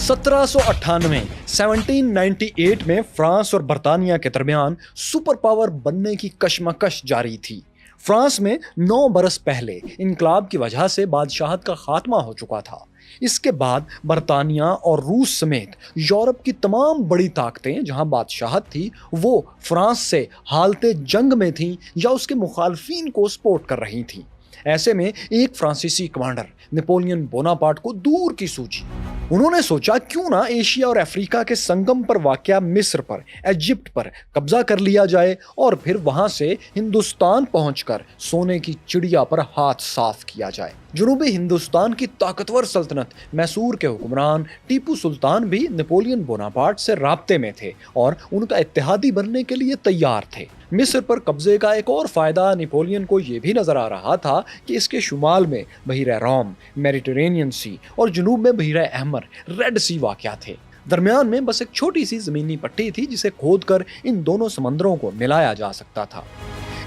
1798 1798 में फ्रांस और बर्तानिया के दरमियान सुपर पावर बनने की कशमकश जारी थी। फ्रांस में 9 बरस पहले इनकलाब की वजह से बादशाहत का खात्मा हो चुका था। इसके बाद बर्तानिया और रूस समेत यूरोप की तमाम बड़ी ताकतें जहां बादशाहत थी वो फ्रांस से हालते जंग में थीं या उसके मुखालफिन को सपोर्ट कर रही थीं। ऐसे में एक फ्रांसीसी कमांडर नेपोलियन बोनापार्ट को दूर की सूझी। उन्होंने सोचा क्यों ना एशिया और अफ्रीका के संगम पर वाक़या मिस्र पर, इजिप्ट पर कब्जा कर लिया जाए और फिर वहां से हिंदुस्तान पहुंचकर सोने की चिड़िया पर हाथ साफ किया जाए। जनूबी हिंदुस्तान की ताकतवर सल्तनत मैसूर के हुक्मरान टीपू सुल्तान भी नेपोलियन बोनापार्ट से राब्ते में थे और उनका इत्तेहादी बनने के लिए तैयार थे। मिस्र पर कब्जे का एक और फायदा नेपोलियन को यह भी नजर आ रहा था कि इसके शुमाल में बहीरा रोम, मेडिटेरेनियन सी और जनूब में बहीरा अहमर, रेड सी वाक़या थे। दरमियान में बस एक छोटी सी जमीनी पट्टी थी जिसे खोदकर इन दोनों समंदरों को मिलाया जा सकता था।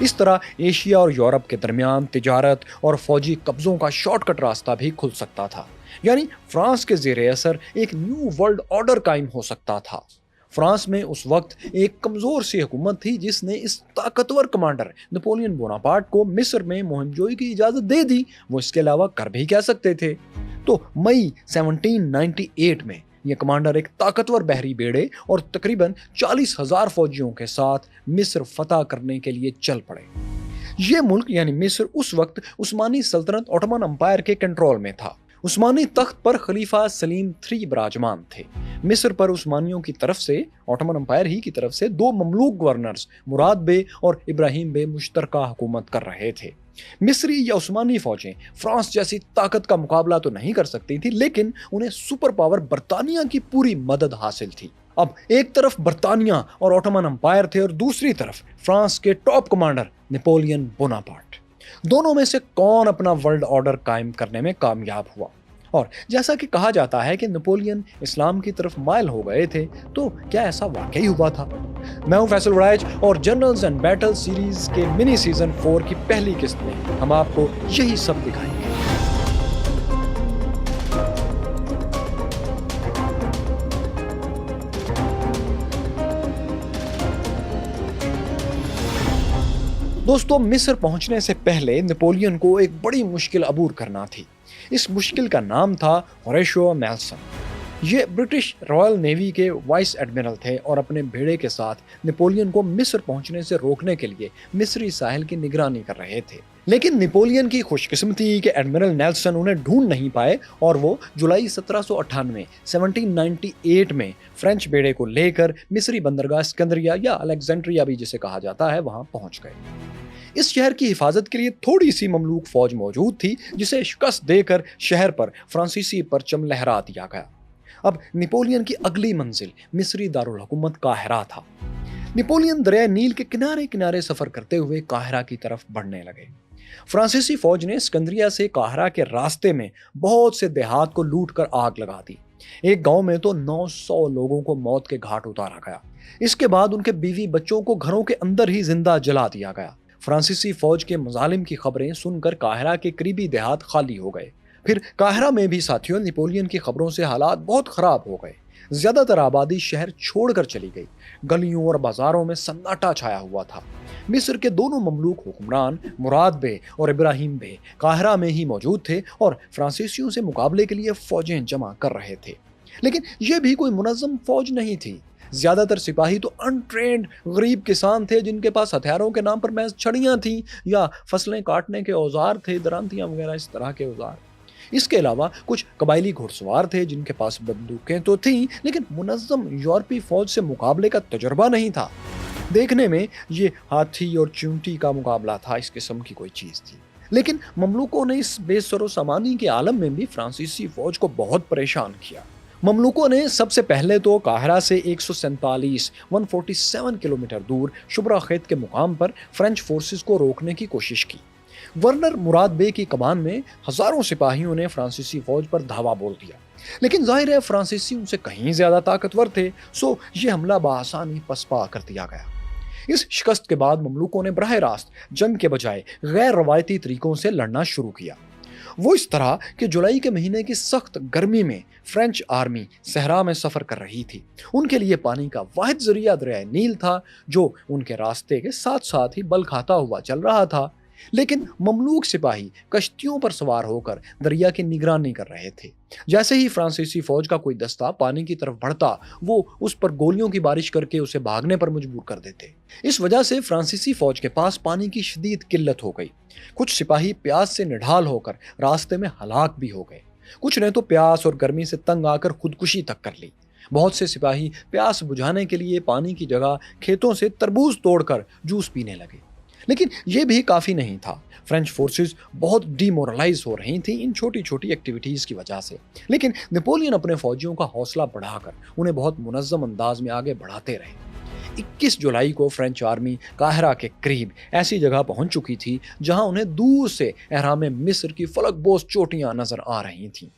इस तरह एशिया और यूरोप के दरमियान तिजारत और फौजी कब्जों का शॉर्टकट रास्ता भी खुल सकता था। यानी फ्रांस के ज़ेरे असर एक न्यू वर्ल्ड ऑर्डर कायम हो सकता था। फ्रांस में उस वक्त एक कमजोर सी हुकूमत थी जिसने इस ताकतवर कमांडर नेपोलियन बोनापार्ट को मिस्र में मुहिमजोई की इजाजत दे दी। वो इसके अलावा कर भी क्या सकते थे। तो मई 1798 में ये कमांडर एक ताकतवर बहरी बेड़े और तकरीबन 40,000 फौजियों के साथ मिस्र फतह करने के लिए चल पड़े। ये मुल्क यानी मिस्र उस वक्त उस्मानी सल्तनत ऑटोमन अंपायर के कंट्रोल में था। उस्मानी तख्त पर खलीफा सलीम III विराजमान थे। मिस्र पर उस्मानियों की तरफ से, ऑटोमन अंपायर ही की तरफ से 2 ममलूक गवर्नर्स मुराद बे और इब्राहिम बे मुश्तरका हुकूमत कर रहे थे। मिस्री या उस्मानी फौजें फ्रांस जैसी ताकत का मुकाबला तो नहीं कर सकती थी, लेकिन उन्हें सुपर पावर बर्तानिया की पूरी मदद हासिल थी। अब एक तरफ बर्तानिया और ऑटोमन अंपायर थे और दूसरी तरफ फ्रांस के टॉप कमांडर नेपोलियन बोनापार्ट। दोनों में से कौन अपना वर्ल्ड ऑर्डर कायम करने में कामयाब हुआ? और जैसा कि कहा जाता है कि नेपोलियन इस्लाम की तरफ माइल हो गए थे, तो क्या ऐसा वाकई हुआ था? मैं हूं फैसल वड़ाइच और जनरल्स एंड बैटल सीरीज के मिनी सीजन 4 की पहली किस्त में हम आपको यही सब दिखाएंगे। दोस्तों, मिस्र पहुंचने से पहले नेपोलियन को एक बड़ी मुश्किल अबूर करना थी। इस मुश्किल का नाम था होरेशियो नेल्सन। ये ब्रिटिश रॉयल नेवी के वाइस एडमिरल थे और अपने बेड़े के साथ नेपोलियन को मिस्र पहुंचने से रोकने के लिए मिस्री साहिल की निगरानी कर रहे थे। लेकिन नेपोलियन की खुशकिस्मती कि एडमिरल नेल्सन उन्हें ढूंढ नहीं पाए और वो जुलाई 1798 में फ्रेंच बेड़े को लेकर मिस्री बंदरगाह सिकंदरिया या अलेक्जेंड्रिया भी जिसे कहा जाता है वहां पहुंच गए। इस शहर की हिफाजत के लिए थोड़ी सी ममलूक फौज मौजूद थी जिसे शिकस्त देकर शहर पर फ्रांसीसी परचम लहरा दिया गया। अब नेपोलियन की अगली मंजिल मिस्री दारुल हुकूमत काहिरा था। नेपोलियन दरिया नील के किनारे किनारे सफर करते हुए काहिरा की तरफ बढ़ने लगे। फ्रांसीसी फौज ने सिकंदरिया से काहिरा के रास्ते में बहुत से देहात को लूट कर आग लगा दी। एक गांव में तो 900 लोगों को मौत के घाट उतारा गया। इसके बाद उनके बीवी बच्चों को घरों के अंदर ही जिंदा जला दिया गया। फ्रांसीसी फौज के मजालिम की खबरें सुनकर काहिरा के करीबी देहात खाली हो गए। फिर काहिरा में भी साथियों नेपोलियन की खबरों से हालात बहुत खराब हो गए। ज्यादातर आबादी शहर छोड़कर चली गई। गलियों और बाजारों में सन्नाटा छाया हुआ था। मिस्र के दोनों ममलूक हुक्मरान मुराद बे और इब्राहिम बे काहिरा में ही मौजूद थे और फ्रांसीसियों से मुकाबले के लिए फौजें जमा कर रहे थे। लेकिन यह भी कोई मुनज़्ज़म फौज नहीं थी। ज्यादातर सिपाही तो अनट्रेंड गरीब किसान थे जिनके पास हथियारों के नाम पर महज छड़ियां थीं या फसलें काटने के औजार थे, दरांतियां वगैरह इस तरह के औजार। इसके अलावा कुछ कबायली घुड़सवार थे जिनके पास बंदूकें तो थीं, लेकिन मुनज़्ज़म यूरोपीय फौज से मुकाबले का तजुर्बा नहीं था। देखने में ये हाथी और चींटी का मुकाबला था, इस किस्म की कोई चीज थी। लेकिन ममलूकों ने इस बेसरो सामानी के आलम में भी फ्रांसीसी फौज को बहुत परेशान किया। ममलूकों ने सबसे पहले तो काहिरा से 147 किलोमीटर दूर शुबरा खेत के मुकाम पर फ्रेंच फोर्सेस को रोकने की कोशिश की। गवर्नर मुराद बे की कमान में हजारों सिपाहियों ने फ्रांसीसी फौज पर धावा बोल दिया। लेकिन जाहिर है फ्रांसीसी उनसे कहीं ज्यादा ताकतवर थे, सो ये हमला बआसानी पसपा कर दिया गया। इस शिकस्त के बाद ममलूकों ने बराह रास्त जंग के बजाय गैर रवायती तरीकों से लड़ना शुरू किया। وہ اس طرح کہ جولائی کے مہینے کی سخت گرمی میں فرینچ آرمی صحرا میں سفر کر رہی تھی۔ ان کے لیے پانی کا واحد ذریعہ دریائے نیل تھا، جو ان کے راستے کے ساتھ ساتھ ہی بل کھاتا ہوا چل رہا تھا۔ لیکن مملوک سپاہی کشتیوں پر سوار ہو کر دریا کی نگرانی کر رہے تھے۔ جیسے ہی فرانسیسی فوج کا کوئی دستہ پانی کی طرف بڑھتا، وہ اس پر گولیوں کی بارش کر کے اسے بھاگنے پر مجبور کر دیتے۔ اس وجہ سے فرانسیسی فوج کے پاس پانی کی شدید قلت ہو گئی۔ کچھ سپاہی پیاس سے نڈھال ہو کر راستے میں ہلاک بھی ہو گئے۔ کچھ نے تو پیاس اور گرمی سے تنگ آ کر خودکشی تک کر لی۔ بہت سے سپاہی پیاس بجھانے کے لیے پانی کی جگہ کھیتوں سے تربوز توڑ کر جوس پینے لگے۔ لیکن یہ بھی کافی نہیں تھا۔ فرینچ فورسز بہت ڈی مورلائز ہو رہی تھیں ان چھوٹی چھوٹی ایکٹیویٹیز کی وجہ سے۔ لیکن نپولین اپنے فوجیوں کا حوصلہ بڑھا کر انہیں بہت منظم انداز میں آگے بڑھاتے رہے۔ 21 جولائی کو فرینچ آرمی قاہرہ کے قریب ایسی جگہ پہنچ چکی تھی جہاں انہیں دور سے اہرام مصر کی فلک بوس چوٹیاں نظر آ رہی تھیں۔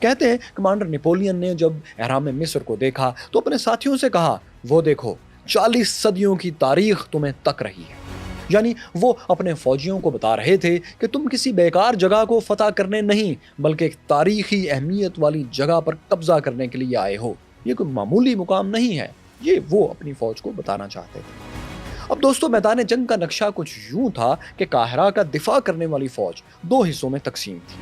کہتے ہیں کمانڈر نپولین نے جب اہرام مصر کو دیکھا تو اپنے ساتھیوں سے کہا، وہ دیکھو 40 صدیوں کی تاریخ تمہیں تک رہی ہے۔ یعنی وہ اپنے فوجیوں کو بتا رہے تھے کہ تم کسی بیکار جگہ کو فتح کرنے نہیں، بلکہ ایک تاریخی اہمیت والی جگہ پر قبضہ کرنے کے لیے آئے ہو۔ یہ کوئی معمولی مقام نہیں ہے، یہ وہ اپنی فوج کو بتانا چاہتے تھے۔ اب دوستو، میدان جنگ کا نقشہ کچھ یوں تھا کہ قاہرہ کا دفاع کرنے والی فوج 2 حصوں میں تقسیم تھی۔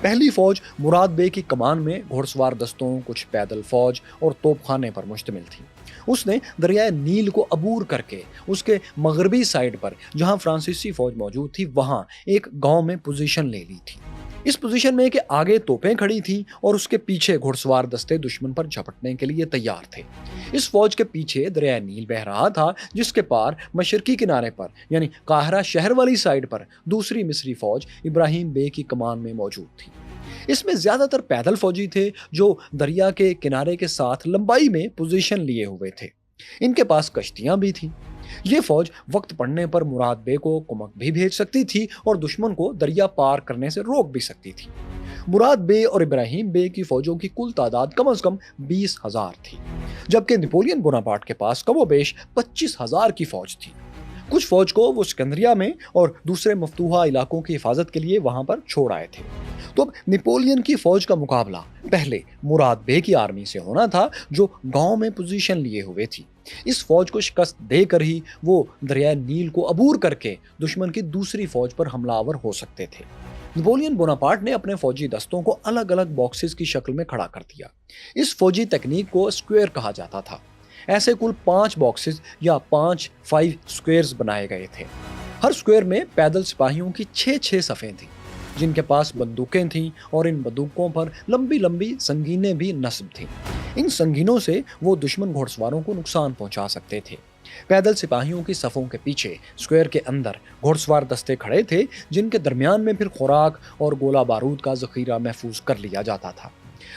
پہلی فوج مراد بے کی کمان میں گھوڑ سوار دستوں، کچھ پیدل فوج اور توپ خانے پر مشتمل تھی۔ اس نے دریائے نیل کو عبور کر کے اس کے مغربی سائیڈ پر جہاں فرانسیسی فوج موجود تھی وہاں ایک گاؤں میں پوزیشن لے لی تھی۔ اس پوزیشن میں کہ آگے توپیں کھڑی تھیں اور اس کے پیچھے گھڑ سوار دستے دشمن پر جھپٹنے کے لیے تیار تھے۔ اس فوج کے پیچھے دریائے نیل بہہ رہا تھا، جس کے پار مشرقی کنارے پر یعنی قاہرہ شہر والی سائیڈ پر دوسری مصری فوج ابراہیم بے کی کمان میں موجود تھی۔ اس میں زیادہ تر پیدل فوجی تھے جو دریا کے کنارے کے ساتھ لمبائی میں پوزیشن لیے ہوئے تھے۔ ان کے پاس کشتیاں بھی تھیں۔ یہ فوج وقت پڑنے پر مراد بے کو کمک بھی بھیج سکتی تھی اور دشمن کو دریا پار کرنے سے روک بھی سکتی تھی۔ مراد بے اور ابراہیم بے کی فوجوں کی کل تعداد کم از کم 20,000 تھی، جبکہ نپولین بوناپارٹ کے پاس کم و بیش 25,000 کی فوج تھی۔ کچھ فوج کو وہ سکندریہ میں اور دوسرے مفتوحہ علاقوں کی حفاظت کے لیے وہاں پر چھوڑ آئے تھے۔ تو اب نپولین کی فوج کا مقابلہ پہلے مراد بے کی آرمی سے ہونا تھا جو گاؤں میں پوزیشن لیے ہوئے تھی۔ اس فوج کو شکست دے کر ہی وہ دریائے نیل کو عبور کر کے دشمن کی دوسری فوج پر حملہ آور ہو سکتے تھے۔ نپولین بوناپارٹ نے اپنے فوجی دستوں کو الگ الگ باکسز کی شکل میں کھڑا کر دیا۔ اس فوجی تکنیک کو اسکوئر کہا جاتا تھا۔ ایسے کل 5 باکسز یا 5 اسکوئرز بنائے گئے تھے۔ ہر اسکوئر میں پیدل سپاہیوں کی 6 صفیں تھیں جن کے پاس بندوقیں تھیں اور ان بندوقوں پر لمبی لمبی سنگینیں بھی نصب تھیں۔ ان سنگینوں سے وہ دشمن گھوڑ سواروں کو نقصان پہنچا سکتے تھے۔ پیدل سپاہیوں کی صفوں کے پیچھے اسکوئر کے اندر گھوڑ سوار دستے کھڑے تھے جن کے درمیان میں پھر خوراک اور گولہ بارود کا ذخیرہ محفوظ کر لیا جاتا تھا۔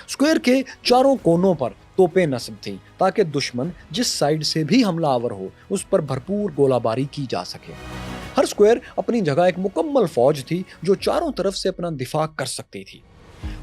اسکوئر کے چاروں کونوں پر توپیں نصب تھیں تاکہ دشمن جس سائیڈ سے بھی حملہ آور ہو اس پر بھرپور گولہ باری کی جا سکے۔ ہر اسکوئر اپنی جگہ ایک مکمل فوج تھی جو چاروں طرف سے اپنا دفاع کر سکتی تھی۔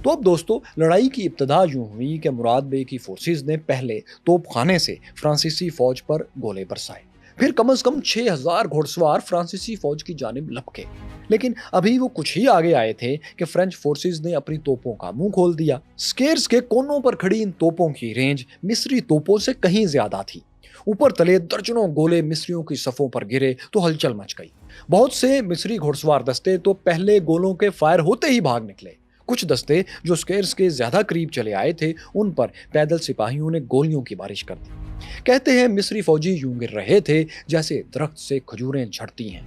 تو اب دوستو، لڑائی کی ابتدا یوں ہوئی کہ مراد بے کی فورسز نے پہلے توپ خانے سے فرانسیسی فوج پر گولے برسائے، پھر کم از کم 6,000 گھوڑ سوار فرانسیسی فوج کی جانب لپکے۔ لیکن ابھی وہ کچھ ہی آگے آئے تھے کہ فرینچ فورسز نے اپنی توپوں کا منہ کھول دیا۔ اسکیئرز کے کونوں پر کھڑی ان توپوں کی رینج مصری توپوں سے کہیں زیادہ تھی۔ اوپر تلے درجنوں گولے مصریوں کی صفوں پر گرے تو ہلچل مچ گئی۔ بہت سے مصری گھوڑ سوار دستے تو پہلے گولوں کے فائر ہوتے ہی بھاگ نکلے۔ کچھ دستے جو اسکیئرز کے زیادہ قریب چلے آئے تھے ان پر پیدل سپاہیوں نے گولیوں کی بارش کر دی۔ کہتے ہیں مصری فوجی یوں گر رہے تھے جیسے درخت سے کھجوریں جھڑتی ہیں۔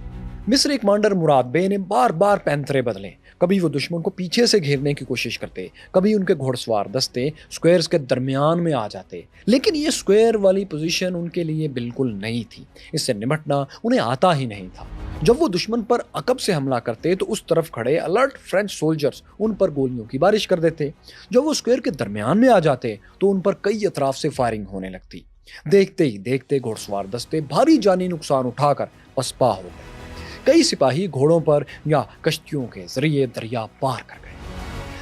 مصری کمانڈر مراد بے نے بار بار پینترے بدلے۔ کبھی وہ دشمن کو پیچھے سے گھیرنے کی کوشش کرتے، کبھی ان کے گھوڑ سوار دستے اسکوئرز کے درمیان میں آ جاتے۔ لیکن یہ اسکوئر والی پوزیشن ان کے لیے بالکل نئی تھی، اس سے نمٹنا انہیں آتا ہی نہیں تھا۔ جب وہ دشمن پر عقب سے حملہ کرتے تو اس طرف کھڑے الرٹ فرینچ سولجرز ان پر گولیوں کی بارش کر دیتے۔ جب وہ اسکوئر کے درمیان میں آ جاتے تو ان پر کئی اطراف سے فائرنگ ہونے لگتی۔ دیکھتے ہی دیکھتے گھوڑ سوار دستے بھاری جانی نقصان اٹھا کر پسپا ہو گئے۔ کئی سپاہی گھوڑوں پر یا کشتیوں کے ذریعے دریا پار کر گئے۔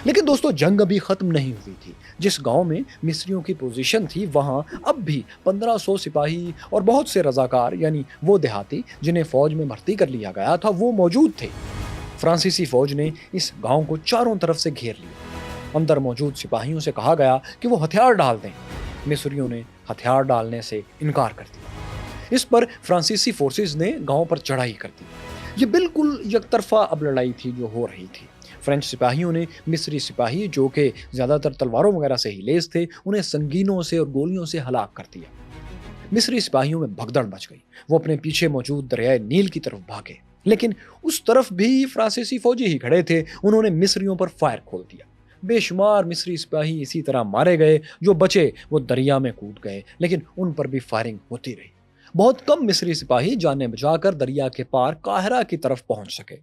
لیکن دوستو، جنگ ابھی ختم نہیں ہوئی تھی۔ جس گاؤں میں مصریوں کی پوزیشن تھی وہاں اب بھی 1500 سپاہی اور بہت سے رضاکار یعنی وہ دیہاتی جنہیں فوج میں بھرتی کر لیا گیا تھا وہ موجود تھے۔ फ्रांसीसी फौज ने इस गांव को चारों तरफ से घेर लिया। अंदर मौजूद सिपाहियों से कहा गया कि वो हथियार डाल दें। मिस्रियों ने हथियार डालने से इनकार कर दिया। इस पर फ्रांसीसी फोर्सेस ने गांव पर चढ़ाई कर दी। ये बिल्कुल एकतरफा अब लड़ाई थी जो हो रही थी। फ्रेंच सिपाहियों ने मिस्री सिपाही, जो कि ज्यादातर तलवारों वगैरह से ही लैस थे, उन्हें संगीनों से और गोलियों से हलाक कर दिया। मिस्री सिपाहियों में भगदड़ मच गई। वो अपने पीछे मौजूद दरियाए नील की तरफ भागे, लेकिन उस तरफ भी फ्रांसीसी फौजी ही खड़े थे। उन्होंने मिस्रियों पर फायर खोल दिया। बेशुमार मिस्री सिपाही इसी तरह मारे गए। जो बचे वो दरिया में कूद गए, लेकिन उन पर भी फायरिंग होती रही। बहुत कम मिस्री सिपाही जाने बचाकर दरिया के पार काहिरा की तरफ पहुंच सके।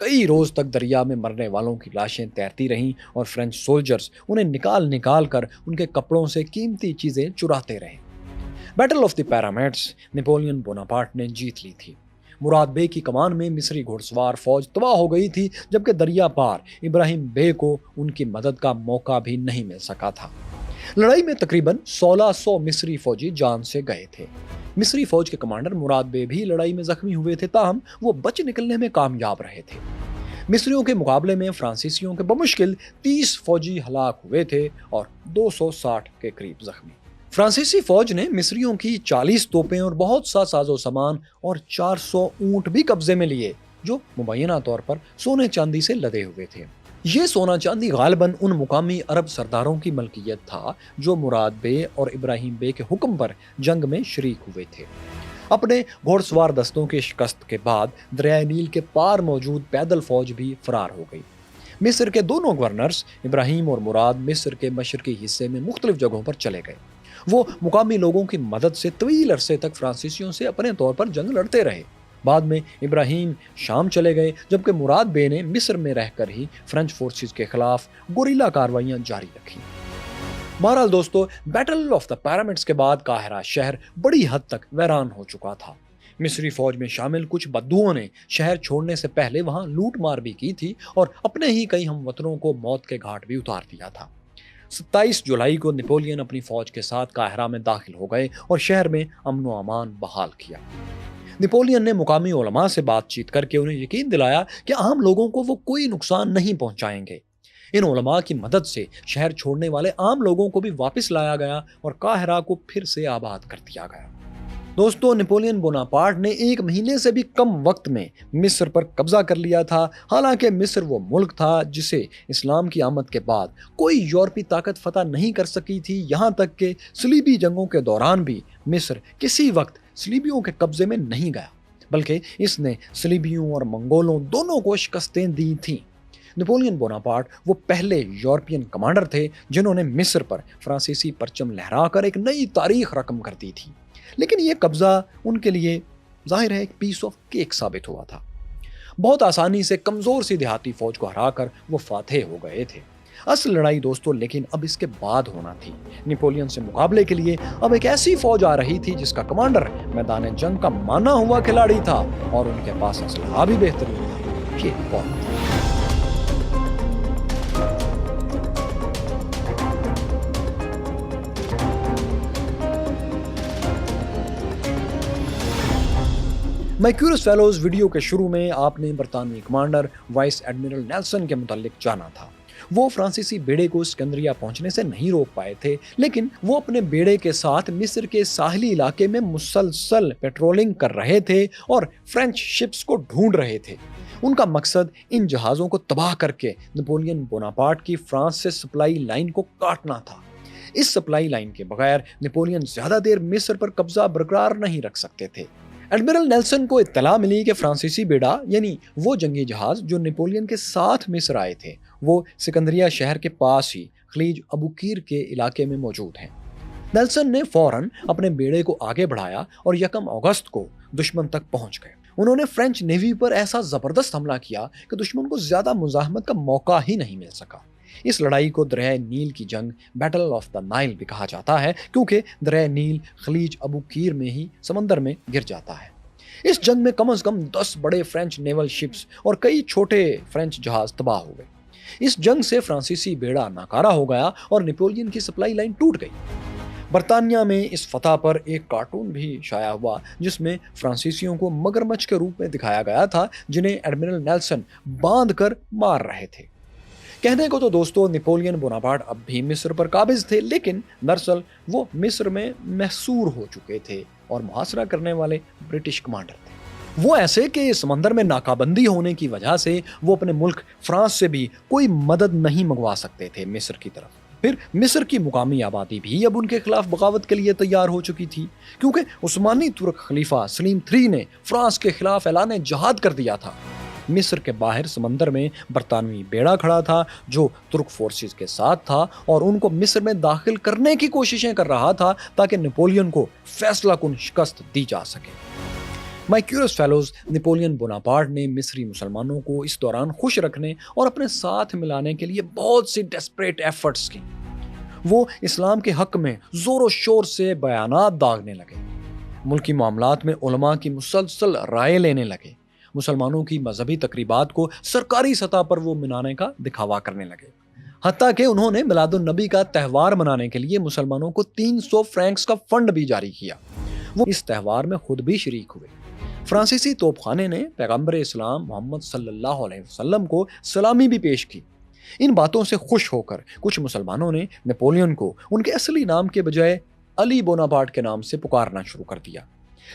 कई रोज तक दरिया में मरने वालों की लाशें तैरती रहीं और फ्रेंच सोल्जर्स उन्हें निकाल निकाल कर उनके कपड़ों से कीमती चीजें चुराते रहे। Battle of the pyramids Napoleon Bonaparte ने जीत ली थी। मुराद बे की कमान में मिस्री घुड़सवार फौज तबाह हो गई थी, जबकि दरिया पार इब्राहिम बे को उनकी मदद का मौका भी नहीं मिल सका था। लड़ाई में तकरीबन 1600 मिस्री फौजी जान से गए थे। मिस्री फौज के कमांडर मुराद बे भी लड़ाई में जख्मी हुए थे, ताहम वो बच निकलने में कामयाब रहे थे। मिस्रियों के मुकाबले में फ्रांसीसियों के बमुश्किल 30 फौजी हलाक हुए थे और 260 के करीब जख्मी। फ्रांसीसी फौज ने मिस्रियों की 40 तोपें और बहुत सा साजो सामान और 400 ऊंट भी कब्जे में लिए, जो मुबैना तौर पर सोने चांदी से लदे हुए थे। ये सोना चांदी गालिबन उन मुकामी अरब सरदारों की मलकियत था जो मुराद बे और इब्राहिम बे के हुक्म पर जंग में शरीक हुए थे। अपने घोड़सवार दस्तों के शिकस्त के बाद दरियाए नील के पार मौजूद पैदल फौज भी फरार हो गई। मिस्र के दोनों गवर्नर्स इब्राहिम और मुराद मिस्र के मशरकी हिस्से में मुख्तलिफ जगहों पर चले गए। वो मुकामी लोगों की मदद से तवील अरसे तक फ्रांसीसियों से अपने तौर पर जंग लड़ते रहे। बाद में इब्राहिम शाम चले गए, जबकि मुराद बे ने मिस्र में रहकर ही फ्रेंच फोर्सेस के खिलाफ गोरिल्ला कार्रवाइयां जारी रखी। बहरहाल दोस्तों, बैटल ऑफ द पैरामिड्स के बाद काहिरा शहर बड़ी हद तक वीरान हो चुका था। मिस्री फौज में शामिल कुछ बद्दुओं ने शहर छोड़ने से पहले वहां लूट मार भी की थी और अपने ही कई हमवतनों को मौत के घाट भी उतार दिया था। 27 जुलाई को नेपोलियन अपनी फौज के साथ काहिरा में दाखिल हो गए और शहर में अमन व अमान बहाल किया। नेपोलियन ने मुकामी उलमा से बातचीत करके उन्हें यकीन दिलाया कि आम लोगों को वो कोई नुकसान नहीं पहुंचाएंगे। इन उलमा की मदद से शहर छोड़ने वाले आम लोगों को भी वापस लाया गया और काहिरा को फिर से आबाद कर दिया गया। दोस्तों, नेपोलियन बोनापार्ट ने 1 महीने से भी कम वक्त में मिस्र पर कब्जा कर लिया था। हालांकि मिस्र वो मुल्क था जिसे इस्लाम की आमद के बाद कोई यूरोपीय ताकत फतह नहीं कर सकी थी। यहाँ तक कि सलीबी जंगों के दौरान भी मिस्र किसी वक्त सलीबियों के कब्जे में नहीं गया, बल्कि इसने सलीबियों और मंगोलों दोनों को शिकस्तें दी थीं। नेपोलियन बोनापार्ट वो पहले यूरोपियन कमांडर थे जिन्होंने मिस्र पर फ्रांसीसी परचम लहराकर एक नई तारीख रकम कर दी थी। लेकिन ये कब्जा उनके लिए जाहिर है एक पीस ऑफ केक साबित हुआ था। बहुत आसानी से कमजोर सी देहाती फौज को हराकर वो फातेह हो गए थे। असल लड़ाई दोस्तों लेकिन अब इसके बाद होना थी। नेपोलियन से मुकाबले के लिए अब एक ऐसी फौज आ रही थी जिसका कमांडर मैदान जंग का माना हुआ खिलाड़ी था और उनके पास असलहा भी बेहतरीन था। ये कौन था? मैक्यूरस फेलोज वीडियो के शुरू में आपने बरतानवी कमांडर वाइस एडमिरल नेल्सन के मुतालिक जाना था। वो फ्रांसीसी बेड़े को सिकंदरिया पहुंचने से नहीं रोक पाए थे, लेकिन वो अपने बेड़े के साथ मिस्र के साहली इलाके में मुसलसल पेट्रोलिंग कर रहे थे और फ्रेंच शिप्स को ढूंढ रहे थे। उनका मकसद इन जहाज़ों को तबाह करके नेपोलियन बोनापार्ट की फ्रांस से सप्लाई लाइन को काटना था। इस सप्लाई लाइन के बगैर नेपोलियन ज्यादा देर मिस्र पर कब्जा बरकरार नहीं रख सकते थे। एडमिरल नेल्सन को इत्तला मिली कि फ्रांसीसी बेड़ा यानी वो जंगी जहाज जो नेपोलियन के साथ मिस्र आए थे वो सिकंदरिया शहर के पास ही खलीज अबू कीर के इलाके में मौजूद हैं। नेल्सन ने फौरन अपने बेड़े को आगे बढ़ाया और 1 अगस्त को दुश्मन तक पहुंच गए। उन्होंने फ्रेंच नेवी पर ऐसा जबरदस्त हमला किया कि दुश्मन को ज्यादा मुजाहमत का मौका ही नहीं मिल सका। इस लड़ाई को दरियाए नील की जंग बैटल ऑफ द नाइल भी कहा जाता है, क्योंकि दरियाए नील खलीज अबू कीर में ही समंदर में गिर जाता है। इस जंग में कम से कम 10 बड़े फ्रेंच नेवल शिप्स और कई छोटे फ्रेंच जहाज तबाह हो गए। इस जंग से फ्रांसीसी बेड़ा नाकारा हो गया और नेपोलियन की सप्लाई लाइन टूट गई। برطانیہ میں اس فتح پر ایک کارٹون بھی شائع ہوا جس میں فرانسیسیوں کو مگرمچھ کے روپ میں دکھایا گیا تھا جنہیں ایڈمرل نیلسن باندھ کر مار رہے تھے۔ کہنے کو تو دوستو نپولین بوناپارٹ اب بھی مصر پر قابض تھے، لیکن دراصل وہ مصر میں محصور ہو چکے تھے اور محاصرہ کرنے والے برٹش کمانڈر تھے۔ وہ ایسے کہ سمندر میں ناکابندی ہونے کی وجہ سے وہ اپنے ملک فرانس سے بھی کوئی مدد نہیں منگوا سکتے تھے مصر کی طرف۔ پھر مصر کی مقامی آبادی بھی اب ان کے خلاف بغاوت کے لیے تیار ہو چکی تھی، کیونکہ عثمانی ترک خلیفہ سلیم III نے فرانس کے خلاف اعلان جہاد کر دیا تھا۔ مصر کے باہر سمندر میں برطانوی بیڑا کھڑا تھا جو ترک فورسز کے ساتھ تھا اور ان کو مصر میں داخل کرنے کی کوششیں کر رہا تھا تاکہ نپولین کو فیصلہ کن شکست دی جا سکے۔ مائی کیورس فیلوز، نپولین بوناپارٹ نے مصری مسلمانوں کو اس دوران خوش رکھنے اور اپنے ساتھ ملانے کے لیے بہت سی ڈیسپریٹ ایفرٹس کی۔ وہ اسلام کے حق میں زور و شور سے بیانات داغنے لگے، ملکی معاملات میں علماء کی مسلسل رائے لینے لگے، مسلمانوں کی مذہبی تقریبات کو سرکاری سطح پر وہ منانے کا دکھاوا کرنے لگے، حتیٰ کہ انہوں نے میلاد النبی کا تہوار منانے کے لیے مسلمانوں کو 300 فرینکس کا فنڈ بھی جاری کیا۔ وہ اس تہوار میں خود بھی شریک ہوئے۔ فرانسیسی توپ خانے نے پیغمبر اسلام محمد صلی اللہ علیہ وسلم کو سلامی بھی پیش کی۔ ان باتوں سے خوش ہو کر کچھ مسلمانوں نے نپولین کو ان کے اصلی نام کے بجائے علی بوناپارٹ کے نام سے پکارنا شروع کر دیا۔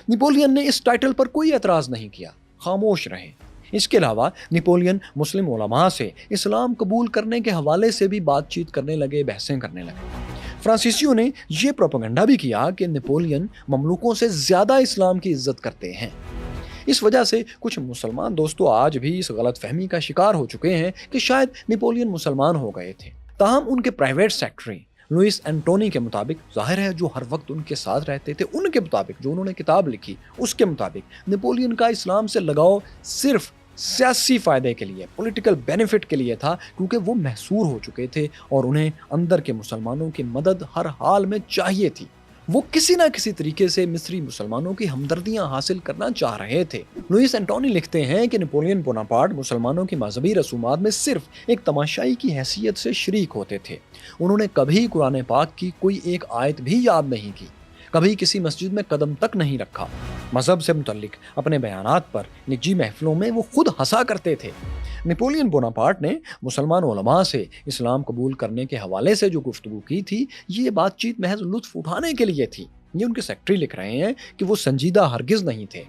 نپولین نے اس ٹائٹل پر کوئی اعتراض نہیں کیا، خاموش رہے۔ اس کے علاوہ نپولین مسلم علماء سے اسلام قبول کرنے کے حوالے سے بھی بات چیت کرنے لگے، بحثیں کرنے لگے۔ فرانسیسیوں نے یہ پروپیگنڈا بھی کیا کہ نپولین مملوکوں سے زیادہ اسلام کی عزت کرتے ہیں۔ اس وجہ سے کچھ مسلمان دوستو آج بھی اس غلط فہمی کا شکار ہو چکے ہیں کہ شاید نپولین مسلمان ہو گئے تھے۔ تاہم ان کے پرائیویٹ سیکرٹری لوئس اینٹونی کے مطابق، ظاہر ہے جو ہر وقت ان کے ساتھ رہتے تھے، ان کے مطابق جو انہوں نے کتاب لکھی اس کے مطابق نپولین کا اسلام سے لگاؤ صرف سیاسی فائدے کے لیے، پولیٹیکل بینیفٹ کے لیے تھا، کیونکہ وہ محصور ہو چکے تھے اور انہیں اندر کے مسلمانوں کی مدد ہر حال میں چاہیے تھی۔ وہ کسی نہ کسی طریقے سے مصری مسلمانوں کی ہمدردیاں حاصل کرنا چاہ رہے تھے۔ لوئس اینٹونی لکھتے ہیں کہ نپولین بوناپارٹ مسلمانوں کی مذہبی رسومات میں صرف ایک تماشائی کی حیثیت سے شریک ہوتے تھے۔ انہوں نے کبھی قرآن پاک کی کوئی ایک آیت بھی یاد نہیں کی، کبھی کسی مسجد میں قدم تک نہیں رکھا۔ مذہب سے متعلق اپنے بیانات پر نجی محفلوں میں وہ خود ہنسا کرتے تھے۔ نپولین بوناپارٹ نے مسلمان علماء سے اسلام قبول کرنے کے حوالے سے جو گفتگو کی تھی، یہ بات چیت محض لطف اٹھانے کے لیے تھی۔ یہ ان کے سیکرٹری لکھ رہے ہیں کہ وہ سنجیدہ ہرگز نہیں تھے۔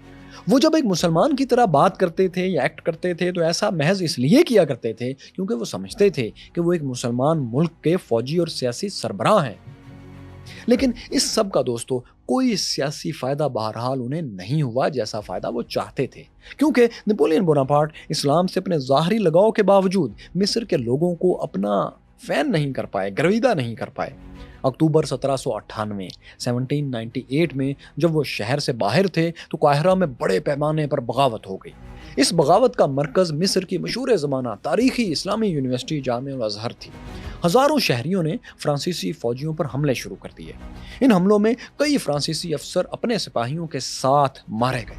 وہ جب ایک مسلمان کی طرح بات کرتے تھے یا ایکٹ کرتے تھے تو ایسا محض اس لیے کیا کرتے تھے کیونکہ وہ سمجھتے تھے کہ وہ ایک مسلمان ملک کے فوجی اور سیاسی سربراہ ہیں۔ لیکن اس سب کا دوستو کوئی سیاسی فائدہ بہرحال انہیں نہیں ہوا جیسا فائدہ وہ چاہتے تھے، کیونککہ نپولین بوناپارٹ اسلام سے اپنے ظاہری لگاؤ کے باوجود مصر کے لوگوں کو اپنا فین نہیں کر پائے، گرویدہ نہیں کر پائے۔ اکتوبر 1798 میں جب وہ شہر سے باہر تھے تو قاہرہ میں بڑے پیمانے پر بغاوت ہو گئی۔ اس بغاوت کا مرکز مصر کی مشہور زمانہ تاریخی اسلامی یونیورسٹی جامع الازہر تھی۔ ہزاروں شہریوں نے فرانسیسی فوجیوں پر حملے شروع کر دیے۔ ان حملوں میں کئی فرانسیسی افسر اپنے سپاہیوں کے ساتھ مارے گئے۔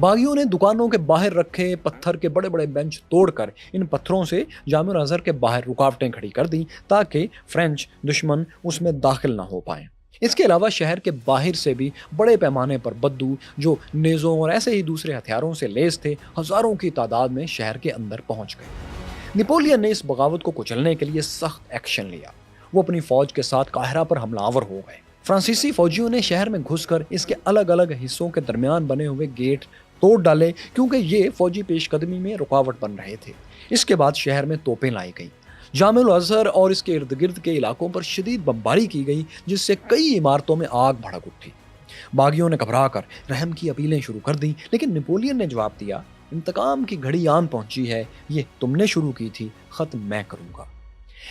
باغیوں نے دکانوں کے باہر رکھے پتھر کے بڑے بڑے بینچ توڑ کر ان پتھروں سے جامع الازہر کے باہر رکاوٹیں کھڑی کر دیں تاکہ فرینچ دشمن اس میں داخل نہ ہو پائیں۔ اس کے علاوہ شہر کے باہر سے بھی بڑے پیمانے پر بدو جو نیزوں اور ایسے ہی دوسرے ہتھیاروں سے لیس تھے، ہزاروں کی تعداد میں شہر کے اندر پہنچ گئے۔ نپولین نے اس بغاوت کو کچلنے کے لیے سخت ایکشن لیا۔ وہ اپنی فوج کے ساتھ قاہرہ پر حملہ آور ہو گئے۔ فرانسیسی فوجیوں نے شہر میں گھس کر اس کے الگ الگ حصوں کے درمیان بنے ہوئے گیٹ توڑ ڈالے کیونکہ یہ فوجی پیش قدمی میں رکاوٹ بن رہے تھے۔ اس کے بعد شہر میں توپیں لائی گئیں۔ جامع الازہر اور اس کے ارد گرد کے علاقوں پر شدید بمباری کی گئی جس سے کئی عمارتوں میں آگ بھڑک اٹھی۔ باغیوں نے گھبرا کر رحم کی اپیلیں شروع کر دیں، لیکن نپولین نے جواب دیا، انتقام کی گھڑی آن پہنچی ہے، یہ تم نے شروع کی تھی، ختم میں کروں گا۔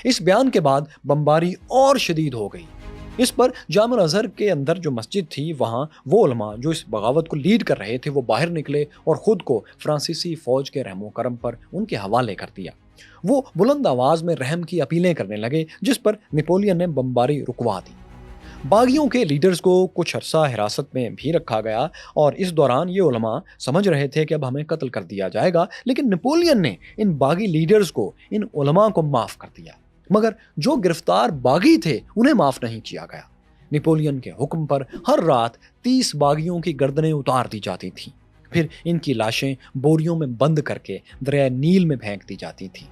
اس بیان کے بعد بمباری اور شدید ہو گئی۔ اس پر جامع الازہر کے اندر جو مسجد تھی وہاں وہ علماء جو اس بغاوت کو لیڈ کر رہے تھے وہ باہر نکلے اور خود کو فرانسیسی فوج کے رحم و کرم پر ان کے حوالے کر دیا۔ وہ بلند آواز میں رحم کی اپیلیں کرنے لگے جس پر نپولین نے بمباری رکوا دی۔ باغیوں کے لیڈرز کو کچھ عرصہ حراست میں بھی رکھا گیا اور اس دوران یہ علماء سمجھ رہے تھے کہ اب ہمیں قتل کر دیا جائے گا، لیکن نپولین نے ان باغی لیڈرز کو، ان علماء کو معاف کر دیا، مگر جو گرفتار باغی تھے انہیں معاف نہیں کیا گیا۔ नेपोलियन के हुक्म पर हर रात 30 बागियों की गर्दनें उतार दी जाती थीं। फिर इनकी लाशें बोरियों में बंद करके दरिया नील में फेंक दी जाती थीं।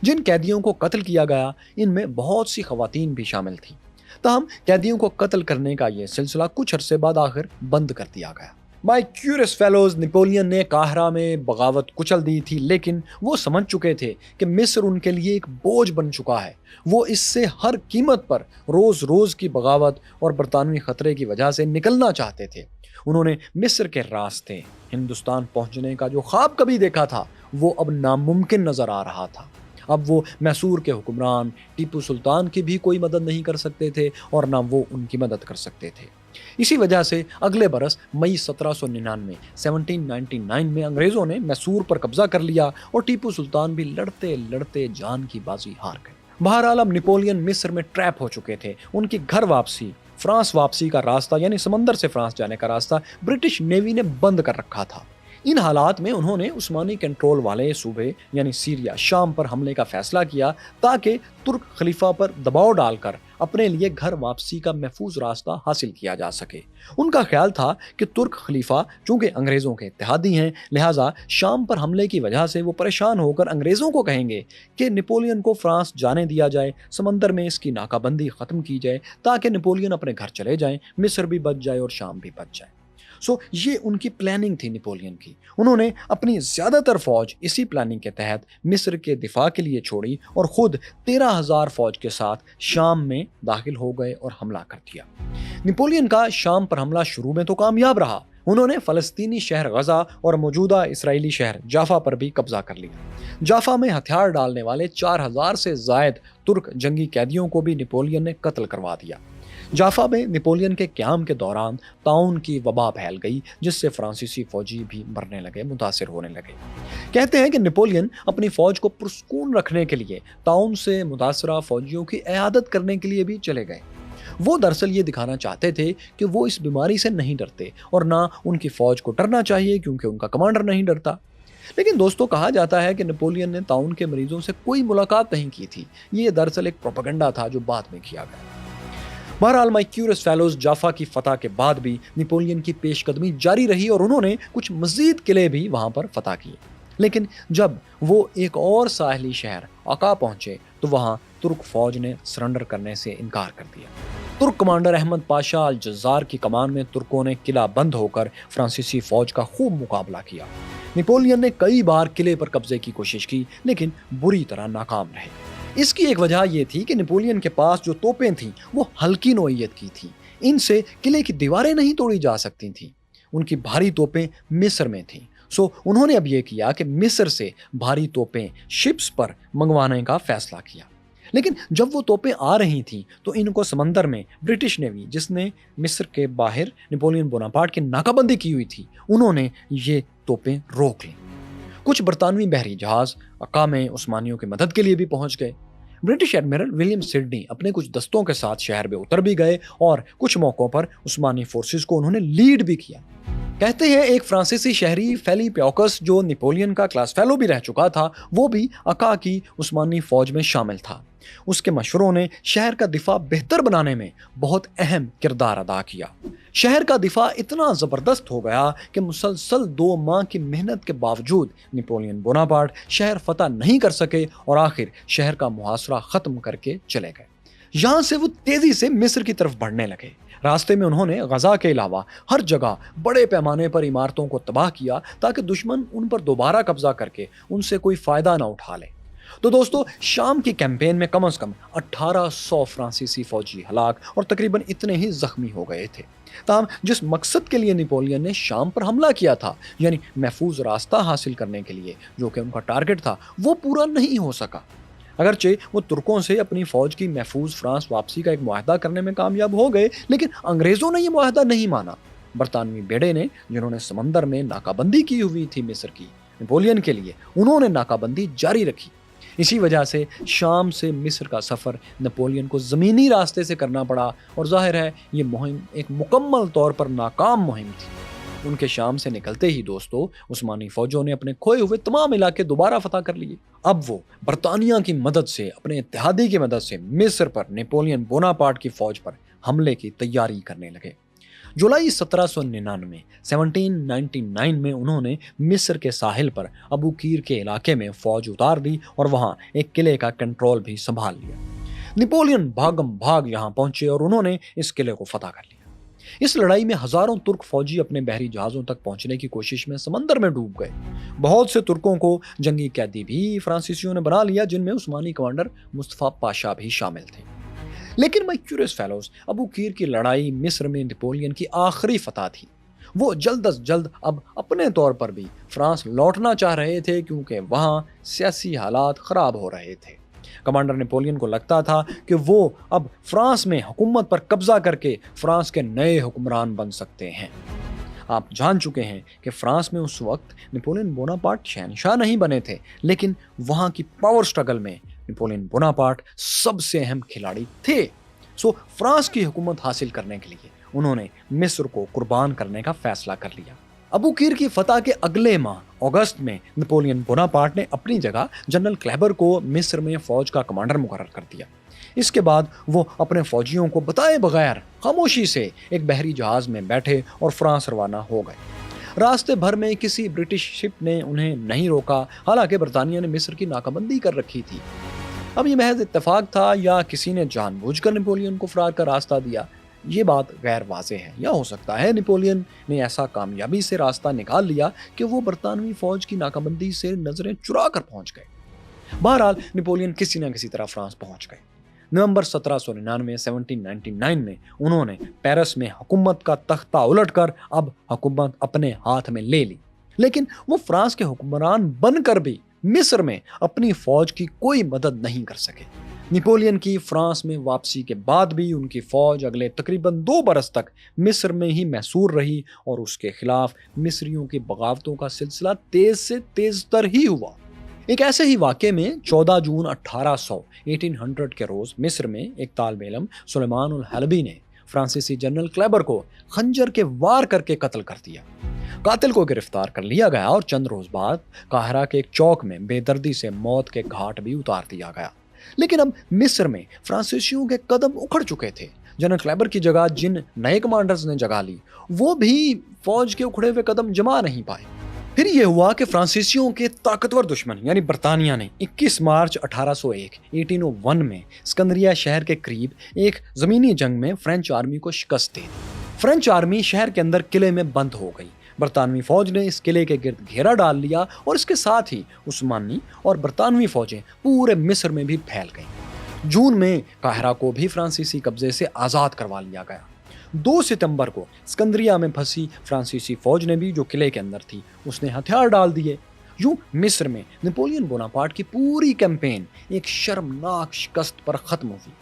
जिन कैदियों को कत्ल किया गया, इनमें बहुत सी खवातीन भी शामिल थीं। तमाम कैदियों को कत्ल करने का यह सिलसिला कुछ अरसे बाद आखिर बंद कर दिया गया। माय क्यूरियस फेलोज, नेपोलियन ने काहिरा में बगावत कुचल दी थी, लेकिन वो समझ चुके थे कि मिस्र उनके लिए एक बोझ बन चुका है। वो इससे हर कीमत पर रोज रोज की बगावत और बरतानवी खतरे की वजह से निकलना चाहते थे। उन्होंने मिस्र के रास्ते हिंदुस्तान पहुंचने का जो ख्वाब कभी देखा था, वो अब नामुमकिन नजर आ रहा था। अब वो मैसूर के हुक्मरान टीपू सुल्तान की भी कोई मदद नहीं कर सकते थे और ना वो उनकी मदद कर सकते थे। इसी वजह से अगले बरस मई 1799 में अंग्रेजों ने मैसूर पर कब्जा कर लिया और टीपू सुल्तान भी लड़ते लड़ते जान की बाजी हार गए। बहरहाल अब नेपोलियन मिस्र में ट्रैप हो चुके थे। उनकी घर वापसी, फ्रांस वापसी का रास्ता यानी समंदर से फ्रांस जाने का रास्ता ब्रिटिश नेवी ने बंद कर रखा था। इन हालात में उन्होंने उस्मानी कंट्रोल वाले सूबे यानी सीरिया, शाम पर हमले का फैसला किया ताकि तुर्क खलीफा पर दबाव डालकर अपने लिए घर वापसी का महफूज रास्ता हासिल किया जा सके। उनका ख्याल था कि तुर्क खलीफा चूंकि अंग्रेजों के इत्तेहादी हैं, लिहाजा शाम पर हमले की वजह से वो परेशान होकर अंग्रेजों को कहेंगे कि नेपोलियन को फ्रांस जाने दिया जाए, समंदर में इसकी नाकाबंदी खत्म की जाए ताकि नेपोलियन अपने घर चले जाएं, मिस्र भी बच जाए और शाम भी बच जाए। ये उनकी प्लानिंग थी नेपोलियन की। उन्होंने अपनी ज्यादातर फौज इसी प्लानिंग के तहत मिस्र के दिफा के लिए छोड़ी और खुद 13,000 फौज के साथ शाम में दाखिल हो गए और हमला कर दिया। नेपोलियन का शाम पर हमला शुरू में तो कामयाब रहा। उन्होंने फलस्तीनी शहर गजा और मौजूदा इसराइली शहर जाफा पर भी कब्जा कर लिया। जाफा में हथियार डालने वाले 4,000 से जायद तुर्क जंगी कैदियों को भी नेपोलियन ने कत्ल करवा दिया। जाफा में नेपोलियन के क़याम के दौरान ताउन की वबा फैल गई, जिससे फ्रांसीसी फौजी भी मरने लगे, मुतासिर होने लगे। कहते हैं कि नेपोलियन अपनी फौज को पुरस्कून रखने के लिए ताउन से मुतासरा फौजियों की इयादत करने के लिए भी चले गए। वो दरअसल ये दिखाना चाहते थे कि वो इस बीमारी से नहीं डरते और ना उनकी फौज को डरना चाहिए क्योंकि उनका कमांडर नहीं डरता। लेकिन दोस्तों, कहा जाता है कि नेपोलियन ने ताउन के मरीजों से कोई मुलाकात नहीं की थी। ये दरअसल एक प्रोपेगेंडा था जो बाद में किया गया। बहरहाल माय क्यूरियस फेलोज, जाफा की फतह के बाद भी नेपोलियन की पेशकदमी जारी रही और उन्होंने कुछ मजीद किले भी वहां पर फतह किए। लेकिन जब वो एक और साहली शहर अका पहुंचे तो वहां तुर्क फौज ने सरेंडर करने से इनकार कर दिया। तुर्क कमांडर अहमद पाशा अल जज़ार की कमान में तुर्कों ने किला बंद होकर फ्रांसीसी फौज का खूब मुकाबला किया। नेपोलियन ने कई बार किले पर कब्जे की कोशिश की, लेकिन बुरी तरह नाकाम रहे। इसकी एक वजह यह थी कि नेपोलियन के पास जो तोपें थीं वो हल्की नौइयत की थीं। इनसे किले की दीवारें नहीं तोड़ी जा सकती थीं। उनकी भारी तोपें मिस्र में थीं। उन्होंने अब यह किया कि मिस्र से भारी तोपें शिप्स पर मंगवाने का फैसला किया। लेकिन जब वो तोपें आ रही थीं तो इनको समंदर में ब्रिटिश नेवी, जिसने मिस्र के बाहर नेपोलियन बोनापार्ट की नाकाबंदी की हुई थी, उन्होंने ये तोपें रोक लीं। कुछ बरतानवी बहरी जहाज अक्का में उस्मानियों की मदद के लिए भी पहुंच गए। ब्रिटिश एडमिरल विलियम सिडनी अपने कुछ दस्तों के साथ शहर में उतर भी गए और कुछ मौकों पर उस्मानी फोर्सेस को उन्होंने लीड भी किया। कहते हैं एक फ्रांसीसी शहरी फेलिपेओकस, जो नेपोलियन का क्लास फेलो भी रह चुका था, वो भी अक्का की उस्मानी फौज में शामिल था। उसके मशवरों ने शहर का दिफा बेहतर बनाने में बहुत अहम किरदार अदा किया। शहर का दिफा इतना जबरदस्त हो गया कि मुसलसल 2 माह की मेहनत के बावजूद नेपोलियन बोनापार्ट शहर फतह नहीं कर सके और आखिर शहर का मुहासरा खत्म करके चले गए। यहाँ से वो तेजी से मिस्र की तरफ बढ़ने लगे। रास्ते में उन्होंने गजा के अलावा हर जगह बड़े पैमाने पर इमारतों को तबाह किया ताकि दुश्मन उन पर दोबारा कब्जा करके उनसे कोई फायदा ना उठा ले। तो दोस्तों, शाम की कैंपेन में कम से कम 1800 फ्रांसीसी फौजी हलाक और तकरीबन इतने ही जख्मी हो गए थे। ताहम जिस मकसद के लिए नेपोलियन ने शाम पर हमला किया था, यानी महफूज रास्ता हासिल करने के लिए, जो कि उनका टारगेट था, वो पूरा नहीं हो सका। अगरचे वो तुर्कों से अपनी फौज की महफूज फ्रांस वापसी का एक मुआहदा करने में कामयाब हो गए, लेकिन अंग्रेजों ने ये मुआहदा नहीं माना। बरतानवी बेड़े ने, जिन्होंने समंदर में नाकाबंदी की हुई थी मिस्र की नेपोलियन के लिए, उन्होंने नाकाबंदी जारी रखी। इसी वजह से शाम से मिस्र का सफ़र नेपोलियन को ज़मीनी रास्ते से करना पड़ा और जाहिर है ये मुहिम एक मुकम्मल तौर पर नाकाम मुहिम थी। उनके शाम से निकलते ही दोस्तों, उस्मानी फौजों ने अपने खोए हुए तमाम इलाके दोबारा फतह कर लिए। अब वो बरतानिया की मदद से, अपने इत्तेहादी की मदद से मिस्र पर नेपोलियन बोनापार्ट की फौज पर हमले की तैयारी करने लगे। जुलाई 1799 में उन्होंने मिस्र के साहिल पर अबू कीर के इलाके में फौज उतार दी और वहां एक किले का कंट्रोल भी संभाल लिया। नेपोलियन भागम भाग यहां पहुंचे और उन्होंने इस किले को फतह कर लिया। इस लड़ाई में हजारों तुर्क फौजी अपने बहरी जहाजों तक पहुंचने की कोशिश में समंदर में डूब गए। बहुत से तुर्कों को जंगी कैदी भी फ्रांसीसियों ने बना लिया, जिनमें उस्मानी कमांडर मुस्तफा पाशा भी शामिल थे। लेकिन माय क्यूरियस फेलोज, अबू कीर की लड़ाई मिस्र में नेपोलियन की आखिरी फतह थी। वो जल्द अज जल्द अब अपने तौर पर भी फ्रांस लौटना चाह रहे थे, क्योंकि वहां सियासी हालात खराब हो रहे थे। कमांडर नेपोलियन को लगता था कि वो अब फ्रांस में हुकूमत पर कब्जा करके फ्रांस के नए हुक्मरान बन सकते हैं। आप जान चुके हैं कि फ्रांस में उस वक्त नेपोलियन बोनापार्ट शहंशाह नहीं बने थे, लेकिन वहां की पावर स्ट्रगल में नेपोलियन बोनापार्ट सबसे अहम खिलाड़ी थे। फ्रांस की हुकूमत हासिल करने के लिए उन्होंने मिस्र को कुर्बान करने का फैसला कर लिया। अबू कीर की फतह के अगले माह अगस्त में नेपोलियन बोनापार्ट ने अपनी जगह जनरल क्लेबर को मिस्र में फौज का कमांडर मुकर्रर कर दिया। इसके बाद वो अपने फौजियों को बताए बगैर खामोशी से एक बहरी जहाज में बैठे और फ्रांस रवाना हो गए। रास्ते भर में किसी ब्रिटिश शिप ने उन्हें नहीं रोका, हालांकि बरतानिया ने मिस्र की नाकाबंदी कर रखी थी। अब ये महज इत्तेफाक था या किसी ने जानबूझकर नेपोलियन को फरार का रास्ता दिया, ये बात गैर वाज़ेह है। या हो सकता है नेपोलियन ने ऐसा कामयाबी से रास्ता निकाल लिया कि वो बरतानवी फौज की नाकाबंदी से नजरें चुरा कर पहुंच गए। बहरहाल नेपोलियन किसी न किसी तरह फ्रांस पहुंच गए। नवंबर 1799 में उन्होंने पेरिस में हुकूमत का तख्ता उलटकर अब हुकूमत अपने हाथ में ले ली। लेकिन वो फ्रांस के हुक्मरान बनकर भी मिस्र में अपनी फौज की कोई मदद नहीं कर सके। नेपोलियन की फ्रांस में वापसी के बाद भी उनकी फौज अगले तकरीबन 2 बरस तक मिस्र में ही मैसूर रही और उसके खिलाफ मिस्रियों की बगावतों का सिलसिला तेज से तेज तर ही हुआ। एक ऐसे ही वाक़े में 14 जून 1800 के रोज मिस्र में एक तालिब-ए-इल्म सुलेमान उल हलबी ने फ्रांसीसी जनरल क्लेबर को खंजर के वार करके कत्ल कर दिया। कातिल को गिरफ्तार कर लिया गया और चंद रोज बाद काहिरा के एक चौक में बेदर्दी से मौत के घाट भी उतार दिया गया। लेकिन अब मिस्र में फ्रांसीसियों के कदम उखड़ चुके थे। जनरल क्लेबर की जगह जिन नए कमांडर्स ने जगह ली, वो भी फौज के उखड़े हुए कदम जमा नहीं पाए। फिर यह हुआ कि फ्रांसीसियों के ताकतवर दुश्मन यानी बरतानिया ने 21 मार्च 1801 में सिकंदरिया शहर के करीब एक जमीनी जंग में फ्रेंच आर्मी को शिकस्त दे दी। फ्रेंच आर्मी शहर के अंदर किले में बंद हो गई। बरतानवी फौज ने इस किले के गिर्द घेरा डाल लिया और इसके साथ ही उस्मानी और बरतानवी फौजें पूरे मिस्र में भी फैल गईं। जून में काहिरा को भी फ्रांसीसी कब्जे से आज़ाद करवा लिया गया। 2 सितंबर को सिकंदरिया में फंसी फ्रांसीसी फौज ने भी, जो किले के अंदर थी, उसने हथियार डाल दिए। यूं मिस्र में नेपोलियन बोनापार्ट की पूरी कैंपेन एक शर्मनाक शिकस्त पर खत्म हुई।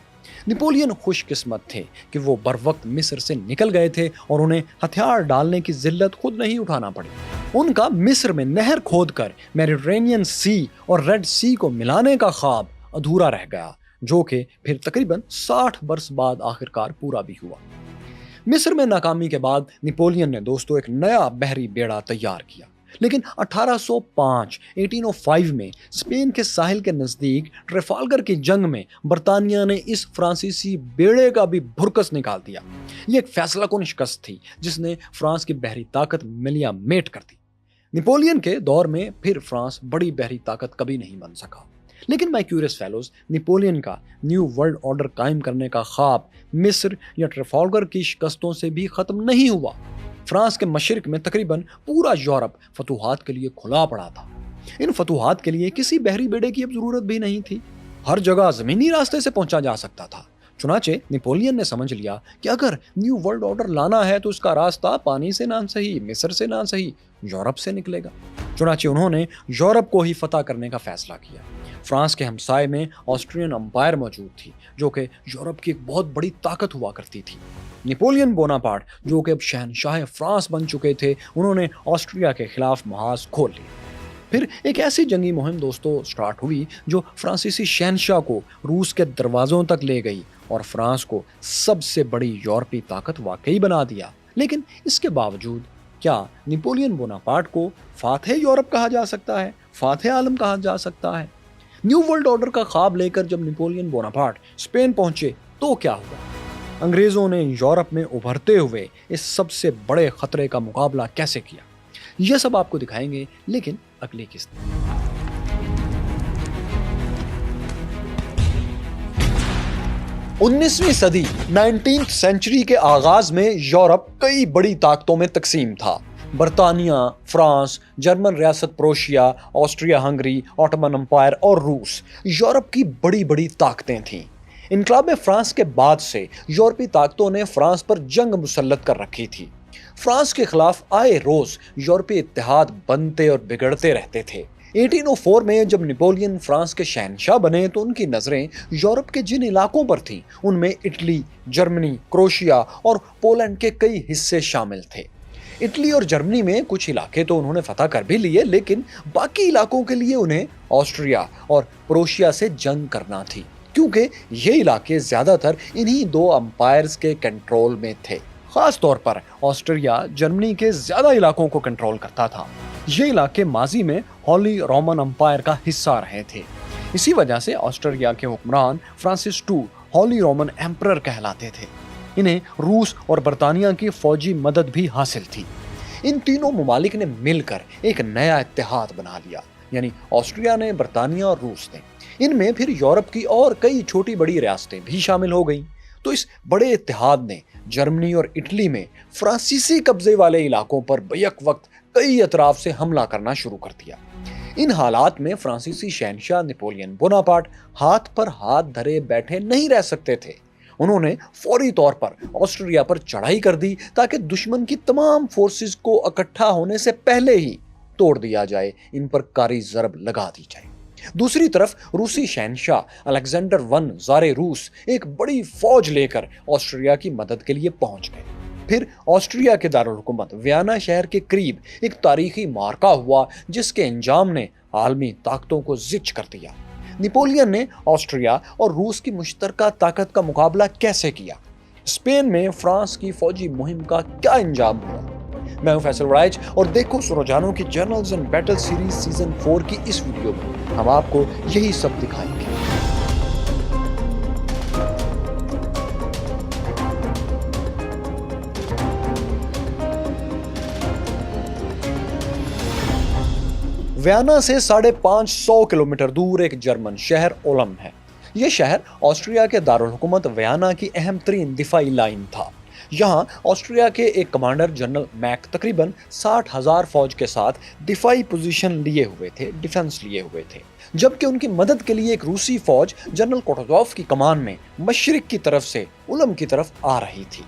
नेपोलियन खुशकिस्मत थे कि वो बर वक्त मिस्र से निकल गए थे और उन्हें हथियार डालने की जिल्लत खुद नहीं उठाना पड़ी। उनका मिस्र में नहर खोदकर मेडिटेरेनियन सी और रेड सी को मिलाने का ख्वाब अधूरा रह गया, जो कि फिर तकरीबन 60 बरस बाद आखिरकार पूरा भी हुआ। मिस्र में नाकामी के बाद नेपोलियन ने दोस्तों एक नया बहरी बेड़ा तैयार किया। लेकिन 1805 में स्पेन के साहिल के नज़दीक ट्रेफाल्गर की जंग में बरतानिया ने इस फ्रांसीसी बेड़े का भी भुरकस निकाल दिया। ये एक फैसलाकुन शिकस्त थी जिसने फ्रांस की बहरी ताकत मिलिया मेट कर दी। नेपोलियन के दौर में फिर फ्रांस बड़ी बहरी ताकत कभी नहीं बन सका। लेकिन माय क्यूरियस फेलोज, नेपोलियन का न्यू वर्ल्ड ऑर्डर कायम करने का ख्वाब मिस्र या ट्रेफाल्गर की शिकस्तों से भी खत्म नहीं हुआ। फ्रांस के मशरिक में तकरीबन पूरा यूरोप फतूहात के लिए खुला पड़ा था। इन फतूहात के लिए किसी बहरी बेड़े की अब जरूरत भी नहीं थी। हर जगह जमीनी रास्ते से पहुंचा जा सकता था। चुनाचे नेपोलियन ने समझ लिया कि अगर न्यू वर्ल्ड ऑर्डर लाना है तो उसका रास्ता पानी से ना सही, मिस्र से ना सही, यूरोप से निकलेगा। चुनाचे उन्होंने यूरोप को ही फतह करने का फैसला किया। फ्रांस के हमसाए में ऑस्ट्रियन अंपायर मौजूद थी, जो कि यूरोप की एक बहुत बड़ी ताकत हुआ करती थी। नेपोलियन बोनापार्ट, जो कि अब शहंशाह फ्रांस बन चुके थे, उन्होंने ऑस्ट्रिया के खिलाफ महाज खोल लिए। फिर एक ऐसी जंगी मुहिम दोस्तों स्टार्ट हुई जो फ्रांसीसी शहंशाह को रूस के दरवाजों तक ले गई और फ्रांस को सबसे बड़ी यूरोपीय ताकत वाकई बना दिया। लेकिन इसके बावजूद क्या नेपोलियन बोनापार्ट को फातह यूरोप कहा जा सकता है, फातह आलम कहा जा सकता है? न्यू वर्ल्ड ऑर्डर का ख्वाब लेकर जब नेपोलियन बोनापार्ट स्पेन पहुंचे तो क्या हुआ? انگریزوں نے یورپ میں ابھرتے ہوئے اس سب سے بڑے خطرے کا مقابلہ کیسے کیا، یہ سب آپ کو دکھائیں گے، لیکن اگلی قسط میں۔ 19ویں صدی 19th سینچری کے آغاز میں یورپ کئی بڑی طاقتوں میں تقسیم تھا۔ برطانیہ، فرانس، جرمن ریاست Prussia, Austria Hungary, Ottoman Empire اور روس یورپ کی بڑی بڑی طاقتیں تھیں۔ انقلاب فرانس کے بعد سے یورپی طاقتوں نے فرانس پر جنگ مسلط کر رکھی تھی۔ فرانس کے خلاف آئے روز یورپی اتحاد بنتے اور بگڑتے رہتے تھے۔ 1804 میں جب نیپولین فرانس کے شہنشاہ بنے تو ان کی نظریں یورپ کے جن علاقوں پر تھیں ان میں اٹلی، جرمنی، کروشیا اور پولینڈ کے کئی حصے شامل تھے۔ اٹلی اور جرمنی میں کچھ علاقے تو انہوں نے فتح کر بھی لیے، لیکن باقی علاقوں کے لیے انہیں آسٹریا اور پروشیا سے جنگ کرنا تھی، کیونکہ یہ علاقے زیادہ تر انہی دو امپائرز کے کنٹرول میں تھے۔ خاص طور پر آسٹریا جرمنی کے زیادہ علاقوں کو کنٹرول کرتا تھا۔ یہ علاقے ماضی میں ہولی رومن امپائر کا حصہ رہے تھے۔ اسی وجہ سے آسٹریا کے حکمران فرانسس ہولی رومن ایمپرر کہلاتے تھے۔ انہیں روس اور برطانیہ کی فوجی مدد بھی حاصل تھی۔ ان تینوں ممالک نے مل کر ایک نیا اتحاد بنا لیا، یعنی آسٹریا نے، برطانیہ اور روس نے۔ ان میں پھر یورپ کی اور کئی چھوٹی بڑی ریاستیں بھی شامل ہو گئیں۔ تو اس بڑے اتحاد نے جرمنی اور اٹلی میں فرانسیسی قبضے والے علاقوں پر بیک وقت کئی اطراف سے حملہ کرنا شروع کر دیا۔ ان حالات میں فرانسیسی شہنشاہ نیپولین بوناپارٹ ہاتھ پر ہاتھ دھرے بیٹھے نہیں رہ سکتے تھے۔ انہوں نے فوری طور پر آسٹریا پر چڑھائی کر دی تاکہ دشمن کی تمام فورسز کو اکٹھا ہونے سے پہلے ہی توڑ دیا جائے، ان پر کاری ضرب لگا دی جائے۔ دوسری طرف روسی شہنشاہ الیگزینڈر زار روس ایک بڑی فوج لے کر آسٹریا کی مدد کے لیے پہنچ گئے۔ پھر آسٹریا کے دارالحکومت ویانا شہر کے قریب ایک تاریخی معرکہ ہوا جس کے انجام نے عالمی طاقتوں کو زچ کر دیا۔ نیپولین نے آسٹریا اور روس کی مشترکہ طاقت کا مقابلہ کیسے کیا؟ اسپین میں فرانس کی فوجی مہم کا کیا انجام ہوا؟ میں ہوں فیصل وڑائچ اور دیکھو سروجانو کی generals and battle series season 4 کی اس ویڈیو میں ہم آپ کو یہی سب دکھائیں گے۔ ویانا سے 550 کلومیٹر دور ایک جرمن شہر اولم ہے۔ یہ شہر آسٹریا کے دارالحکومت ویانا کی اہم ترین دفاعی لائن تھا۔ یہاں آسٹریا کے ایک کمانڈر جنرل میک تقریباً 60,000 فوج کے ساتھ دفاعی پوزیشن لیے ہوئے تھے، ڈیفنس لیے ہوئے تھے، جبکہ ان کی مدد کے لیے ایک روسی فوج جنرل کوٹوزوف کی کمان میں مشرق کی طرف سے اولم کی طرف آ رہی تھی۔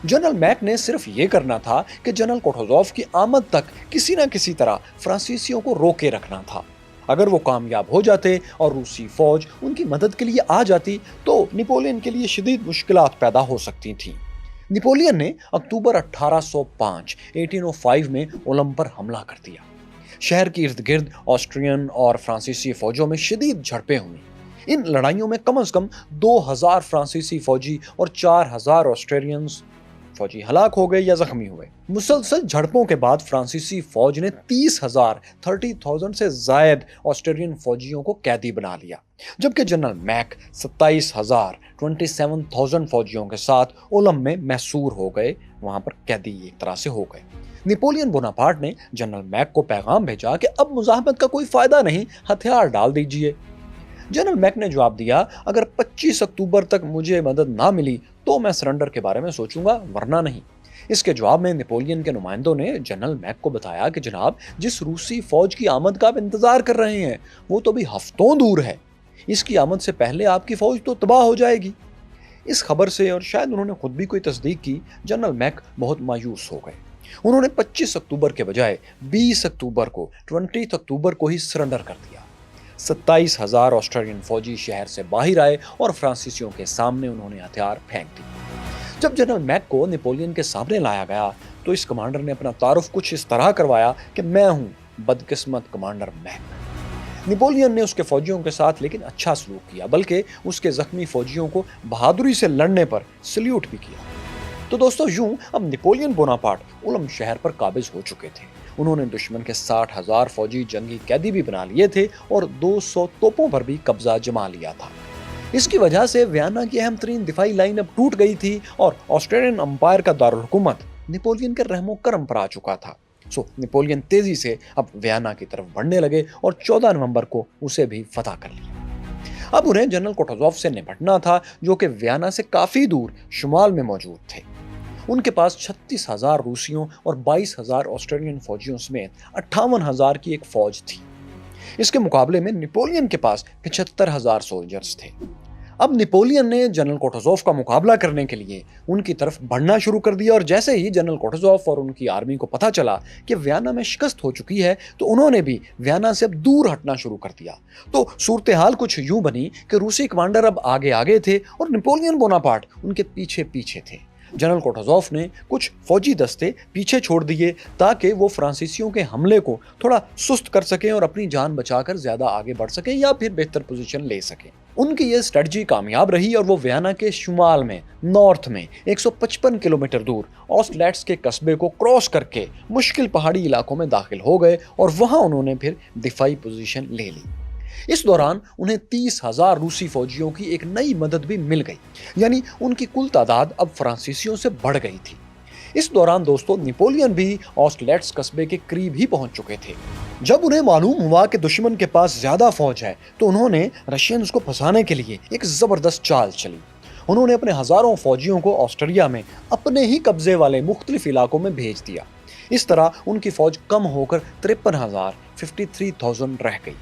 جنرل میک نے صرف یہ کرنا تھا کہ جنرل کوٹوزوف کی آمد تک کسی نہ کسی طرح فرانسیسیوں کو روکے رکھنا تھا۔ اگر وہ کامیاب ہو جاتے اور روسی فوج ان کی مدد کے لیے آ جاتی تو نیپولین کے لیے شدید مشکلات پیدا ہو سکتی تھیں۔ نیپولین نے اکتوبر 1805 میں اولم پر حملہ کر دیا۔ شہر کے ارد گرد آسٹرین اور فرانسیسی فوجوں میں شدید جھڑپیں ہوئیں۔ ان لڑائیوں میں کم از کم 2000 فرانسیسی فوجی اور 4000 آسٹریلینز فوجی ہلاک ہو گئے یا زخمی ہوئے۔ مسلسل جھڑپوں کے بعد فرانسیسی فوج نے 30,000 سے زائد آسٹریلین فوجیوں کو قیدی بنا لیا، جبکہ جنرل میک 27,000 فوجیوں کے ساتھ اولم میں محصور ہو گئے، وہاں پر قیدی ایک طرح سے ہو گئے۔ نیپولین بوناپارٹ نے جنرل میک کو پیغام بھیجا کہ اب مزاحمت کا کوئی فائدہ نہیں، ہتھیار ڈال دیجئے۔ جنرل میک نے جواب دیا، اگر 25 اکتوبر تک مجھے مدد نہ ملی تو میں سرنڈر کے بارے میں سوچوں گا، ورنہ نہیں۔ اس کے جواب میں نیپولین کے نمائندوں نے جنرل میک کو بتایا کہ جناب، جس روسی فوج کی آمد کا آپ انتظار کر رہے ہیں وہ تو بھی ہفتوں دور ہے، اس کی آمد سے پہلے آپ کی فوج تو تباہ ہو جائے گی۔ اس خبر سے، اور شاید انہوں نے خود بھی کوئی تصدیق کی، جنرل میک بہت مایوس ہو گئے۔ انہوں نے 25 اکتوبر کے بجائے 20 اکتوبر کو ہی سرنڈر کر دیا۔ 27,000 آسٹریلین فوجی شہر سے باہر آئے اور فرانسیسیوں کے سامنے انہوں نے ہتھیار پھینک دیے۔ جب جنرل میک کو نیپولین کے سامنے لایا گیا تو اس کمانڈر نے اپنا تعارف کچھ اس طرح کروایا کہ میں ہوں بدقسمت کمانڈر میک۔ نیپولین نے اس کے فوجیوں کے ساتھ لیکن اچھا سلوک کیا، بلکہ اس کے زخمی فوجیوں کو بہادری سے لڑنے پر سلیوٹ بھی کیا۔ تو دوستو، یوں اب نیپولین بوناپارٹ اولم شہر پر قابض ہو چکے تھے۔ انہوں نے دشمن کے 60,000 فوجی جنگی قیدی بھی بنا لیے تھے اور 200 توپوں پر بھی قبضہ جما لیا تھا۔ اس کی وجہ سے ویانا کی اہم ترین دفاعی لائن اب ٹوٹ گئی تھی اور آسٹریلین امپائر کا دارالحکومت نیپولین کے رحم و کرم پر آ چکا تھا۔ نیپولین تیزی سے اب ویانا کی طرف بڑھنے لگے اور 14 نومبر کو اسے بھی فتح کر لیا۔ اب انہیں جنرل کوٹوزوف سے نپٹنا تھا جو کہ ویانا سے کافی دور شمال میں موجود تھے۔ ان کے پاس 36,000 روسیوں اور 22,000 آسٹریلین فوجیوں سمیت 58,000 کی ایک فوج تھی۔ اس کے مقابلے میں نیپولین کے پاس 75,000 سولجرز تھے۔ اب نیپولین نے جنرل کوٹوزوف کا مقابلہ کرنے کے لیے ان کی طرف بڑھنا شروع کر دیا، اور جیسے ہی جنرل کوٹوزوف اور ان کی آرمی کو پتہ چلا کہ ویانا میں شکست ہو چکی ہے تو انہوں نے بھی ویانا سے اب دور ہٹنا شروع کر دیا۔ تو صورتحال کچھ یوں بنی کہ روسی کمانڈر اب آگے تھے اور نیپولین بوناپارٹ ان کے پیچھے تھے۔ جنرل کوٹوزوف نے کچھ فوجی دستے پیچھے چھوڑ دیے تاکہ وہ فرانسیسیوں کے حملے کو تھوڑا سست کر سکیں اور اپنی جان بچا کر زیادہ آگے بڑھ سکیں یا پھر بہتر پوزیشن لے سکیں۔ ان کی یہ اسٹریٹجی کامیاب رہی اور وہ ویانا کے شمال میں نارتھ میں 155 کلومیٹر دور آسٹلیٹس کے قصبے کو کراس کر کے مشکل پہاڑی علاقوں میں داخل ہو گئے اور وہاں انہوں نے پھر دفاعی پوزیشن لے لی۔ اس دوران انہیں 30,000 روسی فوجیوں کی ایک نئی مدد بھی مل گئی، یعنی ان کی کل تعداد اب فرانسیسیوں سے بڑھ گئی تھی۔ اس دوران دوستو نیپولین بھی آسٹلیٹس قصبے کے قریب ہی پہنچ چکے تھے۔ جب انہیں معلوم ہوا کہ دشمن کے پاس زیادہ فوج ہے تو انہوں نے رشینز کو پھنسانے کے لیے ایک زبردست چال چلی۔ انہوں نے اپنے ہزاروں فوجیوں کو آسٹریا میں اپنے ہی قبضے والے مختلف علاقوں میں بھیج دیا۔ اس طرح ان کی فوج کم ہو کر 53,000 رہ گئی۔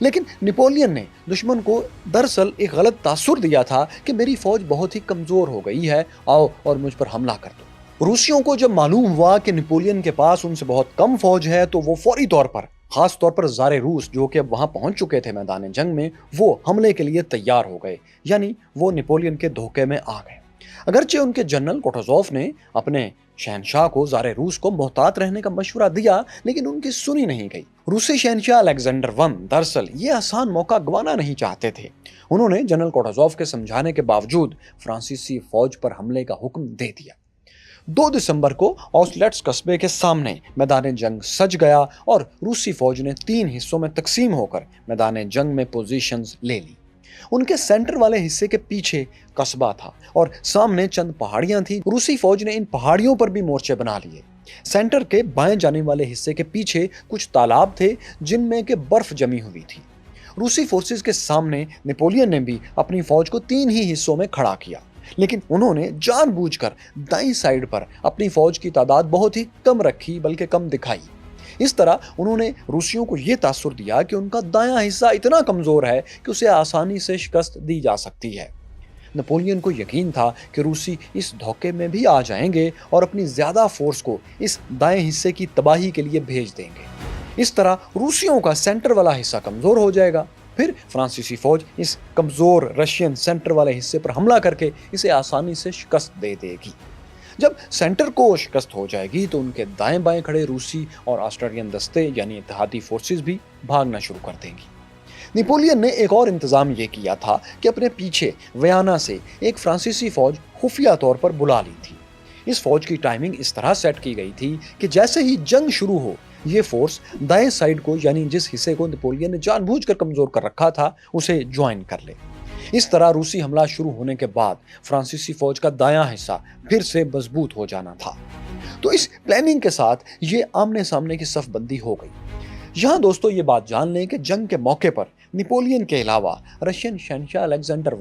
لیکن نیپولین نے دشمن کو دراصل ایک غلط تاثر دیا تھا کہ میری فوج بہت ہی کمزور ہو گئی ہے، آؤ اور مجھ پر حملہ کر دو۔ روسیوں کو جب معلوم ہوا کہ نیپولین کے پاس ان سے بہت کم فوج ہے تو وہ فوری طور پر، خاص طور پر زار روس جو کہ اب وہاں پہنچ چکے تھے میدان جنگ میں، وہ حملے کے لیے تیار ہو گئے، یعنی وہ نیپولین کے دھوکے میں آ گئے۔ اگرچہ ان کے جنرل کوٹوزوف نے اپنے شہنشاہ کو زار روس کو محتاط رہنے کا مشورہ دیا لیکن ان کی سنی نہیں گئی۔ روسی شہنشاہ الیگزینڈر دراصل یہ آسان موقع گوانا نہیں چاہتے تھے۔ انہوں نے جنرل کوٹوزوف کے سمجھانے کے باوجود فرانسیسی فوج پر حملے کا حکم دے دیا۔ 2 دسمبر کو آسٹلیٹس قصبے کے سامنے میدان جنگ سج گیا اور روسی فوج نے 3 حصوں میں تقسیم ہو کر میدان جنگ میں پوزیشنز لے لی۔ ان کے سینٹر والے حصے کے پیچھے قصبہ تھا اور سامنے چند پہاڑیاں تھیں۔ روسی فوج نے ان پہاڑیوں پر بھی مورچے بنا لیے۔ سینٹر کے بائیں جانے والے حصے کے پیچھے کچھ تالاب تھے جن میں کہ برف جمی ہوئی تھی۔ روسی فورسز کے سامنے نیپولین نے بھی اپنی فوج کو 3 ہی حصوں میں کھڑا کیا، لیکن انہوں نے جان بوجھ کر دائیں سائیڈ پر اپنی فوج کی تعداد بہت ہی کم رکھی، بلکہ کم دکھائی۔ اس طرح انہوں نے روسیوں کو یہ تاثر دیا کہ ان کا دایاں حصہ اتنا کمزور ہے کہ اسے آسانی سے شکست دی جا سکتی ہے۔ نیپولین کو یقین تھا کہ روسی اس دھوکے میں بھی آ جائیں گے اور اپنی زیادہ فورس کو اس دائیں حصے کی تباہی کے لیے بھیج دیں گے۔ اس طرح روسیوں کا سینٹر والا حصہ کمزور ہو جائے گا، پھر فرانسیسی فوج اس کمزور رشین سینٹر والے حصے پر حملہ کر کے اسے آسانی سے شکست دے دے گی۔ جب سینٹر کو شکست ہو جائے گی تو ان کے دائیں بائیں کھڑے روسی اور آسٹریلین دستے یعنی اتحادی فورسز بھی بھاگنا شروع کر دیں گی۔ نیپولین نے ایک اور انتظام یہ کیا تھا کہ اپنے پیچھے ویانا سے ایک فرانسیسی فوج خفیہ طور پر بلا لی تھی۔ اس فوج کی ٹائمنگ اس طرح سیٹ کی گئی تھی کہ جیسے ہی جنگ شروع ہو یہ فورس دائیں سائیڈ کو یعنی جس حصے کو نیپولین نے جان بوجھ کر کمزور کر رکھا تھا اسے جوائن کر لے۔ اس طرح روسی حملہ شروع ہونے کے بعد فرانسیسی فوج کا دایاں حصہ پھر سے مضبوط ہو جانا تھا۔ تو اس پلاننگ کے ساتھ یہ آمنے سامنے کی صف بندی ہو گئی۔ یہاں دوستو یہ بات جان لیں کہ جنگ کے موقع پر نیپولین کے علاوہ رشین شہنشاہ الیگزینڈر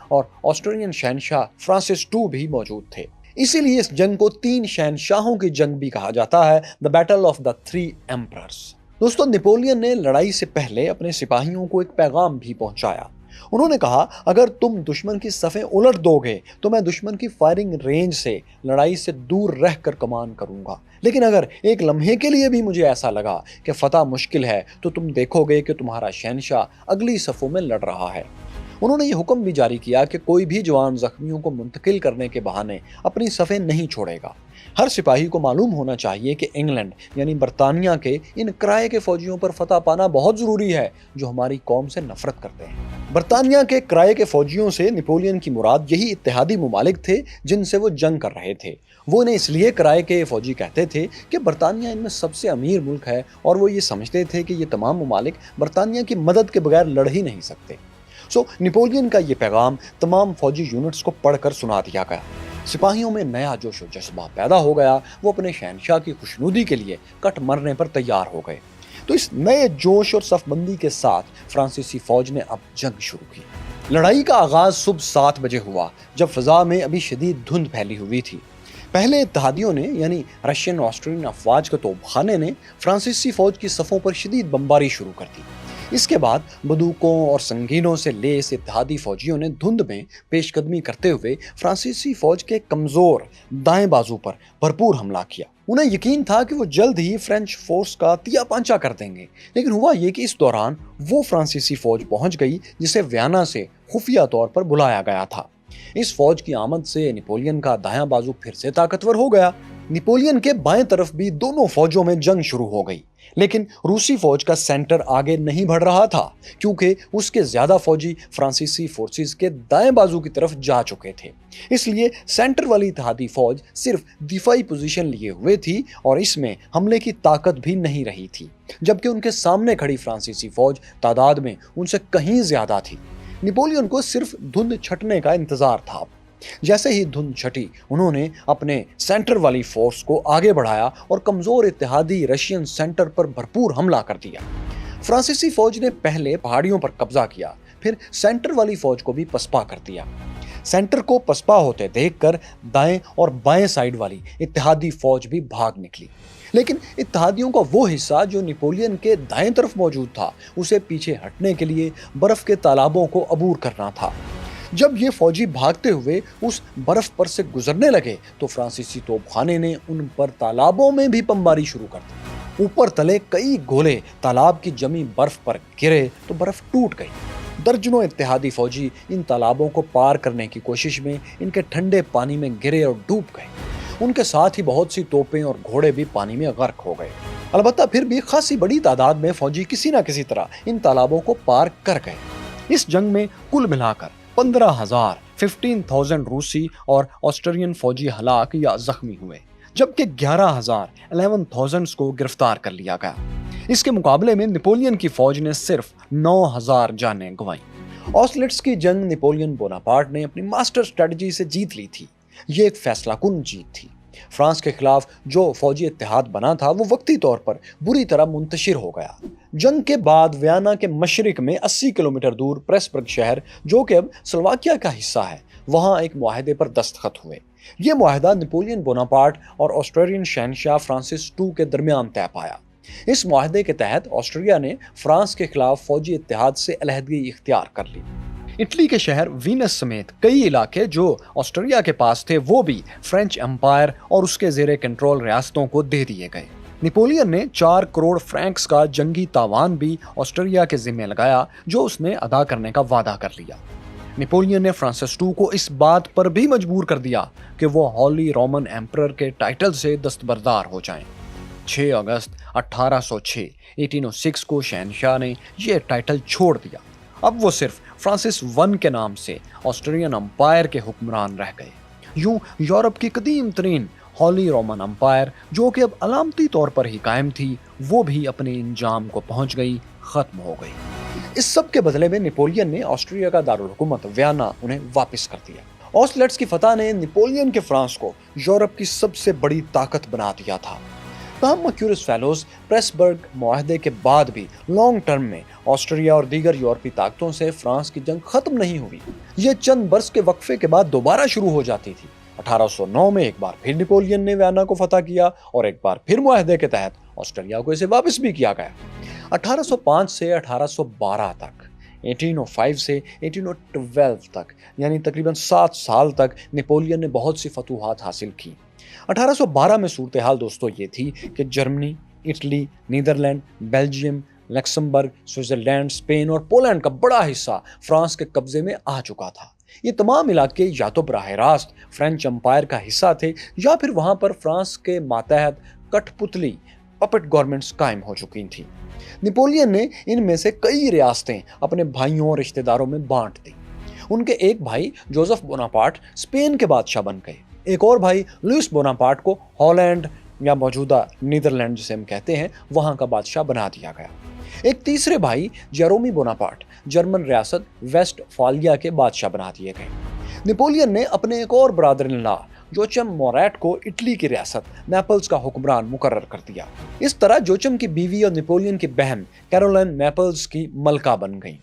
اور آسٹریلین شہنشاہ فرانسس بھی موجود تھے۔ اسی لیے اس جنگ کو 3 شہنشاہوں کی جنگ بھی کہا جاتا ہے، The Battle of the Three Emperors۔ دوستو نیپولین نے لڑائی سے پہلے اپنے سپاہیوں کو ایک پیغام بھی پہنچایا۔ انہوں نے کہا اگر تم دشمن کی صفیں الٹ دو گے تو میں دشمن کی فائرنگ رینج سے لڑائی سے دور رہ کر کمان کروں گا، لیکن اگر ایک لمحے کے لیے بھی مجھے ایسا لگا کہ فتح مشکل ہے تو تم دیکھو گے کہ تمہارا شہنشاہ اگلی صفوں میں لڑ رہا ہے۔ انہوں نے یہ حکم بھی جاری کیا کہ کوئی بھی جوان زخمیوں کو منتقل کرنے کے بہانے اپنی صفیں نہیں چھوڑے گا۔ ہر سپاہی کو معلوم ہونا چاہیے کہ انگلینڈ یعنی برطانیہ کے ان کرائے کے فوجیوں پر فتح پانا بہت ضروری ہے جو ہماری قوم سے نفرت کرتے ہیں۔ برطانیہ کے کرائے کے فوجیوں سے نیپولین کی مراد یہی اتحادی ممالک تھے جن سے وہ جنگ کر رہے تھے۔ وہ انہیں اس لیے کرائے کے فوجی کہتے تھے کہ برطانیہ ان میں سب سے امیر ملک ہے اور وہ یہ سمجھتے تھے کہ یہ تمام ممالک برطانیہ کی مدد کے بغیر لڑ ہی نہیں سکتے۔ नेपोलियन का ये पैगाम तमाम फौजी यूनिट्स को पढ़कर सुना दिया गया। सिपाहियों में नया जोश और जज्बा पैदा हो गया। वो अपने शहनशाह की खुशनुदी के लिए कट मरने पर तैयार हो गए। तो इस नए जोश और सफबंदी के साथ फ्रांसीसी फौज ने अब जंग शुरू की। लड़ाई का आगाज सुबह 7 बजे हुआ, जब फिजा में अभी शदीद धुंध फैली हुई थी। पहले इत्तेहादियों ने यानी रशियन ऑस्ट्रियन अफवाज के तोपखाने ने फ्रांसीसी फौज की सफ़ों पर शदीद बमबारी शुरू कर दी। इसके बाद बंदूकों और संगीनों से लैस इत्तेहादी फौजियों ने धुंध में पेशकदमी करते हुए फ्रांसीसी फौज के कमजोर दाएं बाजू पर भरपूर हमला किया। उन्हें यकीन था कि वो जल्द ही फ्रेंच फोर्स का तिया पांचा कर देंगे, लेकिन हुआ ये कि इस दौरान वो फ्रांसीसी फौज पहुंच गई जिसे वियना से खुफिया तौर पर बुलाया गया था। इस फौज की आमद से नेपोलियन का दायां बाजू फिर से ताकतवर हो गया। नेपोलियन के बाएं तरफ भी दोनों फौजों में जंग शुरू हो गई, लेकिन रूसी फौज का सेंटर आगे नहीं बढ़ रहा था, क्योंकि उसके ज्यादा फौजी फ्रांसीसी फोर्सेस के दाएं बाजू की तरफ जा चुके थे। इसलिए सेंटर वाली इत्तेहादी फौज सिर्फ दिफाई पोजीशन लिए हुए थी और इसमें हमले की ताकत भी नहीं रही थी, जबकि उनके सामने खड़ी फ्रांसीसी फौज तादाद में उनसे कहीं ज्यादा थी। नेपोलियन को सिर्फ धुंध छटने का इंतजार था। जैसे ही धुंध छटी, उन्होंने अपने सेंटर वाली फोर्स को आगे बढ़ाया और कमजोर इत्तेहादी रशियन सेंटर पर भरपूर हमला कर दिया। फ्रांसीसी फौज ने पहले पहाड़ियों पर कब्जा किया, फिर सेंटर वाली फौज को भी पसपा कर दिया। सेंटर को पसपा होते देखकर दाएं और बाएं साइड वाली इत्तेहादी फौज भी भाग निकली, लेकिन इत्तेहादियों का वो हिस्सा जो नेपोलियन के दाएं तरफ मौजूद था, उसे पीछे हटने के लिए बर्फ के तालाबों को अबूर करना था। जब ये फौजी भागते हुए उस बर्फ पर से गुजरने लगे तो फ्रांसीसी तोपखाने ने उन पर तालाबों में भी बमबारी शुरू कर दी। ऊपर तले कई गोले तालाब की जमी बर्फ पर गिरे तो बर्फ टूट गई। दर्जनों इत्तेहादी फौजी इन तालाबों को पार करने की कोशिश में इनके ठंडे पानी में गिरे और डूब गए। उनके साथ ही बहुत सी तोपें और घोड़े भी पानी में गर्क हो गए। अलबत्ता फिर भी खासी बड़ी तादाद में फौजी किसी न किसी तरह इन तालाबों को पार कर गए। इस जंग में कुल मिलाकर 15,000 रूसी और ऑस्ट्रियन फौजी हलाक या जख्मी हुए, जबकि 11,000 को गिरफ्तार कर लिया गया। इसके मुकाबले में नेपोलियन की फौज ने सिर्फ 9,000 जानें गंवाई। ऑस्लिट्स की जंग नेपोलियन बोनापार्ट ने अपनी मास्टर स्ट्रेटजी से जीत ली थी। ये एक फैसलाकुन जीत थी। फ्रांस के खिलाफ जो फौजी इत्तेहाद बना था वो वक्ती तौर पर बुरी तरह मुंतशिर हो गया। जंग के बाद वियना के मशरिक में 80 किलोमीटर दूर प्रेसबर्ग शहर, जो कि अब स्लोवाकिया का हिस्सा है, वहां एक मुआहदे पर दस्तखत हुए। ये मुआहदा नेपोलियन बोनापार्ट और ऑस्ट्रियन शहनशाह फ्रांसिस II के दरमियान तय पाया। इस मुआहदे के तहत ऑस्ट्रिया ने फ्रांस के खिलाफ फौजी इत्तेहाद से अलहदगी इख्तियार कर ली। इटली के शहर वीनस समेत कई इलाके जो ऑस्ट्रिया के पास थे वो भी फ्रेंच एम्पायर और उसके ज़ेरे कंट्रोल रियासतों को दे दिए गए। नेपोलियन ने 4 करोड़ फ्रैंक्स का जंगी तावान भी ऑस्ट्रिया के जिम्मे लगाया, जो उसने अदा करने का वादा कर लिया। नेपोलियन ने फ्रांसिस II को इस बात पर भी मजबूर कर दिया कि वो हॉली रोमन एम्परर के टाइटल से दस्तबरदार हो जाएं। 6 अगस्त 1806 को शहनशाह ने यह टाइटल छोड़ दिया। अब वो सिर्फ फ्रांसिस I के नाम से ऑस्ट्रियन अम्पायर के हुक्मरान रह गए। यूं यूरोप की कदीम तरीन हॉली रोमन अम्पायर, जो कि अब अलामती तौर पर ही कायम थी, वो भी अपने इंजाम को पहुंच गई, खत्म हो गई। इस सब के बदले में नेपोलियन ने ऑस्ट्रिया का दारुल हुकूमत वियना उन्हें वापस कर दिया। ऑस्लेट्स की फतह ने नेपोलियन के फ्रांस को यूरोप की सबसे बड़ी ताकत बना दिया था। तमाम मर्क्यूरिस फेलोज प्रेसबर्ग मुआहदे के बाद भी लॉन्ग टर्म में ऑस्ट्रिया और दीगर यूरोपीय ताकतों से फ्रांस की जंग खत्म नहीं हुई। ये चंद बरस के वक्फे के बाद दोबारा शुरू हो जाती थी। 1809 में एक बार फिर नेपोलियन ने वियना को फतह किया और एक बार फिर मुआहदे के तहत ऑस्ट्रिया को इसे वापस भी किया गया। 1805 से 1812 तक, 1805 से 1812 तक, यानी तकरीबन 7 साल तक नेपोलियन ने बहुत सी फतूहात हासिल की। 1812 में सूरत हाल दोस्तों ये थी कि Germany, Italy, Netherlands, Belgium, Luxembourg, Switzerland, Spain और पोलैंड का बड़ा हिस्सा फ्रांस के कब्जे में आ चुका था। ये तमाम इलाके या तो बराह रास्त फ्रेंच एम्पायर का हिस्सा थे या फिर वहां पर फ्रांस के मातहत कठपुतली पपेट गवर्नमेंट्स कायम हो चुकी थी। नेपोलियन ने इनमें से कई रियासतें अपने भाइयों और रिश्तेदारों में बांट दी। उनके एक भाई जोसेफ बोनापार्ट स्पेन के बादशाह बन गए। एक और भाई लुइस बोनापार्ट को हॉलैंड, یا موجودہ نیدرلینڈ جسے ہم کہتے ہیں وہاں کا بادشاہ بنا دیا گیا۔ ایک تیسرے بھائی جیرومی بوناپارٹ جرمن ریاست ویسٹ فالیا کے بادشاہ بنا دیے گئے۔ نپولین نے اپنے ایک اور برادر ان لا جوچم موریٹ کو اٹلی کی ریاست نیپلز کا حکمران مقرر کر دیا۔ اس طرح جوچم کی بیوی اور نپولین کی بہن کیرولین نیپلز کی ملکہ بن گئیں۔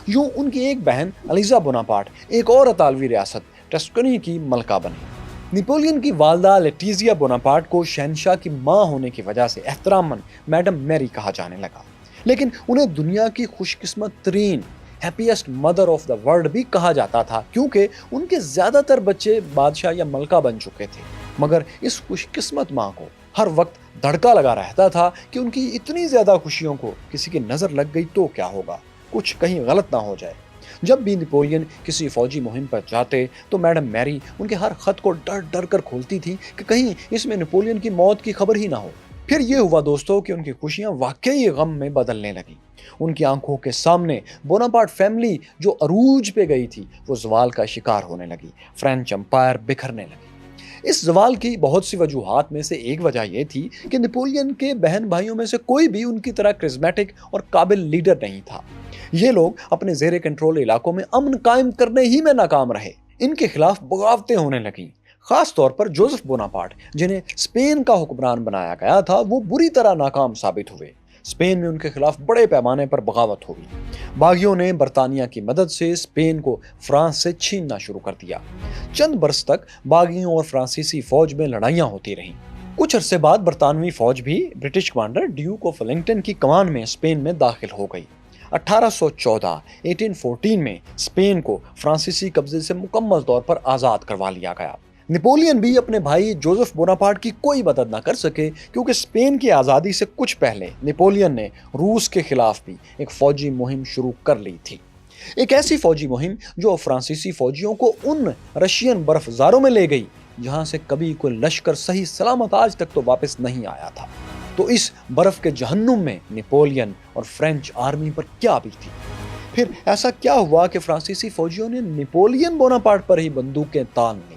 یوں ان کی ایک بہن الیزا بوناپارٹ ایک اور اطالوی ریاست ٹسکانی کی ملکہ بنی۔ نپولین کی والدہ لیٹیزیا بوناپارٹ کو شہنشاہ کی ماں ہونے کی وجہ سے احتراماً میڈم میری کہا جانے لگا، لیکن انہیں دنیا کی خوش قسمت ترین happiest mother of the world بھی کہا جاتا تھا، کیونکہ ان کے زیادہ تر بچے بادشاہ یا ملکہ بن چکے تھے۔ مگر اس خوش قسمت ماں کو ہر وقت دھڑکا لگا رہتا تھا کہ ان کی اتنی زیادہ خوشیوں کو کسی کی نظر لگ گئی تو کیا ہوگا، کچھ کہیں غلط نہ ہو جائے۔ جب بھی نپولین کسی فوجی مہم پر جاتے تو میڈم میری ان کے ہر خط کو ڈر ڈر کر کھولتی تھی کہ کہیں اس میں نپولین کی موت کی خبر ہی نہ ہو۔ پھر یہ ہوا دوستوں کہ ان کی خوشیاں واقعی غم میں بدلنے لگیں۔ ان کی آنکھوں کے سامنے بوناپارٹ فیملی جو عروج پہ گئی تھی وہ زوال کا شکار ہونے لگی، فرینچ امپائر بکھرنے لگی۔ اس زوال کی بہت سی وجوہات میں سے ایک وجہ یہ تھی کہ نپولین کے بہن بھائیوں میں سے کوئی بھی ان کی طرح کرزمیٹک اور قابل لیڈر نہیں تھا۔ یہ لوگ اپنے زیر کنٹرول علاقوں میں امن قائم کرنے ہی میں ناکام رہے۔ ان کے خلاف بغاوتیں ہونے لگیں۔ خاص طور پر جوزف بوناپارٹ جنہیں اسپین کا حکمران بنایا گیا تھا وہ بری طرح ناکام ثابت ہوئے۔ اسپین میں ان کے خلاف بڑے پیمانے پر بغاوت ہوئی۔ باغیوں نے برطانیہ کی مدد سے اسپین کو فرانس سے چھیننا شروع کر دیا۔ چند برس تک باغیوں اور فرانسیسی فوج میں لڑائیاں ہوتی رہیں۔ کچھ عرصے بعد برطانوی فوج بھی British commander duke of Wellington کی کمان میں اسپین میں داخل ہو گئی۔ 1814 میں اسپین کو فرانسیسی قبضے سے مکمل طور پر آزاد کروا لیا گیا۔ نپولین بھی اپنے بھائی جوزف بوناپارٹ کی کوئی مدد نہ کر سکے، کیونکہ اسپین کی آزادی سے کچھ پہلے نپولین نے روس کے خلاف بھی ایک فوجی مہم شروع کر لی تھی۔ ایک ایسی فوجی مہم جو فرانسیسی فوجیوں کو ان رشین برفزاروں میں لے گئی جہاں سے کبھی کوئی لشکر صحیح سلامت آج تک تو واپس نہیں آیا تھا۔ تو اس برف کے جہنم میں نپولین اور فرینچ آرمی پر کیا بھی تھی؟ پھر ایسا کیا ہوا کہ فرانسیسی فوجیوں نے نپولین بوناپارٹ پر ہی بندوقیں تان لیں؟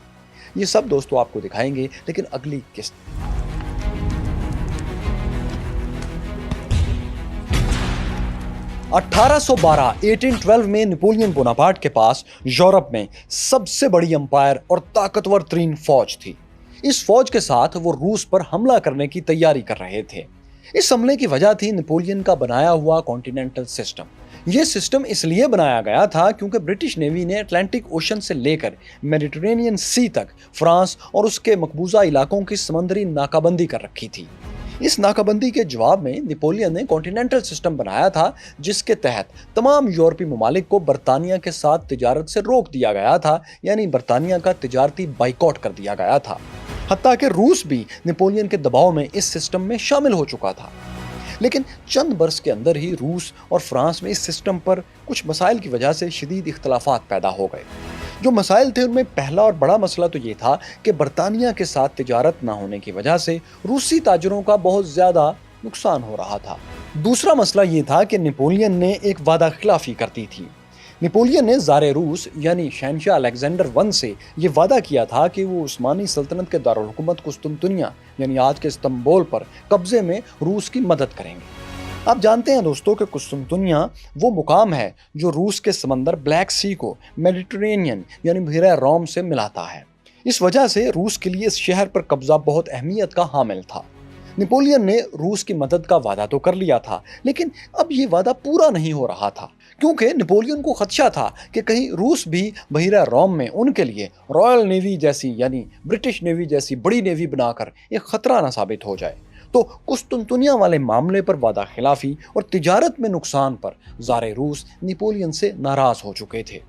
یہ سب دوستوں آپ کو دکھائیں گے، لیکن اگلی قسط۔ 1812 میں نپولین بوناپارٹ کے پاس یورپ میں سب سے بڑی امپائر اور طاقتور ترین فوج تھی۔ اس فوج کے ساتھ وہ روس پر حملہ کرنے کی تیاری کر رہے تھے۔ اس حملے کی وجہ تھی نپولین کا بنایا ہوا کانٹیننٹل سسٹم۔ یہ سسٹم اس لیے بنایا گیا تھا کیونکہ برٹش نیوی نے اٹلانٹک اوشن سے لے کر میڈیٹرینین سی تک فرانس اور اس کے مقبوضہ علاقوں کی سمندری ناکہ بندی کر رکھی تھی۔ اس ناکہ بندی کے جواب میں نپولین نے کانٹیننٹل سسٹم بنایا تھا جس کے تحت تمام یورپی ممالک کو برطانیہ کے ساتھ تجارت سے روک دیا گیا تھا، یعنی برطانیہ کا تجارتی بائیکاٹ کر دیا گیا تھا۔ حتیٰ کہ روس بھی نپولین کے دباؤ میں اس سسٹم میں شامل ہو چکا تھا۔ لیکن چند برس کے اندر ہی روس اور فرانس میں اس سسٹم پر کچھ مسائل کی وجہ سے شدید اختلافات پیدا ہو گئے۔ جو مسائل تھے ان میں پہلا اور بڑا مسئلہ تو یہ تھا کہ برطانیہ کے ساتھ تجارت نہ ہونے کی وجہ سے روسی تاجروں کا بہت زیادہ نقصان ہو رہا تھا۔ دوسرا مسئلہ یہ تھا کہ نپولین نے ایک وعدہ خلافی کر دی تھی۔ نپولین نے زار روس یعنی شہنشاہ الیگزینڈر ون سے یہ وعدہ کیا تھا کہ وہ عثمانی سلطنت کے دارالحکومت قسطنطنیہ یعنی آج کے استنبول پر قبضے میں روس کی مدد کریں گے۔ آپ جانتے ہیں دوستوں کہ قسطنطنیہ وہ مقام ہے جو روس کے سمندر بلیک سی کو میڈیٹرینین یعنی بحیرہ روم سے ملاتا ہے۔ اس وجہ سے روس کے لیے اس شہر پر قبضہ بہت اہمیت کا حامل تھا۔ نپولین نے روس کی مدد کا وعدہ تو کر لیا تھا، لیکن اب یہ وعدہ پورا نہیں ہو رہا تھا، کیونکہ نپولین کو خدشہ تھا کہ کہیں روس بھی بحیرہ روم میں ان کے لیے رائل نیوی جیسی یعنی برٹش نیوی جیسی بڑی نیوی بنا کر ایک خطرہ نہ ثابت ہو جائے۔ تو قسطنطنیہ والے معاملے پر وعدہ خلافی اور تجارت میں نقصان پر زار روس نپولین سے ناراض ہو چکے تھے۔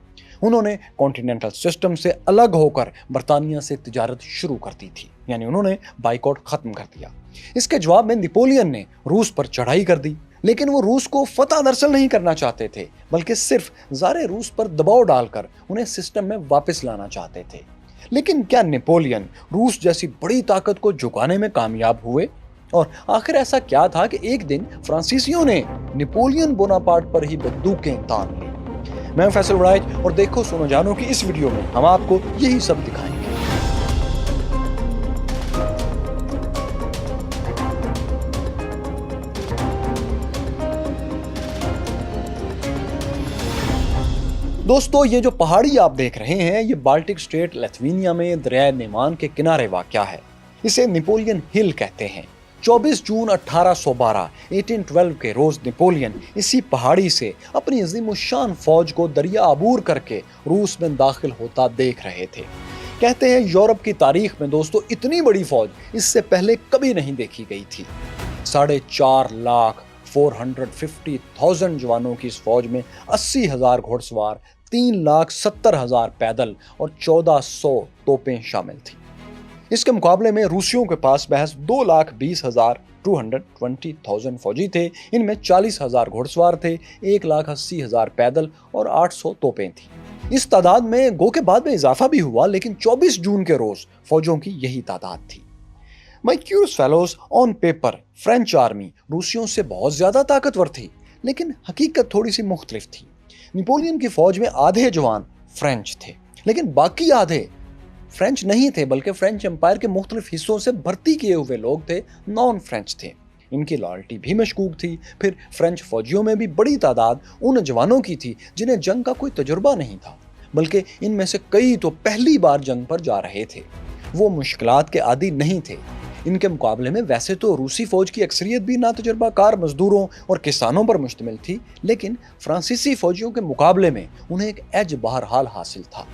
انہوں نے کانٹیننٹل سسٹم سے الگ ہو کر برطانیہ سے تجارت شروع کر دی تھی، یعنی انہوں نے بائیکاٹ ختم کر دیا۔ اس کے جواب میں نپولین نے روس پر چڑھائی کر دی، لیکن وہ روس کو فتح دراصل نہیں کرنا چاہتے تھے، بلکہ صرف زار روس پر دباؤ ڈال کر انہیں سسٹم میں واپس لانا چاہتے تھے۔ لیکن کیا نپولین روس جیسی بڑی طاقت کو جھکانے میں کامیاب ہوئے؟ اور آخر ایسا کیا تھا کہ ایک دن فرانسیسیوں نے نپولین بوناپارٹ پر ہی بندوقیں تان لی؟ میں فیصل وڑائچ اور دیکھو سنو جانو کی اس ویڈیو میں ہم آپ کو یہی سب دکھائیں گے۔ दोस्तों ये जो पहाड़ी आप देख रहे हैं ये बाल्टिक स्टेट लिथुआनिया में दरिया नेमान के किनारे वाक़या है। इसे नेपोलियन हिल कहते हैं। 24 जून 1812 1812 के रोज नेपोलियन इसी पहाड़ी से अपनी अजीमुशान फौज को दरिया अबूर करके रूस में दाखिल होता देख रहे थे। कहते हैं यूरोप की तारीख में दोस्तों इतनी बड़ी फौज इससे पहले कभी नहीं देखी गई थी। 4,50,000 जवानों की इस फौज में 80,000 घोड़सवार, 3,70,000 पैदल और 1,400 तोपें शामिल थी। इसके मुकाबले में रूसियों के पास महज 2,20,220 फौजी थे। इनमें 40,000 घोड़सवार थे, 1,80,000 पैदल और 800 तोपें थी। इस तादाद में गो के बाद में इजाफा भी हुआ, लेकिन 24 जून के रोज फौजों की यही तादाद थी। My curious fellows, on paper French army रूसियों से बहुत ज्यादा ताकतवर थी, लेकिन हकीकत थोड़ी सी मुख्तलिफ थी। नेपोलियन की फौज में आधे जवान फ्रेंच थे, लेकिन बाकी आधे फ्रेंच नहीं थे, बल्कि फ्रेंच एम्पायर के मुख्तलिफ हिस्सों से भर्ती किए हुए लोग थे, नॉन फ्रेंच थे। इनकी लॉयल्टी भी मशकूक थी। फिर फ्रेंच फौजियों में भी बड़ी तादाद उन जवानों की थी जिन्हें जंग का कोई तजुर्बा नहीं था, बल्कि इनमें से कई तो पहली बार जंग पर जा रहे थे। वो मुश्किलात के आदी नहीं थे। इनके मुकाबले में वैसे तो रूसी फौज की अक्सरियत भी नातजुर्बाकार मजदूरों और किसानों पर मुश्तमिल थी, लेकिन फ्रांसीसी फौजियों के मुकाबले में उन्हें एक एज बहरहाल हासिल था।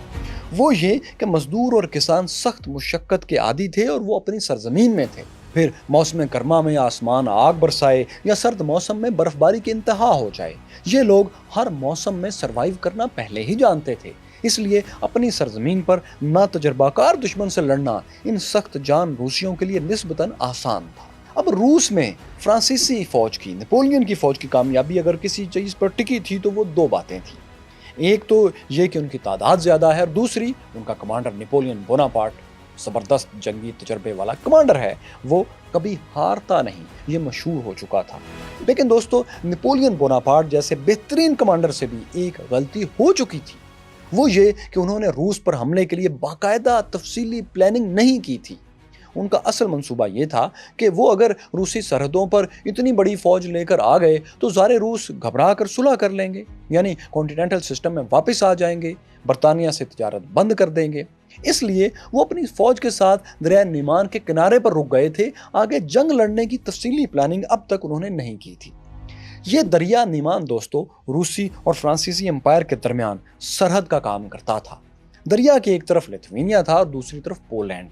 वो ये कि मजदूर और किसान सख्त मुशक्कत के आदी थे और वो अपनी सरजमीन में थे। फिर मौसम गर्मा में आसमान आग बरसाए या सर्द मौसम में बर्फबारी की इंतहा हो जाए, ये लोग हर मौसम में सरवाइव करना पहले ही जानते थे। इसलिए अपनी सरजमीन पर नातजुर्बाकार दुश्मन से लड़ना इन सख्त जान रूसियों के लिए निस्बतन आसान था। अब रूस में फ्रांसीसी फौज की, नेपोलियन की फौज की कामयाबी अगर किसी चीज पर टिकी थी तो वो दो बातें थी। एक तो ये कि उनकी तादाद ज्यादा है, और दूसरी उनका कमांडर नेपोलियन बोनापार्ट जबरदस्त जंगी तजर्बे वाला कमांडर है, वो कभी हारता नहीं, ये मशहूर हो चुका था। लेकिन दोस्तों नेपोलियन बोनापार्ट जैसे बेहतरीन कमांडर से भी एक गलती हो चुकी थी। वो ये कि उन्होंने रूस पर हमले के लिए बाकायदा तफसीली प्लानिंग नहीं की थी। उनका असल मंसूबा ये था कि वो अगर रूसी सरहदों पर इतनी बड़ी फौज लेकर आ गए तो ज़ारे रूस घबरा कर सुलह कर लेंगे, यानी कॉन्टिनेंटल सिस्टम में वापस आ जाएंगे, बरतानिया से तिजारत बंद कर देंगे। इसलिए वो अपनी फौज के साथ दरिया नेमान के किनारे पर रुक गए थे। आगे जंग लड़ने की तफसीली प्लानिंग अब तक उन्होंने नहीं की थी। ये दरिया नेमान दोस्तों रूसी और फ्रांसीसी एम्पायर के दरमियान सरहद का काम करता था। दरिया की एक तरफ लिथुआनिया था और दूसरी तरफ पोलैंड।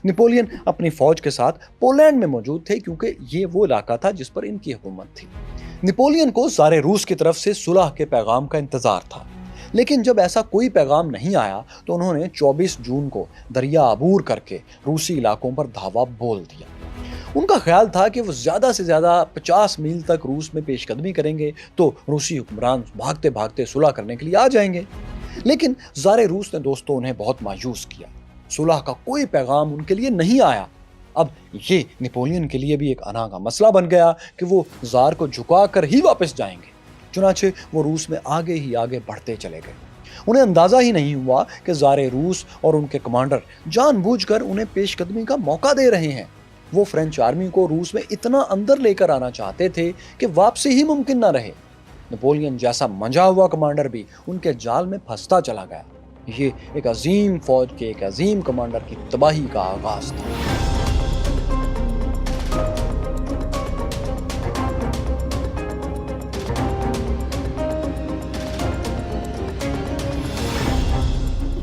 नेपोलियन अपनी फौज के साथ पोलैंड में मौजूद थे क्योंकि ये वो इलाका था जिस पर इनकी हुकूमत थी। नेपोलियन को ज़ारे रूस की तरफ से सुलह के पैगाम का इंतजार था, लेकिन जब ऐसा कोई पैगाम नहीं आया तो उन्होंने 24 जून को दरिया अबूर करके रूसी इलाकों पर धावा बोल दिया। उनका ख्याल था कि वो ज़्यादा से ज़्यादा 50 मील तक रूस में पेशकदमी करेंगे तो रूसी हुक्मरान भागते भागते सुलह करने के लिए आ जाएंगे। लेकिन ज़ारे रूस ने दोस्तों उन्हें बहुत मायूस किया। सुलह का कोई पैगाम उनके लिए नहीं आया। अब ये नेपोलियन के लिए भी एक अना का मसला बन गया कि वो ज़ार को झुका कर ही वापस जाएंगे। चुनाचे वो रूस में आगे ही आगे बढ़ते चले गए। उन्हें अंदाज़ा ही नहीं हुआ कि ज़ारे रूस और उनके कमांडर जानबूझकर उन्हें पेशकदमी का मौका दे रहे हैं। वो फ्रेंच आर्मी को रूस में इतना अंदर लेकर आना चाहते थे कि वापसी ही मुमकिन न रहे। नेपोलियन जैसा मंजा हुआ कमांडर भी उनके जाल में फंसता चला गया। ये एक अजीम फौज के एक अजीम कमांडर की तबाही का आगाज था।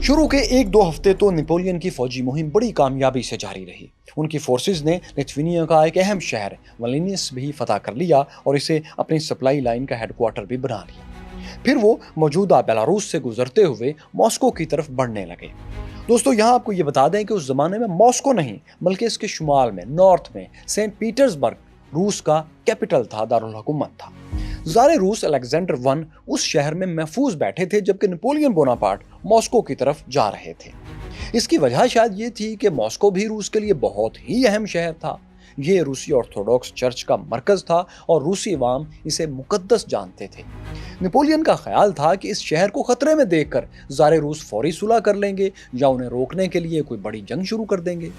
शुरू के 1-2 हफ्ते तो नेपोलियन की फौजी मुहिम बड़ी कामयाबी से जारी रही। उनकी फोर्सेस ने लिथुआनिया का एक अहम शहर विल्नियस भी फतह कर लिया और इसे अपनी सप्लाई लाइन का हेडक्वार्टर भी बना लिया। फिर वो मौजूदा बेलारूस से गुजरते हुए मॉस्को की तरफ बढ़ने लगे। दोस्तों यहाँ आपको ये बता दें कि उस जमाने में मॉस्को नहीं बल्कि इसके शुमाल में, नॉर्थ में सेंट पीटर्सबर्ग रूस का कैपिटल था, दारुल हुकूमत था। ज़ारे रूस अलेक्जेंडर I उस शहर में महफूज बैठे थे, जबकि नेपोलियन बोनापार्ट मॉस्को की तरफ जा रहे थे। इसकी वजह शायद ये थी कि मॉस्को भी रूस के लिए बहुत ही अहम शहर था। ये रूसी ऑर्थोडॉक्स चर्च का मरकज था और रूसी अवाम इसे मुकद्दस जानते थे। नेपोलियन का ख्याल था कि इस शहर को खतरे में देखकर ज़ारे रूस फौरी सुलह कर लेंगे या उन्हें रोकने के लिए कोई बड़ी जंग शुरू कर देंगे।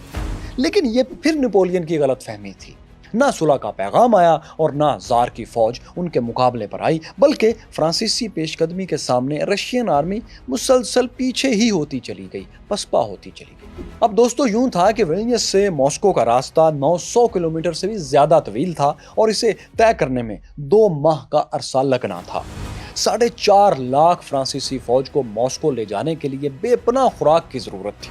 लेकिन ये फिर नेपोलियन की गलत फहमी थी। نہ صلح کا پیغام آیا اور نہ زار کی فوج ان کے مقابلے پر آئی، بلکہ فرانسیسی پیش قدمی کے سامنے رشین آرمی مسلسل پیچھے ہی ہوتی چلی گئی، پسپا ہوتی چلی گئی۔ اب دوستو یوں تھا کہ ویلنیس سے ماسکو کا راستہ 900 کلومیٹر سے بھی زیادہ طویل تھا اور اسے طے کرنے میں 2 ماہ کا عرصہ لگنا تھا۔ 4.5 لاکھ فرانسیسی فوج کو ماسکو لے جانے کے لیے بے پناہ خوراک کی ضرورت تھی۔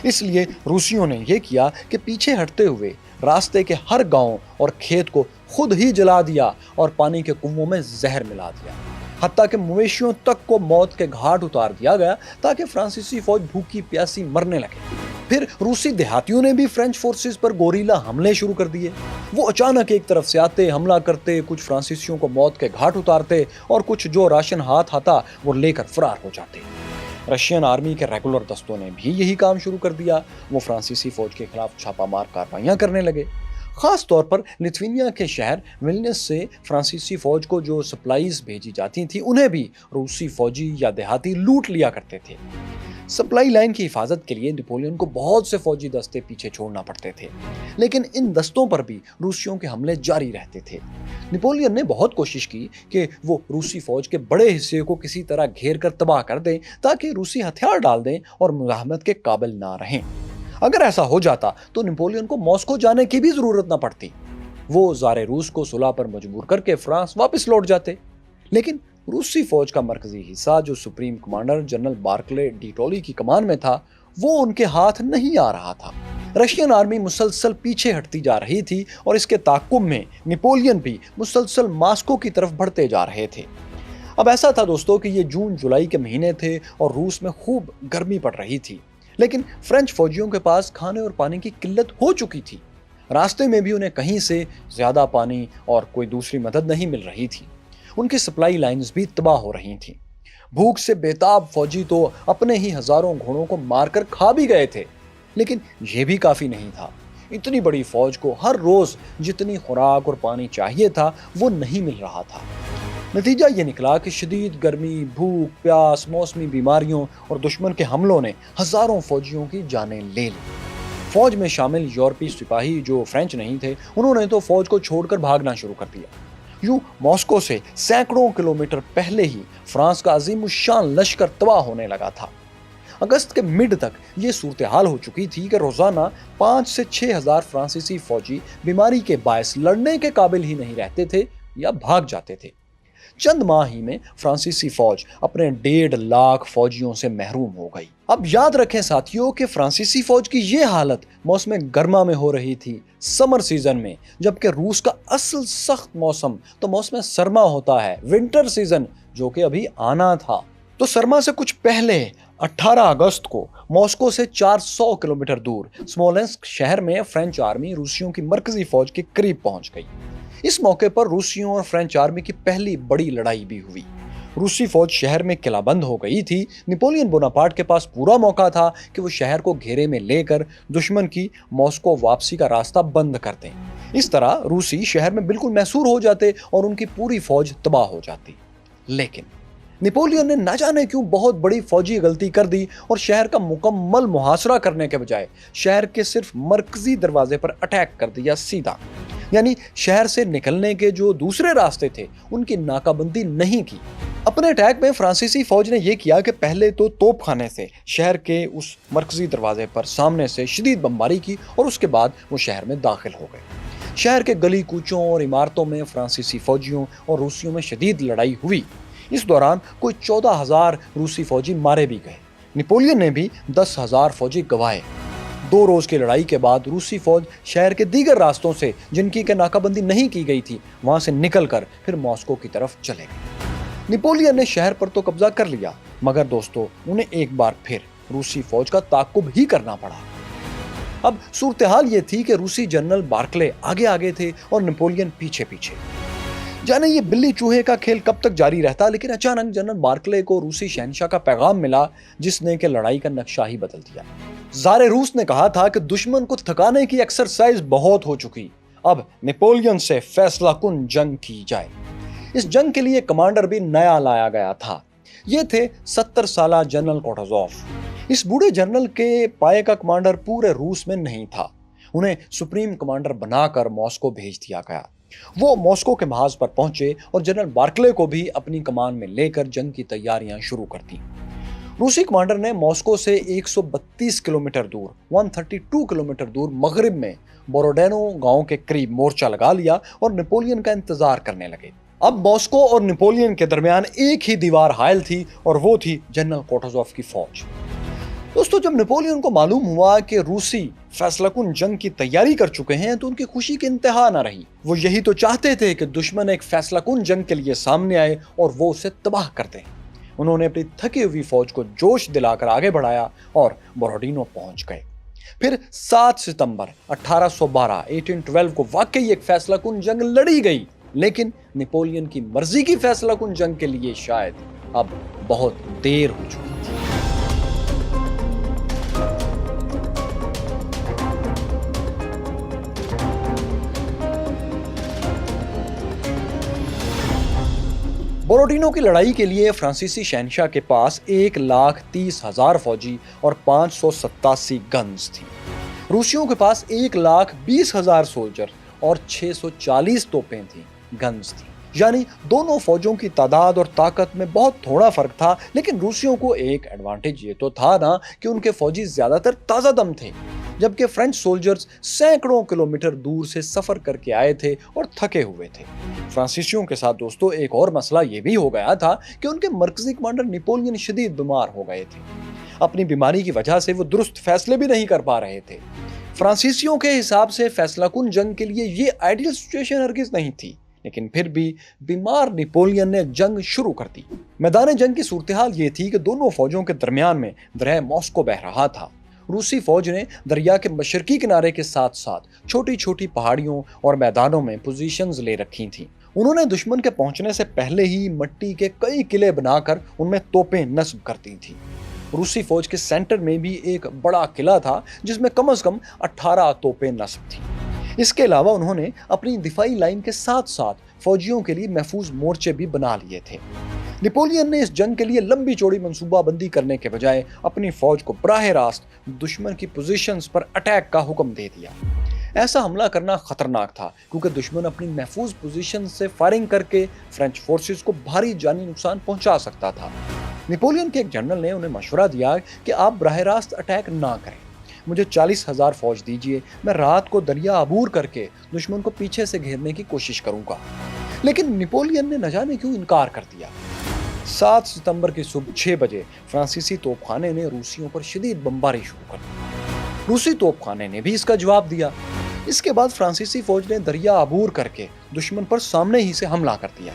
اس لیے روسیوں نے یہ کیا کہ پیچھے ہٹتے ہوئے راستے کے ہر گاؤں اور کھیت کو خود ہی جلا دیا اور پانی کے کنووں میں زہر ملا دیا، حتیٰ کہ مویشیوں تک کو موت کے گھاٹ اتار دیا گیا تاکہ فرانسیسی فوج بھوکی پیاسی مرنے لگے۔ پھر روسی دیہاتیوں نے بھی فرینچ فورسز پر گوریلا حملے شروع کر دیے۔ وہ اچانک ایک طرف سے آتے، حملہ کرتے، کچھ فرانسیسیوں کو موت کے گھاٹ اتارتے اور کچھ جو راشن ہاتھ آتا وہ لے کر فرار ہو جاتے۔ رشین آرمی کے ریگولر دستوں نے بھی یہی کام شروع کر دیا۔ وہ فرانسیسی فوج کے خلاف چھاپہ مار کارروائیاں کرنے لگے۔ خاص طور پر لتھوینیا کے شہر ویلنیس سے فرانسیسی فوج کو جو سپلائیز بھیجی جاتی تھیں انہیں بھی روسی فوجی یا دیہاتی لوٹ لیا کرتے تھے۔ سپلائی لائن کی حفاظت کے لیے نپولین کو بہت سے فوجی دستے پیچھے چھوڑنا پڑتے تھے، لیکن ان دستوں پر بھی روسیوں کے حملے جاری رہتے تھے۔ نپولین نے بہت کوشش کی کہ وہ روسی فوج کے بڑے حصے کو کسی طرح گھیر کر تباہ کر دیں تاکہ روسی ہتھیار ڈال دیں اور مزاحمت کے قابل نہ رہیں۔ اگر ایسا ہو جاتا تو نپولین کو ماسکو جانے کی بھی ضرورت نہ پڑتی، وہ زار روس کو صلح پر مجبور کر کے فرانس واپس لوٹ جاتے۔ لیکن روسی فوج کا مرکزی حصہ جو supreme commander general Barclay D ٹولی کی کمان میں تھا وہ ان کے ہاتھ نہیں آ رہا تھا۔ رشین آرمی مسلسل پیچھے ہٹتی جا رہی تھی اور اس کے تعاقب میں نپولین بھی مسلسل ماسکو کی طرف بڑھتے جا رہے تھے۔ اب ایسا تھا دوستو کہ یہ جون جولائی کے مہینے تھے اور روس میں خوب گرمی پڑ رہی تھی، لیکن فرینچ فوجیوں کے پاس کھانے اور پانی کی قلت ہو چکی تھی۔ راستے میں بھی انہیں کہیں سے زیادہ پانی اور کوئی دوسری مدد نہیں مل رہی تھی۔ ان کی سپلائی لائنز بھی تباہ ہو رہی تھیں۔ بھوک سے بیتاب فوجی تو اپنے ہی ہزاروں گھوڑوں کو مار کر کھا بھی گئے تھے، لیکن یہ بھی کافی نہیں تھا۔ اتنی بڑی فوج کو ہر روز جتنی خوراک اور پانی چاہیے تھا وہ نہیں مل رہا تھا۔ نتیجہ یہ نکلا کہ شدید گرمی، بھوک، پیاس، موسمی بیماریوں اور دشمن کے حملوں نے ہزاروں فوجیوں کی جانیں لے لی۔ فوج میں شامل یورپی سپاہی جو فرینچ نہیں تھے انہوں نے تو فوج کو چھوڑ کر بھاگنا شروع کر دیا۔ یوں ماسکو سے سینکڑوں کلومیٹر پہلے ہی فرانس کا عظیم الشان لشکر تباہ ہونے لگا تھا۔ اگست کے مڈ تک یہ صورتحال ہو چکی تھی کہ روزانہ 5 سے 6 ہزار فرانسیسی فوجی بیماری کے باعث لڑنے کے قابل ہی نہیں رہتے تھے یا بھاگ جاتے تھے۔ چند ماہ ہی میں فرانسیسی فوج اپنے 1.5 لاکھ فوجیوں سے محروم ہو گئی۔ اب یاد رکھیں ساتھیوں کہ فرانسیسی فوج کی یہ حالت موسم گرما میں ہو رہی تھی، سمر سیزن میں، جبکہ روس کا اصل سخت موسم تو موسم سرما ہوتا ہے، ونٹر سیزن، جو کہ ابھی آنا تھا۔ تو سرما سے کچھ پہلے 18 اگست کو ماسکو سے 400 کلومیٹر دور سمولنسک شہر میں فرینچ آرمی روسیوں کی مرکزی فوج کے قریب پہنچ گئی۔ اس موقع پر روسیوں اور فرینچ آرمی کی پہلی بڑی لڑائی بھی ہوئی۔ روسی فوج شہر میں قلعہ بند ہو گئی تھی۔ نپولین بوناپارٹ کے پاس پورا موقع تھا کہ وہ شہر کو گھیرے میں لے کر دشمن کی ماسکو واپسی کا راستہ بند کر دیں۔ اس طرح روسی شہر میں بالکل محصور ہو جاتے اور ان کی پوری فوج تباہ ہو جاتی۔ لیکن نپولین نے نہ جانے کیوں بہت بڑی فوجی غلطی کر دی اور شہر کا مکمل محاصرہ کرنے کے بجائے شہر کے صرف مرکزی دروازے پر اٹیک کر دیا سیدھا۔ یعنی شہر سے نکلنے کے جو دوسرے راستے تھے ان کی ناکہ بندی نہیں کی۔ اپنے اٹیک میں فرانسیسی فوج نے یہ کیا کہ پہلے تو توپ خانے سے شہر کے اس مرکزی دروازے پر سامنے سے شدید بمباری کی اور اس کے بعد وہ شہر میں داخل ہو گئے۔ شہر کے گلی کوچوں اور عمارتوں میں فرانسیسی فوجیوں اور روسیوں میں شدید لڑائی ہوئی۔ اس دوران کوئی 14,000 روسی فوجی مارے بھی گئے۔ نپولین نے بھی 10,000 فوجی گنوائے۔ 2 روز کی لڑائی کے بعد روسی فوج شہر کے دیگر راستوں سے جن کی ناکہ بندی نہیں کی گئی تھی وہاں سے نکل کر پھر ماسکو کی طرف چلے گئے۔ نپولین نے شہر پر تو قبضہ کر لیا، مگر دوستو انہیں ایک بار پھر روسی فوج کا تعاقب ہی کرنا پڑا۔ اب صورتحال یہ تھی کہ روسی جنرل بارکلے آگے تھے اور نپولین پیچھے۔ جانے یہ بلی چوہے کا کھیل کب تک جاری رہتا، لیکن اچانک جنرل بارکلے کو روسی شہنشاہ کا پیغام ملا جس نے کہ لڑائی کا نقشہ ہی بدل دیا۔ زار روس نے کہا تھا کہ دشمن کو تھکانے کی ایکسرسائز بہت ہو چکی، اب نپولین سے فیصلہ کن جنگ کی جائے۔ اس جنگ کے لیے کمانڈر بھی نیا لایا گیا تھا۔ یہ تھے 70 سالہ جنرل کوٹوزوف۔ اس بوڑھے جنرل کے پائے کا کمانڈر پورے روس میں نہیں تھا۔ उन्हें सुप्रीम कमांडर बनाकर मॉस्को भेज दिया गया। वो मॉस्को के जहाज पर पहुंचे और जनरल बार्कले को भी अपनी कमान में लेकर जंग की तैयारियां शुरू कर दी। रूसी कमांडर ने मॉस्को से 132 किलोमीटर दूर 132 किलोमीटर दूर मगरिब में बोरोडेनो गांव के करीब मोर्चा लगा लिया और नेपोलियन का इंतजार करने लगे। अब मॉस्को और नेपोलियन के दरमियान एक ही दीवार हायल थी और वो थी जनरल कोटोजोव की फौज। दोस्तों, जब नेपोलियन को मालूम हुआ कि रूसी फैसलाकुन जंग की तैयारी कर चुके हैं तो उनकी खुशी की इंतहा न रही। वो यही तो चाहते थे कि दुश्मन एक फैसलाकुन जंग के लिए सामने आए और वो उसे तबाह कर दे। उन्होंने अपनी थकी हुई फौज को जोश दिलाकर आगे बढ़ाया और बोरोडिनो पहुंच गए। फिर 7 सितंबर 1812 को वाकई एक फैसलाकुन जंग लड़ी गई, लेकिन नेपोलियन की मर्जी की फैसलाकुन जंग के लिए शायद अब बहुत देर हो चुकी थी। बोरोडिनो की लड़ाई के लिए फ्रांसीसी शहनशाह के पास 1,30,000 फौजी और 587 गन्स थी। रूसियों के पास 1,20,000 सोल्जर और 640 तोपें थी, गन्स थी। यानी दोनों फौजों की तादाद और ताकत में बहुत थोड़ा फर्क था, लेकिन रूसियों को एक एडवांटेज ये तो था ना कि उनके फौजी ज्यादातर ताजा दम थे, जबकि फ्रेंच सोल्जर्स सैकड़ों किलोमीटर दूर से सफर करके आए थे और थके हुए थे। फ्रांसीसियों के साथ दोस्तों एक और मसला ये भी हो गया था कि उनके मरकजी कमांडर नेपोलियन शदीद बीमार हो गए थे। अपनी बीमारी की वजह से वो दुरुस्त फैसले भी नहीं कर पा रहे थे। फ्रांसीसियों के हिसाब से फैसलाकुन जंग के लिए ये आइडियल सिचुएशन हरगिज नहीं थी, लेकिन फिर भी बीमार नेपोलियन ने जंग शुरू कर दी। मैदान जंग की सूरत-ए-हाल ये थी कि दोनों फौजों के दरमियान में दरिया मॉस्को बह रहा था। रूसी फौज ने दरिया के मशरकी किनारे के साथ साथ छोटी छोटी पहाड़ियों और मैदानों में पोजीशंस ले रखी थीं। उन्होंने दुश्मन के पहुंचने से पहले ही मिट्टी के कई किले बनाकर उनमें तोपें नस्ब कर दी थी। रूसी फौज के सेंटर में भी एक बड़ा किला था जिसमें कम से कम 18 तोपें नस्ब थी। इसके अलावा उन्होंने अपनी दिफाई लाइन के साथ साथ फौजियों के लिए महफूज मोर्चे भी बना लिए थे। नेपोलियन ने इस जंग के लिए लंबी चौड़ी मंसूबाबंदी करने के बजाय अपनी फौज को बराह रास्त दुश्मन की पोजीशंस पर अटैक का हुक्म दे दिया। ऐसा हमला करना खतरनाक था क्योंकि दुश्मन अपनी महफूज पोजीशन से फायरिंग करके फ्रेंच फोर्सेस को भारी जानी नुकसान पहुंचा सकता था। नेपोलियन के एक जनरल ने उन्हें मशवरा दिया कि आप बराह रास्त अटैक ना करें, मुझे 40,000 फौज दीजिए, मैं रात को दरिया अबूर करके दुश्मन को पीछे से घेरने की कोशिश करूंगा। लेकिन नेपोलियन ने न जाने क्यों इनकार कर दिया। 7 सितंबर की सुबह 6 बजे फ्रांसीसी तोपखाने ने रूसियों पर शदीद बमबारी शुरू कर दी। रूसी तोपखाने ने भी इसका जवाब दिया। इसके बाद फ्रांसीसी फौज ने दरिया अबूर करके दुश्मन पर सामने ही से हमला कर दिया,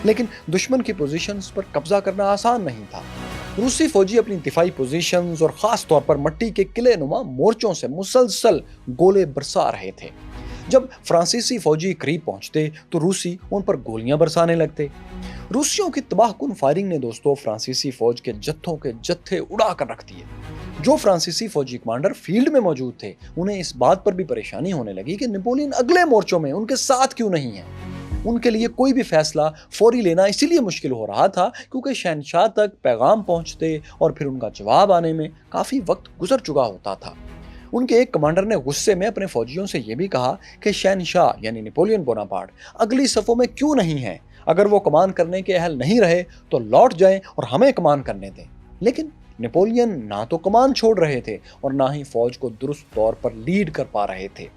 लेकिन दुश्मन की पोजीशंस पर कब्जा करना आसान नहीं था। रूसी फौजी अपनी दिफाई पोजीशंस और खास तौर पर मिट्टी के किले नुमा मोर्चों से मुसलसल गोले बरसा रहे थे। जब फ्रांसीसी फौजी करीब पहुंचते तो रूसी उन पर गोलियां बरसाने लगते। रूसियों की तबाहकुन फायरिंग ने दोस्तों फ्रांसीसी फौज के जत्थों के जत्थे उड़ा कर रख दिए। जो फ्रांसीसी फौजी कमांडर फील्ड में मौजूद थे उन्हें इस बात पर भी परेशानी होने लगी कि नेपोलियन अगले मोर्चों में उनके साथ क्यों नहीं है। उनके लिए कोई भी फैसला फौरी लेना इसीलिए मुश्किल हो रहा था क्योंकि शहनशाह तक पैगाम पहुंचते और फिर उनका जवाब आने में काफी वक्त गुजर चुका होता था। उनके एक कमांडर ने गुस्से में अपने फौजियों से यह भी कहा कि शहनशाह यानी नेपोलियन बोनापार्ट अगली सफों में क्यों नहीं है। अगर वो कमान करने के अहल नहीं रहे तो लौट जाएं और हमें कमान करने दें। लेकिन नेपोलियन ना तो कमान छोड़ रहे थे और ना ही फौज को दुरुस्त तौर पर लीड कर पा रहे थे।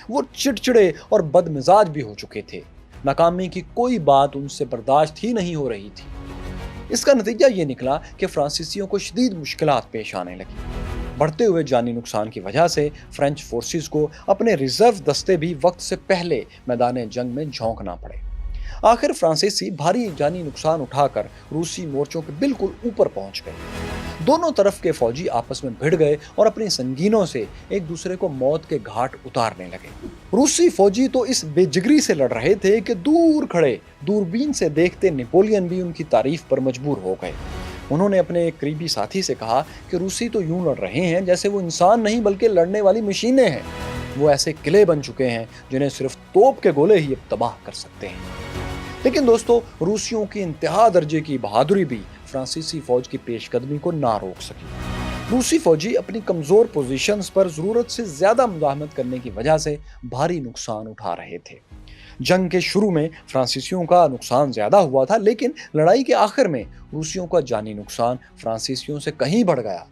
वो चिड़चिड़े और बदमिजाज भी हो चुके थे। नाकामी की कोई बात उनसे बर्दाश्त ही नहीं हो रही थी। इसका नतीजा ये निकला कि फ्रांसीसियों को शदीद मुश्किलात पेश आने लगी। बढ़ते हुए जानी नुकसान की वजह से फ्रेंच फोर्सेस को अपने रिजर्व दस्ते भी वक्त से पहले मैदान जंग में झोंकना पड़े। आखिर फ्रांसीसी भारी जानी नुकसान उठाकर रूसी मोर्चों के बिल्कुल ऊपर पहुंच गए। दोनों तरफ के फौजी आपस में भिड़ गए और अपनी संगीनों से एक दूसरे को मौत के घाट उतारने लगे। रूसी फौजी तो इस बेजिगरी से लड़ रहे थे कि दूर खड़े दूरबीन से देखते नेपोलियन भी उनकी तारीफ पर मजबूर हो गए। उन्होंने अपने एक करीबी साथी से कहा कि रूसी तो यूं लड़ रहे हैं जैसे वो इंसान नहीं बल्कि लड़ने वाली मशीनें हैं। वो ऐसे किले बन चुके हैं जिन्हें सिर्फ तोप के गोले ही तबाह कर सकते हैं। लेकिन दोस्तों, रूसियों की इंतहा दर्जे की बहादुरी भी फ्रांसीसी फौज की पेशकदमी को ना रोक सकी। روسی فوجی اپنی کمزور پوزیشنز پر ضرورت سے زیادہ مزاحمت کرنے کی وجہ سے بھاری نقصان اٹھا رہے تھے۔ جنگ کے شروع میں فرانسیسیوں کا نقصان زیادہ ہوا تھا، لیکن لڑائی کے آخر میں روسیوں کا جانی نقصان فرانسیسیوں سے کہیں بڑھ گیا۔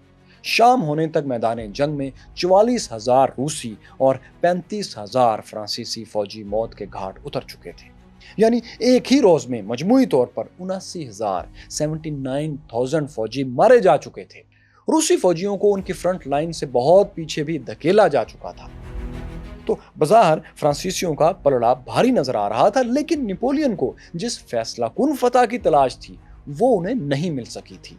شام ہونے تک میدان جنگ میں 44,000 روسی اور 35,000 فرانسیسی فوجی موت کے گھاٹ اتر چکے تھے۔ یعنی ایک ہی روز میں مجموعی طور پر 79,000 فوجی مارے جا چکے تھے۔ روسی فوجیوں کو ان کی فرنٹ لائن سے بہت پیچھے بھی دھکیلا جا چکا تھا۔ تو بظاہر فرانسیسیوں کا پلڑا بھاری نظر آ رہا تھا، لیکن نپولین کو جس فیصلہ کن فتح کی تلاش تھی وہ انہیں نہیں مل سکی تھی۔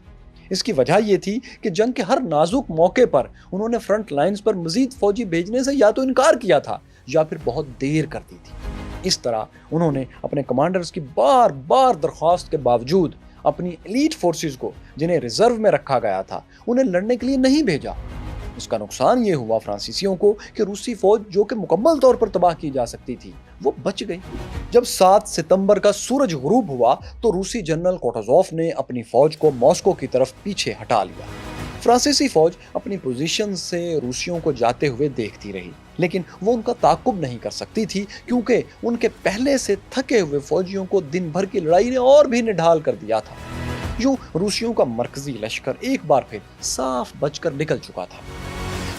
اس کی وجہ یہ تھی کہ جنگ کے ہر نازک موقع پر انہوں نے فرنٹ لائنز پر مزید فوجی بھیجنے سے یا تو انکار کیا تھا یا پھر بہت دیر کر دی تھی۔ اس طرح انہوں نے اپنے کمانڈرز کی بار بار درخواست کے باوجود اپنی ایلیٹ فورسز کو، جنہیں ریزرو میں رکھا گیا تھا، انہیں لڑنے کے لیے نہیں بھیجا۔ اس کا نقصان یہ ہوا فرانسیسیوں کو کہ روسی فوج جو کہ مکمل طور پر تباہ کی جا سکتی تھی وہ بچ گئی۔ جب 7 ستمبر کا سورج غروب ہوا تو روسی جنرل کوٹوزوف نے اپنی فوج کو ماسکو کی طرف پیچھے ہٹا لیا۔ فرانسیسی فوج اپنی پوزیشن سے روسیوں کو جاتے ہوئے دیکھتی رہی، لیکن وہ ان کا تعاقب نہیں کر سکتی تھی کیونکہ ان کے پہلے سے تھکے ہوئے فوجیوں کو دن بھر کی لڑائی نے اور بھی نڈھال کر دیا تھا۔ یوں روسیوں کا مرکزی لشکر ایک بار پھر صاف بچ کر نکل چکا تھا۔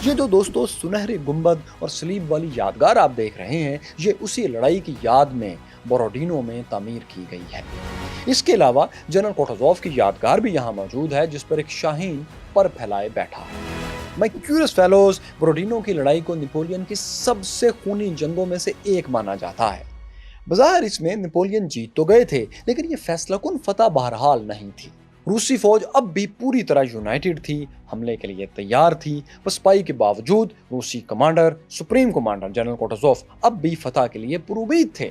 یہ جو دوستو سنہری گنبد اور سلیب والی یادگار آپ دیکھ رہے ہیں، یہ اسی لڑائی کی یاد میں بوروڈینو میں تعمیر کی گئی ہے۔ اس کے علاوہ جنرل کوٹوزوف کی یادگار بھی یہاں موجود ہے، جس پر ایک شاہین پر پھیلائے بیٹھا ہے۔ مائی کیوریس فیلوز، بوروڈینو کی لڑائی کو نپولین کی سب سے خونی جنگوں میں سے ایک مانا جاتا ہے۔ بظاہر اس میں نپولین جیت تو گئے تھے، لیکن یہ فیصلہ کن فتح بہرحال نہیں تھی۔ روسی فوج اب بھی پوری طرح یونائٹڈ تھی، حملے کے لیے تیار تھی۔ پسپائی کے باوجود روسی کمانڈر، سپریم کمانڈر جنرل کوٹوزوف اب بھی فتح کے لیے پرامید تھے۔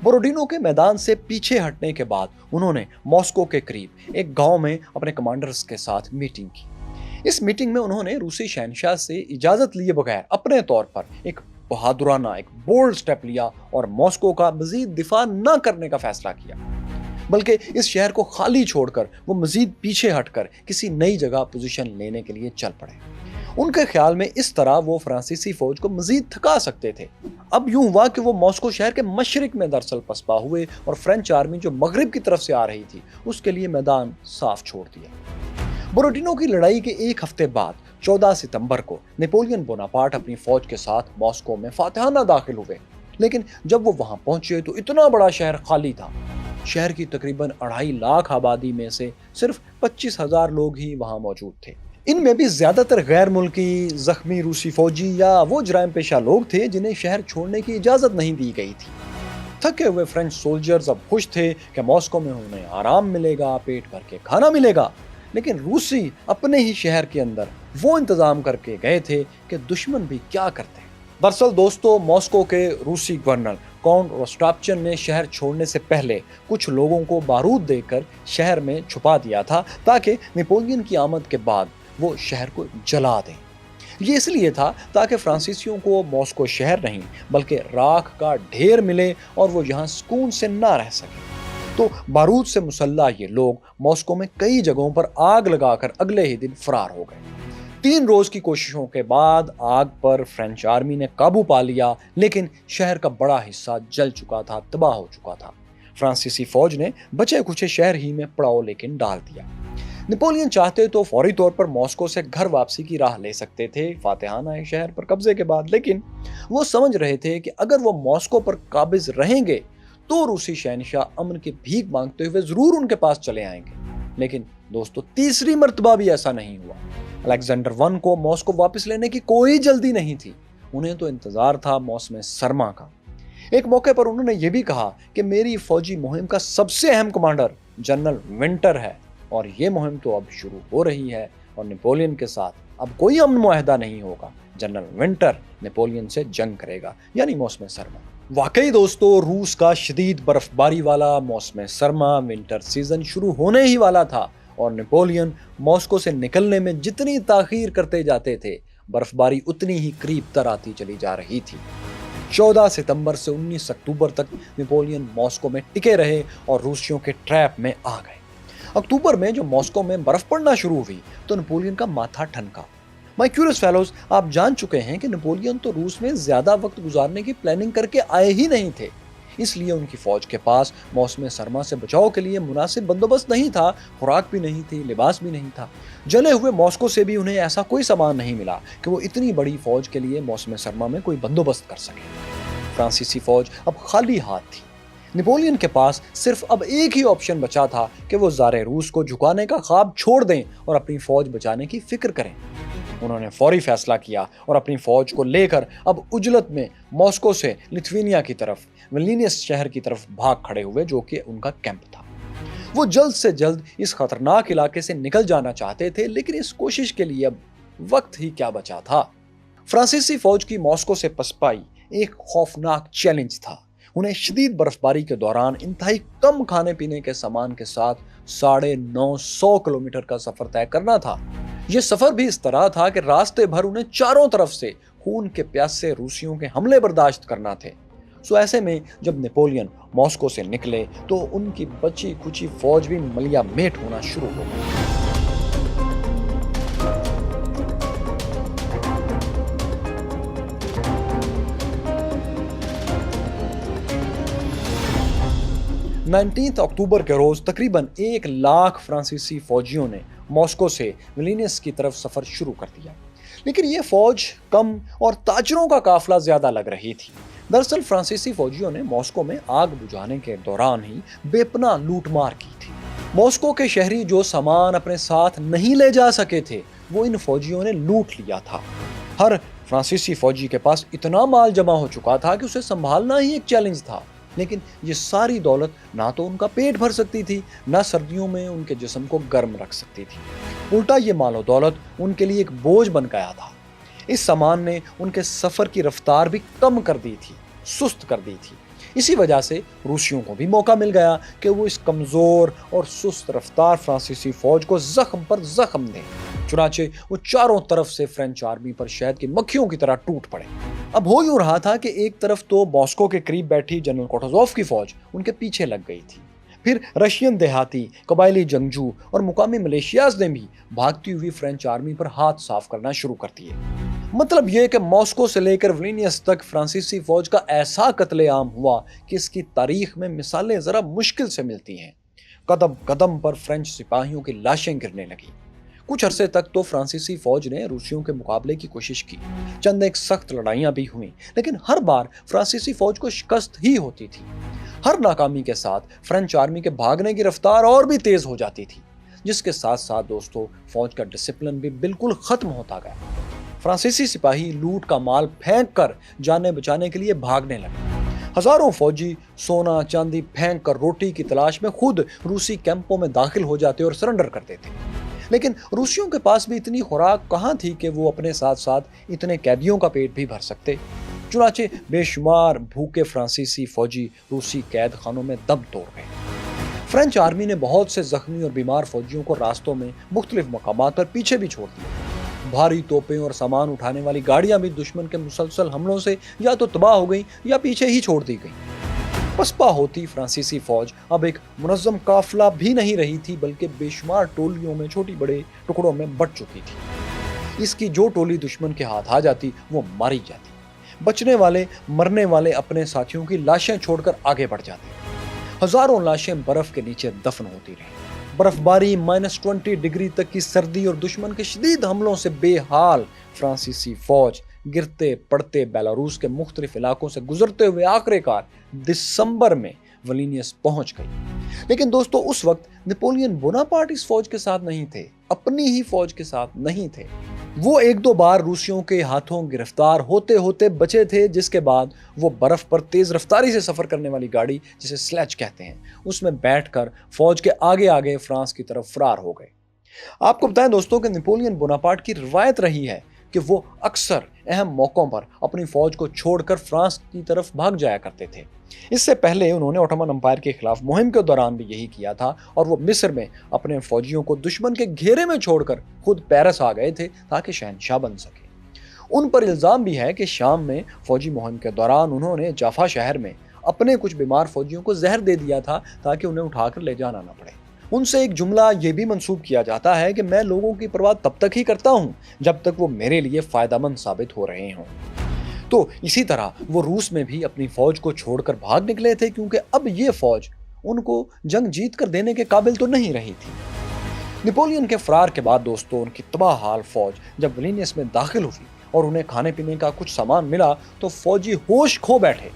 بوروڈینو کے میدان سے پیچھے ہٹنے کے بعد انہوں نے ماسکو کے قریب ایک گاؤں میں اپنے کمانڈرز کے ساتھ میٹنگ کی۔ اس میٹنگ میں انہوں نے روسی شہنشاہ سے اجازت لیے بغیر اپنے طور پر ایک بہادرانہ، ایک بولڈ سٹیپ لیا اور ماسکو کا مزید دفاع نہ کرنے کا فیصلہ کیا، بلکہ اس شہر کو خالی چھوڑ کر وہ مزید پیچھے ہٹ کر کسی نئی جگہ پوزیشن لینے کے لیے چل پڑے۔ ان کے خیال میں اس طرح وہ فرانسیسی فوج کو مزید تھکا سکتے تھے۔ اب یوں ہوا کہ وہ ماسکو شہر کے مشرق میں دراصل پسپا ہوئے اور فرینچ آرمی جو مغرب کی طرف سے آ رہی تھی اس کے لیے میدان صاف چھوڑ دیا۔ بوروڈینو کی لڑائی کے ایک ہفتے بعد 14 ستمبر کو نپولین بوناپارٹ اپنی فوج کے ساتھ ماسکو میں فاتحانہ داخل ہوئے، لیکن جب وہ وہاں پہنچے تو اتنا بڑا شہر خالی تھا۔ شہر کی تقریباً 2.5 لاکھ آبادی میں سے صرف 25,000 لوگ ہی وہاں موجود تھے۔ ان میں بھی زیادہ تر غیر ملکی، زخمی روسی فوجی یا وہ جرائم پیشہ لوگ تھے جنہیں شہر چھوڑنے کی اجازت نہیں دی گئی تھی۔ تھکے ہوئے فرینچ سولجرز اب خوش تھے کہ ماسکو میں انہیں آرام ملے گا، پیٹ بھر کے کھانا ملے گا، لیکن روسی اپنے ہی شہر کے اندر وہ انتظام کر کے گئے تھے کہ دشمن بھی کیا کرتے۔ دراصل دوستو، ماسکو کے روسی گورنر کاؤنٹ روسٹاپچن نے شہر چھوڑنے سے پہلے کچھ لوگوں کو بارود دے کر شہر میں چھپا دیا تھا تاکہ نپولین کی آمد کے بعد وہ شہر کو جلا دیں۔ یہ اس لیے تھا تاکہ فرانسیسیوں کو ماسکو شہر نہیں بلکہ راکھ کا ڈھیر ملے اور وہ یہاں سکون سے نہ رہ سکیں۔ تو بارود سے مسلح یہ لوگ ماسکو میں کئی جگہوں پر آگ لگا کر اگلے ہی دن فرار ہو گئے۔ 3 روز کی کوششوں کے بعد آگ پر فرینچ آرمی نے قابو پا لیا، لیکن شہر کا بڑا حصہ جل چکا تھا، تباہ ہو چکا تھا۔ فرانسیسی فوج نے بچے کچھے شہر ہی میں پڑاؤ لیکن ڈال دیا۔ نپولین چاہتے تو فوری طور پر ماسکو سے گھر واپسی کی راہ لے سکتے تھے فاتحانہ شہر پر قبضے کے بعد، لیکن وہ سمجھ رہے تھے کہ اگر وہ ماسکو پر قابض رہیں گے تو روسی شہنشاہ امن کی بھیک مانگتے ہوئے ضرور ان کے پاس چلے آئیں گے۔ لیکن دوستو، تیسری مرتبہ بھی ایسا نہیں ہوا۔ الیگزینڈر ون کو ماسکو واپس لینے کی کوئی جلدی نہیں تھی، انہیں تو انتظار تھا موسم سرما کا۔ ایک موقع پر انہوں نے یہ بھی کہا کہ میری فوجی مہم کا سب سے اہم کمانڈر جنرل ونٹر ہے، اور یہ مہم تو اب شروع ہو رہی ہے اور نپولین کے ساتھ اب کوئی امن معاہدہ نہیں ہوگا۔ جنرل ونٹر نپولین سے جنگ کرے گا، یعنی موسم سرما۔ واقعی دوستو، روس کا شدید برف باری والا موسم سرما، ونٹر سیزن شروع ہونے ہی والا تھا، اور نپولین ماسکو سے نکلنے میں جتنی تاخیر کرتے جاتے تھے برف باری اتنی ہی قریب تر آتی چلی جا رہی تھی۔ 14 ستمبر سے 19 اکتوبر تک نپولین ماسکو میں ٹکے رہے اور روسیوں کے ٹریپ میں آ گئے۔ अक्टूबर में जब मॉस्को में बर्फ पड़ना शुरू हुई तो नेपोलियन का माथा ठनका। माय क्यूरियस फेलोज, आप जान चुके हैं कि नेपोलियन तो रूस में ज्यादा वक्त गुजारने की प्लानिंग करके आए ही नहीं थे, इसलिए उनकी फौज के पास मौसम सरमा से बचाव के लिए मुनासिब बंदोबस्त नहीं था, खुराक भी नहीं थी, लिबास भी नहीं था। जले हुए मॉस्को से भी उन्हें ऐसा कोई सामान नहीं मिला कि वो इतनी बड़ी फौज के लिए मौसम सरमा में कोई बंदोबस्त कर सके। फ्रांसीसी फौज अब खाली हाथ थी। नेपोलियन के पास सिर्फ अब एक ही ऑप्शन बचा था कि वो ज़ारे रूस को झुकाने का ख्वाब छोड़ दें और अपनी फौज बचाने की फिक्र करें। उन्होंने फौरी फैसला किया और अपनी फौज को लेकर अब उजलत में मॉस्को से लिथुआनिया की तरफ, विल्नियस शहर की तरफ भाग खड़े हुए, जो कि उनका कैंप था। वो जल्द से जल्द इस खतरनाक इलाके से निकल जाना चाहते थे, लेकिन इस कोशिश के लिए अब वक्त ही क्या बचा था। फ्रांसीसी फौज की मॉस्को से पसपाई एक खौफनाक चैलेंज था। उन्हें शदीद बर्फबारी के दौरान इंतहाई कम खाने पीने के सामान के साथ 950 किलोमीटर का सफर तय करना था। यह सफर भी इस तरह था कि रास्ते भर उन्हें चारों तरफ से खून के प्यासे रूसियों के हमले बर्दाश्त करना थे। सो ऐसे में जब नेपोलियन मॉस्को से निकले तो उनकी बची खुची फौज भी मलिया मेट होना शुरू हो गई। अक्टूबर के रोज तकरीबन 1 लाख फ्रांसीसी फौजियों ने मॉस्को से विल्नियस की तरफ सफर शुरू कर दिया, लेकिन यह फौज कम और ताजरों का काफिला ज्यादा लग रही थी। दरअसल फ्रांसीसी फौजियों ने मॉस्को में आग बुझाने के दौरान ही बेपनाह लूटमार की थी। मॉस्को के शहरी जो सामान अपने साथ नहीं ले जा सके थे, वो इन फौजियों ने लूट लिया था। हर फ्रांसीसी फौजी के पास इतना माल जमा हो चुका था कि उसे संभालना ही एक चैलेंज था। लेकिन ये सारी दौलत ना तो उनका पेट भर सकती थी, ना सर्दियों में उनके जिस्म को गर्म रख सकती थी। उल्टा ये मालो दौलत उनके लिए एक बोझ बन गया था। इस सामान ने उनके सफर की रफ्तार भी कम कर दी थी, सुस्त कर दी थी। इसी वजह से रूसियों को भी मौका मिल गया कि वो इस कमजोर और सुस्त रफ्तार फ्रांसीसी फौज को जख्म पर जख्म दें। चुनाचे वो चारों तरफ से फ्रेंच आर्मी पर शहद की मक्खियों की तरह टूट पड़े। अब हो यूं रहा था कि एक तरफ तो मॉस्को के करीब बैठी जनरल कोटोजोव की फौज उनके पीछे लग गई थी, फिर रशियन देहाती, कबायली जंगजू और मुकामी मलेशियाज ने भी भागती हुई फ्रेंच आर्मी पर हाथ साफ करना शुरू कर दिए। मतलब यह कि मॉस्को से लेकर विल्नियस तक फ्रांसीसी फौज का ऐसा कत्लेआम हुआ कि इसकी तारीख में मिसालें जरा मुश्किल से मिलती हैं। कदम कदम पर फ्रेंच सिपाहियों की लाशें गिरने लगी। कुछ अरसे तक तो फ्रांसीसी फौज ने रूसियों के मुकाबले की कोशिश की। चंद एक सख्त लड़ाइयां भी हुई, लेकिन हर बार फ्रांसीसी फौज को शिकस्त ही होती थी। हर नाकामी के साथ फ्रेंच आर्मी के भागने की रफ्तार और भी तेज हो जाती थी, जिसके साथ साथ दोस्तों फौज का डिसिप्लिन भी बिल्कुल खत्म होता गया। फ्रांसीसी सिपाही लूट का माल फेंक कर जाने बचाने के लिए भागने लगे। हजारों फौजी सोना चांदी फेंक कर रोटी की तलाश में खुद रूसी कैंपों में दाखिल हो जाते और सरेंडर कर देते। लेकिन रूसियों के पास भी इतनी खुराक कहाँ थी कि वो अपने साथ साथ इतने कैदियों का पेट भी भर सकते। चुनाचे बेशुमार भूखे फ्रांसीसी फौजी रूसी कैद खानों में दम तोड़ गए। फ्रेंच आर्मी ने बहुत से जख्मी और बीमार फौजियों को रास्तों में मुख्तलिफ मकामात पर पीछे भी छोड़ दिया। भारी तोपें और सामान उठाने वाली गाड़ियां भी दुश्मन के मुसलसल हमलों से या तो तबाह हो गई या पीछे ही छोड़ दी गई। पसपा होती फ्रांसीसी फौज अब एक मुनज़्ज़म काफिला भी नहीं रही थी, बल्कि बेशुमार टोलियों में छोटी बड़े टुकड़ों में बट चुकी थी। इसकी जो टोली दुश्मन के हाथ आ जाती वो मारी जाती। बचने वाले मरने वाले अपने साथियों की लाशें छोड़कर आगे बढ़ जाते। हजारों लाशें बर्फ के नीचे दफन होती रही। बर्फबारी, -20 डिग्री तक की सर्दी और दुश्मन के शदीद हमलों से बेहाल फ्रांसीसी फौज गिरते पड़ते बेलारूस के मुख्तलिफ इलाकों से गुजरते हुए आखिरकार दिसंबर में विल्नियस पहुंच गई। लेकिन दोस्तों उस वक्त नेपोलियन बोनापार्ट इस फौज के साथ नहीं थे, अपनी ही फौज के साथ नहीं थे। वो 1-2 बार रूसियों के हाथों गिरफ्तार होते होते बचे थे, जिसके बाद वो बर्फ पर तेज रफ्तारी से सफर करने वाली गाड़ी, जिसे स्लेज कहते हैं, उसमें बैठकर फौज के आगे आगे फ्रांस की तरफ फरार हो गए। आपको बताएं दोस्तों कि नेपोलियन बोनापार्ट की रिवायत रही है कि वो अक्सर अहम मौकों पर अपनी फौज को छोड़कर फ्रांस की तरफ भाग जाया करते थे। इससे पहले उन्होंने ओटोमन एम्पायर के खिलाफ मुहिम के दौरान भी यही किया था और वो मिस्र में अपने फौजियों को दुश्मन के घेरे में छोड़कर खुद पेरिस आ गए थे ताकि शहंशाह बन सके। उन पर इल्जाम भी है कि शाम में फौजी मुहिम के दौरान उन्होंने जाफा शहर में अपने कुछ बीमार फौजियों को जहर दे दिया था ताकि उन्हें उठाकर ले जाना न पड़े। ان سے ایک جملہ یہ بھی منسوب کیا جاتا ہے کہ میں لوگوں کی پرواہ تب تک ہی کرتا ہوں جب تک وہ میرے لیے فائدہ مند ثابت ہو رہے ہوں۔ تو اسی طرح وہ روس میں بھی اپنی فوج کو چھوڑ کر بھاگ نکلے تھے، کیونکہ اب یہ فوج ان کو جنگ جیت کر دینے کے قابل تو نہیں رہی تھی۔ نپولین کے فرار کے بعد دوستوں، ان کی تباہ حال فوج جب ولینیس میں داخل ہوئی اور انہیں کھانے پینے کا کچھ سامان ملا تو فوجی ہوش کھو بیٹھے۔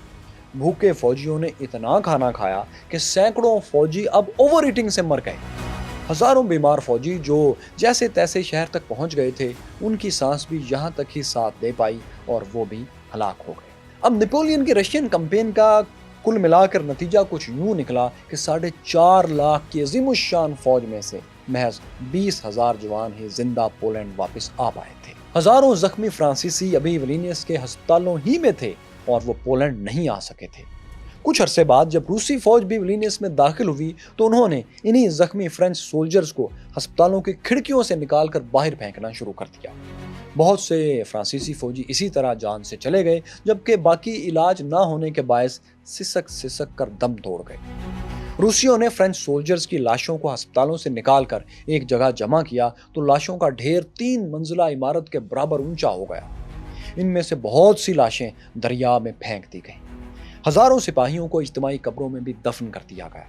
بھوکے فوجیوں نے اتنا کھانا کھایا کہ سینکڑوں فوجی اب اوور ایٹنگ سے مر گئے۔ ہزاروں بیمار فوجی جو جیسے تیسے شہر تک پہنچ گئے تھے، ان کی سانس بھی یہاں تک ہی ساتھ دے پائی اور وہ بھی ہلاک ہو گئے۔ اب نپولین کی رشین کمپین کا کل ملا کر نتیجہ کچھ یوں نکلا کہ 4.5 لاکھ کی عظیم الشان فوج میں سے محض 20,000 جوان ہی زندہ پولینڈ واپس آ پائے تھے۔ ہزاروں زخمی فرانسیسی ابھی ولینیس کے ہسپتالوں ہی میں تھے اور وہ پولینڈ نہیں آ سکے تھے۔ کچھ عرصے بعد جب روسی فوج بھی ولینیس میں داخل ہوئی تو انہوں نے انہی زخمی فرینچ سولجرز کو ہسپتالوں کی کھڑکیوں سے نکال کر باہر پھینکنا شروع کر دیا۔ بہت سے فرانسیسی فوجی اسی طرح جان سے چلے گئے، جبکہ باقی علاج نہ ہونے کے باعث سسک کر دم توڑ گئے۔ روسیوں نے فرینچ سولجرز کی لاشوں کو ہسپتالوں سے نکال کر ایک جگہ جمع کیا تو لاشوں کا ڈھیر 3 منزلہ عمارت کے برابر اونچا ہو گیا۔ ان میں سے بہت سی لاشیں دریا میں پھینک دی گئیں۔ ہزاروں سپاہیوں کو اجتماعی قبروں میں بھی دفن کر دیا گیا۔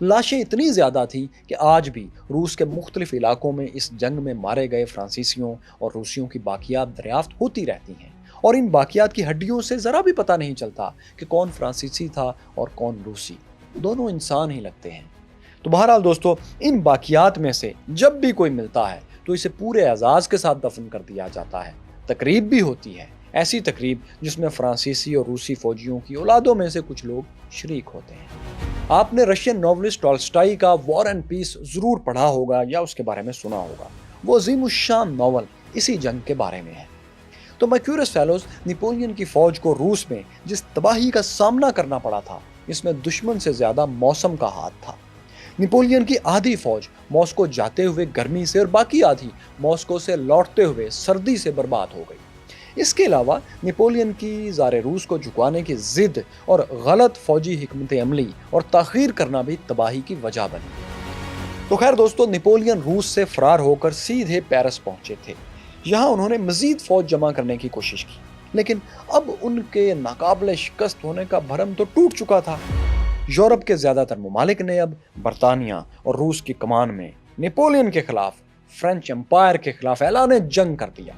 لاشیں اتنی زیادہ تھیں کہ آج بھی روس کے مختلف علاقوں میں اس جنگ میں مارے گئے فرانسیسیوں اور روسیوں کی باقیات دریافت ہوتی رہتی ہیں، اور ان باقیات کی ہڈیوں سے ذرا بھی پتہ نہیں چلتا کہ کون فرانسیسی تھا اور کون روسی، دونوں انسان ہی لگتے ہیں۔ تو بہرحال دوستو، ان باقیات میں سے جب بھی کوئی ملتا ہے تو اسے پورے اعزاز کے ساتھ دفن کر دیا جاتا ہے۔ تقریب بھی ہوتی ہے، ایسی تقریب جس میں فرانسیسی اور روسی فوجیوں کی اولادوں میں سے کچھ لوگ شریک ہوتے ہیں۔ آپ نے رشین ناولسٹ ٹالسٹائی کا وار اینڈ پیس ضرور پڑھا ہوگا یا اس کے بارے میں سنا ہوگا۔ وہ عظیم الشان ناول اسی جنگ کے بارے میں ہے۔ تو مرکیورس فیلوز نپولین کی فوج کو روس میں جس تباہی کا سامنا کرنا پڑا تھا، اس میں دشمن سے زیادہ موسم کا ہاتھ تھا۔ نپولین کی آدھی فوج ماسکو جاتے ہوئے گرمی سے اور باقی آدھی ماسکو سے لوٹتے ہوئے سردی سے برباد ہو گئی۔ اس کے علاوہ نپولین کی زار روس کو جھکوانے کی ضد اور غلط فوجی حکمت عملی اور تاخیر کرنا بھی تباہی کی وجہ بنی۔ تو خیر دوستو، نپولین روس سے فرار ہو کر سیدھے پیرس پہنچے تھے۔ یہاں انہوں نے مزید فوج جمع کرنے کی کوشش کی، لیکن اب ان کے ناقابل شکست ہونے کا بھرم تو ٹوٹ چکا تھا۔ یورپ کے زیادہ تر ممالک نے اب برطانیہ اور روس کی کمان میں نپولین کے خلاف فرینچ امپائر کے خلاف اعلان جنگ کر دیا۔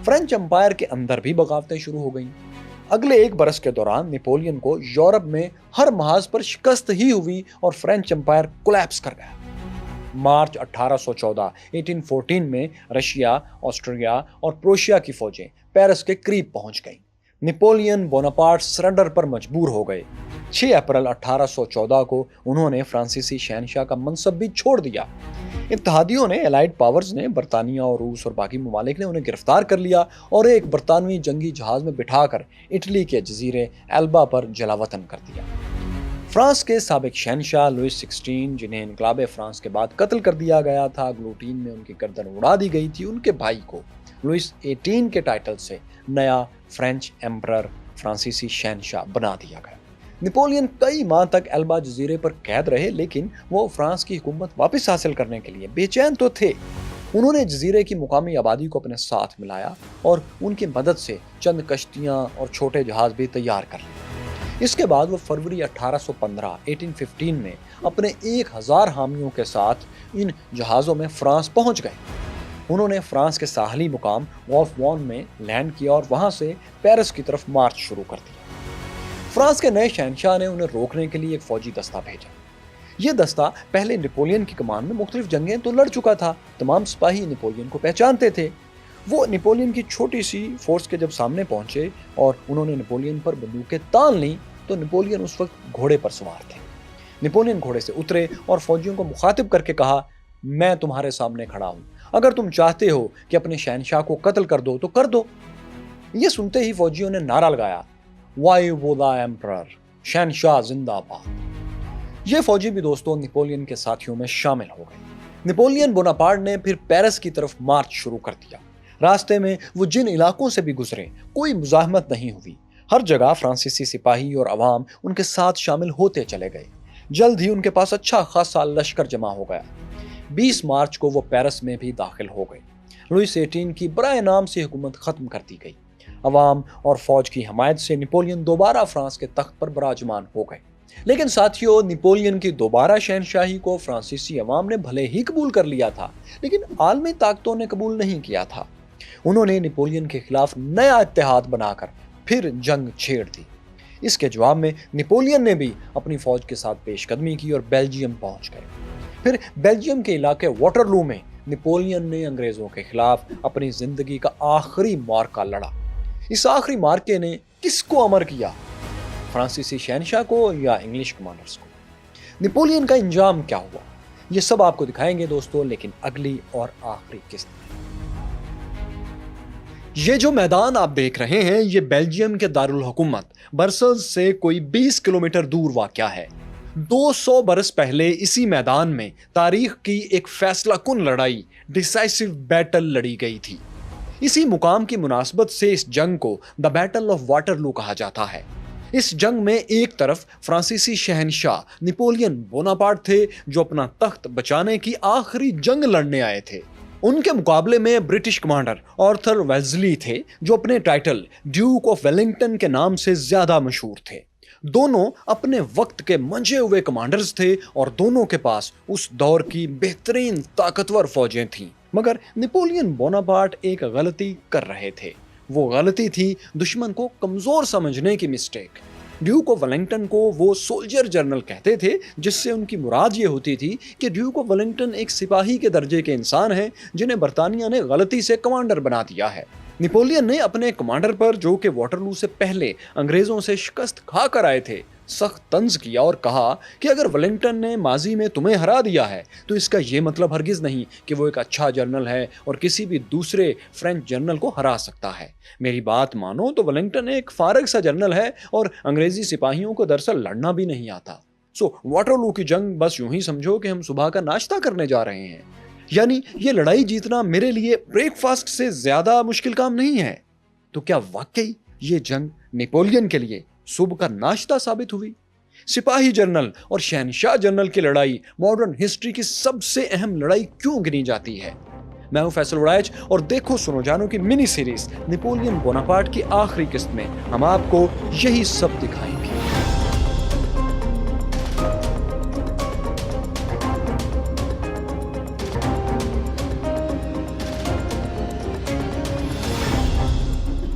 فرینچ امپائر کے اندر بھی بغاوتیں شروع ہو گئیں۔ اگلے 1 برس کے دوران نپولین کو یورپ میں ہر محاذ پر شکست ہی ہوئی اور فرینچ امپائر کولیپس کر گیا۔ مارچ 1814 میں رشیا، آسٹریا اور پروشیا کی فوجیں پیرس کے قریب پہنچ گئیں۔ نپولین بوناپارٹ سرنڈر پر مجبور ہو گئے۔ 6 اپریل 1814 کو انہوں نے فرانسیسی شہنشاہ کا منصب بھی چھوڑ دیا۔ اتحادیوں نے، الائیڈ پاورز نے، برطانیہ اور روس اور باقی ممالک نے انہیں گرفتار کر لیا اور ایک برطانوی جنگی جہاز میں بٹھا کر اٹلی کے جزیرے ایلبا پر جلاوطن کر دیا۔ فرانس کے سابق شہنشاہ لوئس 16، جنہیں انقلاب فرانس کے بعد قتل کر دیا گیا تھا، گلوٹین میں ان کی گردن اڑا دی گئی تھی، ان کے بھائی کو لوئس 18 کے ٹائٹل سے نیا فرینچ ایمپرر، فرانسیسی شہنشاہ بنا دیا گیا۔ نپولین کئی ماہ تک ایلبا جزیرے پر قید رہے، لیکن وہ فرانس کی حکومت واپس حاصل کرنے کے لیے بے چین تو تھے۔ انہوں نے جزیرے کی مقامی آبادی کو اپنے ساتھ ملایا اور ان کی مدد سے چند کشتیاں اور چھوٹے جہاز بھی تیار کر لیے۔ اس کے بعد وہ فروری 1815 میں اپنے 1000 حامیوں کے ساتھ ان جہازوں میں فرانس پہنچ گئے۔ انہوں نے فرانس کے ساحلی مقام وولف میں لینڈ کیا اور وہاں سے پیرس کی طرف مارچ شروع کر دیا۔ فرانس کے نئے شہنشاہ نے انہیں روکنے کے لیے ایک فوجی دستہ بھیجا۔ یہ دستہ پہلے نپولین کی کمان میں مختلف جنگیں تو لڑ چکا تھا، تمام سپاہی نپولین کو پہچانتے تھے۔ وہ نپولین کی چھوٹی سی فورس کے جب سامنے پہنچے اور انہوں نے نپولین پر بندوقیں تان لیں تو نپولین اس وقت گھوڑے پر سوار تھے۔ نپولین گھوڑے سے اترے اور فوجیوں کو مخاطب کر کے کہا، میں تمہارے سامنے کھڑا ہوں، اگر تم چاہتے ہو کہ اپنے شہنشاہ کو قتل کر دو تو کر دو۔ یہ سنتے ہی فوجیوں نے نعرہ لگایا، وائیو دا ایمپرر، شہنشاہ زندہ باد۔ یہ فوجی بھی دوستوں نپولین کے ساتھیوں میں شامل ہو گئے۔ نپولین بوناپارٹ نے پھر پیرس کی طرف مارچ شروع کر دیا۔ راستے میں وہ جن علاقوں سے بھی گزرے کوئی مزاحمت نہیں ہوئی، ہر جگہ فرانسیسی سپاہی اور عوام ان کے ساتھ شامل ہوتے چلے گئے۔ जल्द ही उनके पास अच्छा खासा लश्कर जमा हो गया। 20 मार्च को वो पेरिस में भी दाखिल हो गए। लुइस 18 की बराए नाम से हुकूमत खत्म कर दी गई। अवाम और फौज की हमायत से नेपोलियन दोबारा फ्रांस के तख्त पर विराजमान हो गए। लेकिन साथियों, नेपोलियन की दोबारा शहनशाही को फ्रांसीसी अवाम ने भले ही कबूल कर लिया था, लेकिन आलमी ताकतों ने कबूल नहीं किया था। उन्होंने नेपोलियन के खिलाफ नया इत्तेहाद बनाकर फिर जंग छेड़ दी। इसके जवाब में नेपोलियन ने भी अपनी फौज के साथ पेशकदमी की और बेल्जियम पहुंच गए। फिर बेल्जियम के इलाके वाटरलू में नेपोलियन ने अंग्रेजों के खिलाफ अपनी जिंदगी का आखिरी मार्का लड़ा। इस आखिरी मार्के ने किसको अमर किया, फ्रांसीसी शहनशाह को या इंग्लिश कमांडर्स को? नेपोलियन का इंजाम क्या हुआ, ये सब आपको दिखाएंगे दोस्तों, लेकिन अगली और आखिरी किस्त में। ये जो मैदान आप देख रहे हैं, ये बेल्जियम के दारुल हुकूमत ब्रसेल्स से कोई 20 किलोमीटर दूर वाक़या है। 200 बरस पहले इसी मैदान में तारीख की एक फैसला कुन लड़ाई, डिसाइसिव बैटल लड़ी गई थी। इसी मुकाम की मुनासबत से इस जंग को द बैटल ऑफ वाटरलू कहा जाता है। इस जंग में एक तरफ फ्रांसीसी शहनशाह नेपोलियन बोनापार्ट थे, जो अपना तख्त बचाने की आखिरी जंग लड़ने आए थे। उनके मुकाबले में ब्रिटिश कमांडर आर्थर वेल्लेस्ली थे, जो अपने टाइटल ड्यूक ऑफ वेलिंगटन के नाम से ज्यादा मशहूर थे। दोनों अपने वक्त के मंजे हुए कमांडर्स थे और दोनों के पास उस दौर की बेहतरीन ताकतवर फौजें थीं। मगर नेपोलियन बोनापार्ट एक गलती कर रहे थे। वो गलती थी दुश्मन को कमजोर समझने की मिस्टेक। ड्यूक ऑफ वेलिंगटन को वो सोल्जर जनरल कहते थे, जिससे उनकी मुराद ये होती थी कि ड्यूक ऑफ वेलिंगटन एक सिपाही के दर्जे के इंसान हैं, जिन्हें बरतानिया ने गलती से कमांडर बना दिया है। नेपोलियन ने अपने कमांडर पर, जो कि वाटरलू से पहले अंग्रेजों से शिकस्त खा कर आए थे, सख्त तंज किया और कहा कि अगर वेलिंगटन ने माजी में तुम्हें हरा दिया है तो इसका यह मतलब हरगिज नहीं कि वो एक अच्छा जनरल है और किसी भी दूसरे फ्रेंच जनरल को हरा सकता है। मेरी बात मानो तो वेलिंगटन एक फारग सा जनरल है और अंग्रेजी सिपाहियों को दरअसल लड़ना भी नहीं आता। सो वाटरलू की जंग बस यूं ही समझो कि हम सुबह का नाश्ता करने जा रहे हैं। यानी ये लड़ाई जीतना मेरे लिए ब्रेकफास्ट से ज्यादा मुश्किल काम नहीं है। तो क्या वाकई ये जंग नेपोलियन के लिए सुबह का नाश्ता साबित हुई? सिपाही जनरल और शहनशाह जनरल की लड़ाई मॉडर्न हिस्ट्री की सबसे अहम लड़ाई क्यों गिनी जाती है? मैं हूं फैसल उड़ाइच और देखो सुनो जानो की मिनी सीरीज नेपोलियन बोनापार्ट की आखिरी किस्त में हम आपको यही सब दिखाएंगे।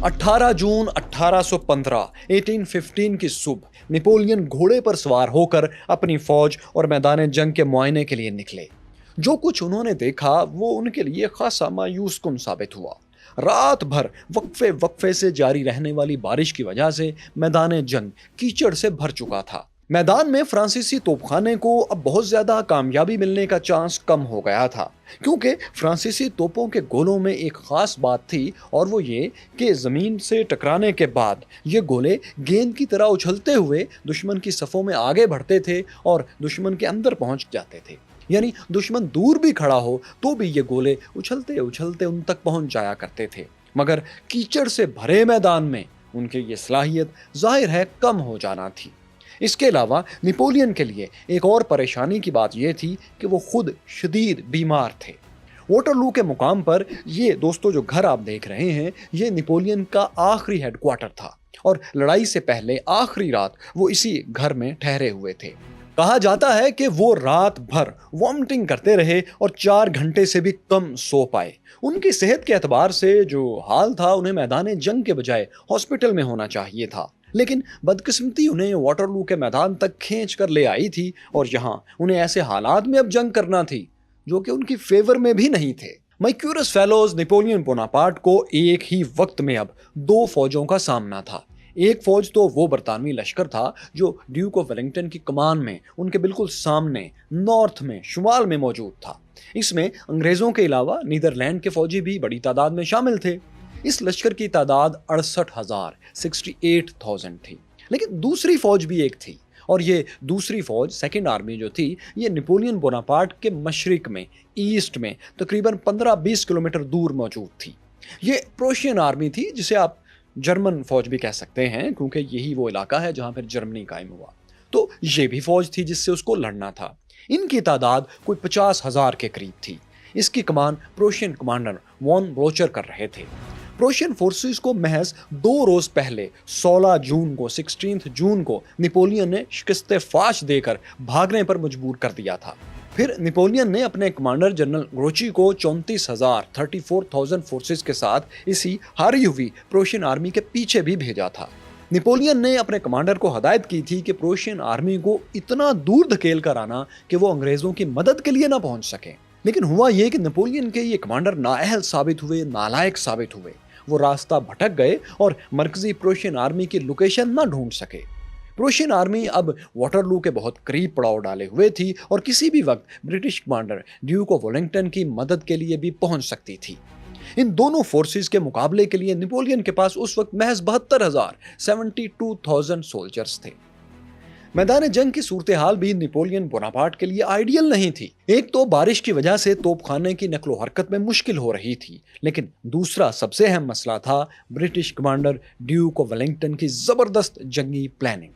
18 जून 1815 की सुबह नेपोलियन घोड़े पर सवार होकर अपनी फौज और मैदान जंग के मुआयने के लिए निकले। जो कुछ उन्होंने देखा वो उनके लिए खासा मायूस कुन साबित हुआ। रात भर वक्फे से जारी रहने वाली बारिश की वजह से मैदान जंग कीचड़ से भर चुका था। मैदान में फ्रांसीसी तोपखाने को अब बहुत ज्यादा कामयाबी मिलने का चांस कम हो गया था, क्योंकि फ्रांसीसी तोपों के गोलों में एक खास बात थी, और वो ये कि जमीन से टकराने के बाद ये गोले गेंद की तरह उछलते हुए दुश्मन की सफों में आगे बढ़ते थे और दुश्मन के अंदर पहुंच जाते थे। यानी दुश्मन दूर भी खड़ा हो तो भी ये गोले उछलते उछलते उन तक पहुंच जाया करते थे। मगर कीचड़ से भरे मैदान में उनकी ये सलाहियत जाहिर है कम हो जाना थी। इसके अलावा नेपोलियन के लिए एक और परेशानी की बात यह थी कि वो खुद शदीद बीमार थे। वाटरलू के मुकाम पर ये दोस्तों जो घर आप देख रहे हैं, ये नेपोलियन का आखिरी हेडक्वार्टर था और लड़ाई से पहले आखिरी रात वो इसी घर में ठहरे हुए थे। कहा जाता है कि वो रात भर वॉमिटिंग करते रहे और 4 घंटे से भी कम सो पाए। उनकी सेहत के एतबार से जो हाल था, उन्हें मैदान जंग के बजाय हॉस्पिटल में होना चाहिए था, लेकिन बदकिस्मती उन्हें वाटरलू के मैदान तक खींच कर ले आई थी और यहाँ उन्हें ऐसे हालात में अब जंग करना थी जो कि उनकी फेवर में भी नहीं थे। मैक्यूरस फेलोज नेपोलियन बोनापार्ट को एक ही वक्त में अब 2 फौजों का सामना था। एक फौज तो वो बरतानवी लश्कर था जो ड्यूक ऑफ वेलिंगटन की कमान में उनके बिल्कुल सामने नॉर्थ में शुमाल में मौजूद था। इसमें अंग्रेजों के अलावा नीदरलैंड के फौजी भी बड़ी तादाद में शामिल थे। इस लश्कर की तादाद 68,000 थी। लेकिन दूसरी फौज भी एक थी, और ये दूसरी फौज सेकेंड आर्मी जो थी, ये नेपोलियन बोनापार्ट के मशरिक में ईस्ट में तकरीबन 15-20 किलोमीटर दूर मौजूद थी। ये प्रोशियन आर्मी थी, जिसे आप जर्मन फौज भी कह सकते हैं, क्योंकि यही वो इलाका है जहां फिर जर्मनी कायम हुआ। तो ये भी फौज थी जिससे उसको लड़ना था। इनकी तादाद कोई 50,000 के करीब थी। इसकी कमान प्रोशियन कमांडर वॉन ब्लोचर कर रहे थे। प्रोशियन फोर्सेस को महज 2 रोज पहले 16 जून को नेपोलियन ने शिकस्त फाश देकर भागने पर मजबूर कर दिया था। फिर नेपोलियन ने अपने कमांडर जनरल ग्रोची को 34,000 फोर्सेस के साथ इसी हारी हुई प्रोशियन आर्मी के पीछे भी भेजा था। नेपोलियन ने अपने कमांडर को हदायत की थी कि प्रोशियन आर्मी को इतना दूर धकेल कर आना कि वो अंग्रेजों की मदद के लिए ना पहुंच सके। लेकिन हुआ ये कि नेपोलियन के ये कमांडर नाअहल साबित हुए, नालायक साबित हुए। वो रास्ता भटक गए और मरकजी प्रोशियन आर्मी की लोकेशन ना ढूंढ सके। प्रोशियन आर्मी अब वाटरलू के बहुत करीब पड़ाव डाले हुए थी और किसी भी वक्त British commander Duke of Wellington की मदद के लिए भी पहुंच सकती थी। इन दोनों फोर्सेस के मुकाबले के लिए नेपोलियन के पास उस वक्त महज 72,000 सोल्जर्स थे। मैदान जंग की सूरत हाल भी नेपोलियन बोनापार्ट के लिए आइडियल नहीं थी। एक तो बारिश की वजह से तोपखाने की नकलो हरकत में मुश्किल हो रही थी, लेकिन दूसरा सबसे अहम मसला था British commander Duke of Wellington की जबरदस्त जंगी प्लानिंग।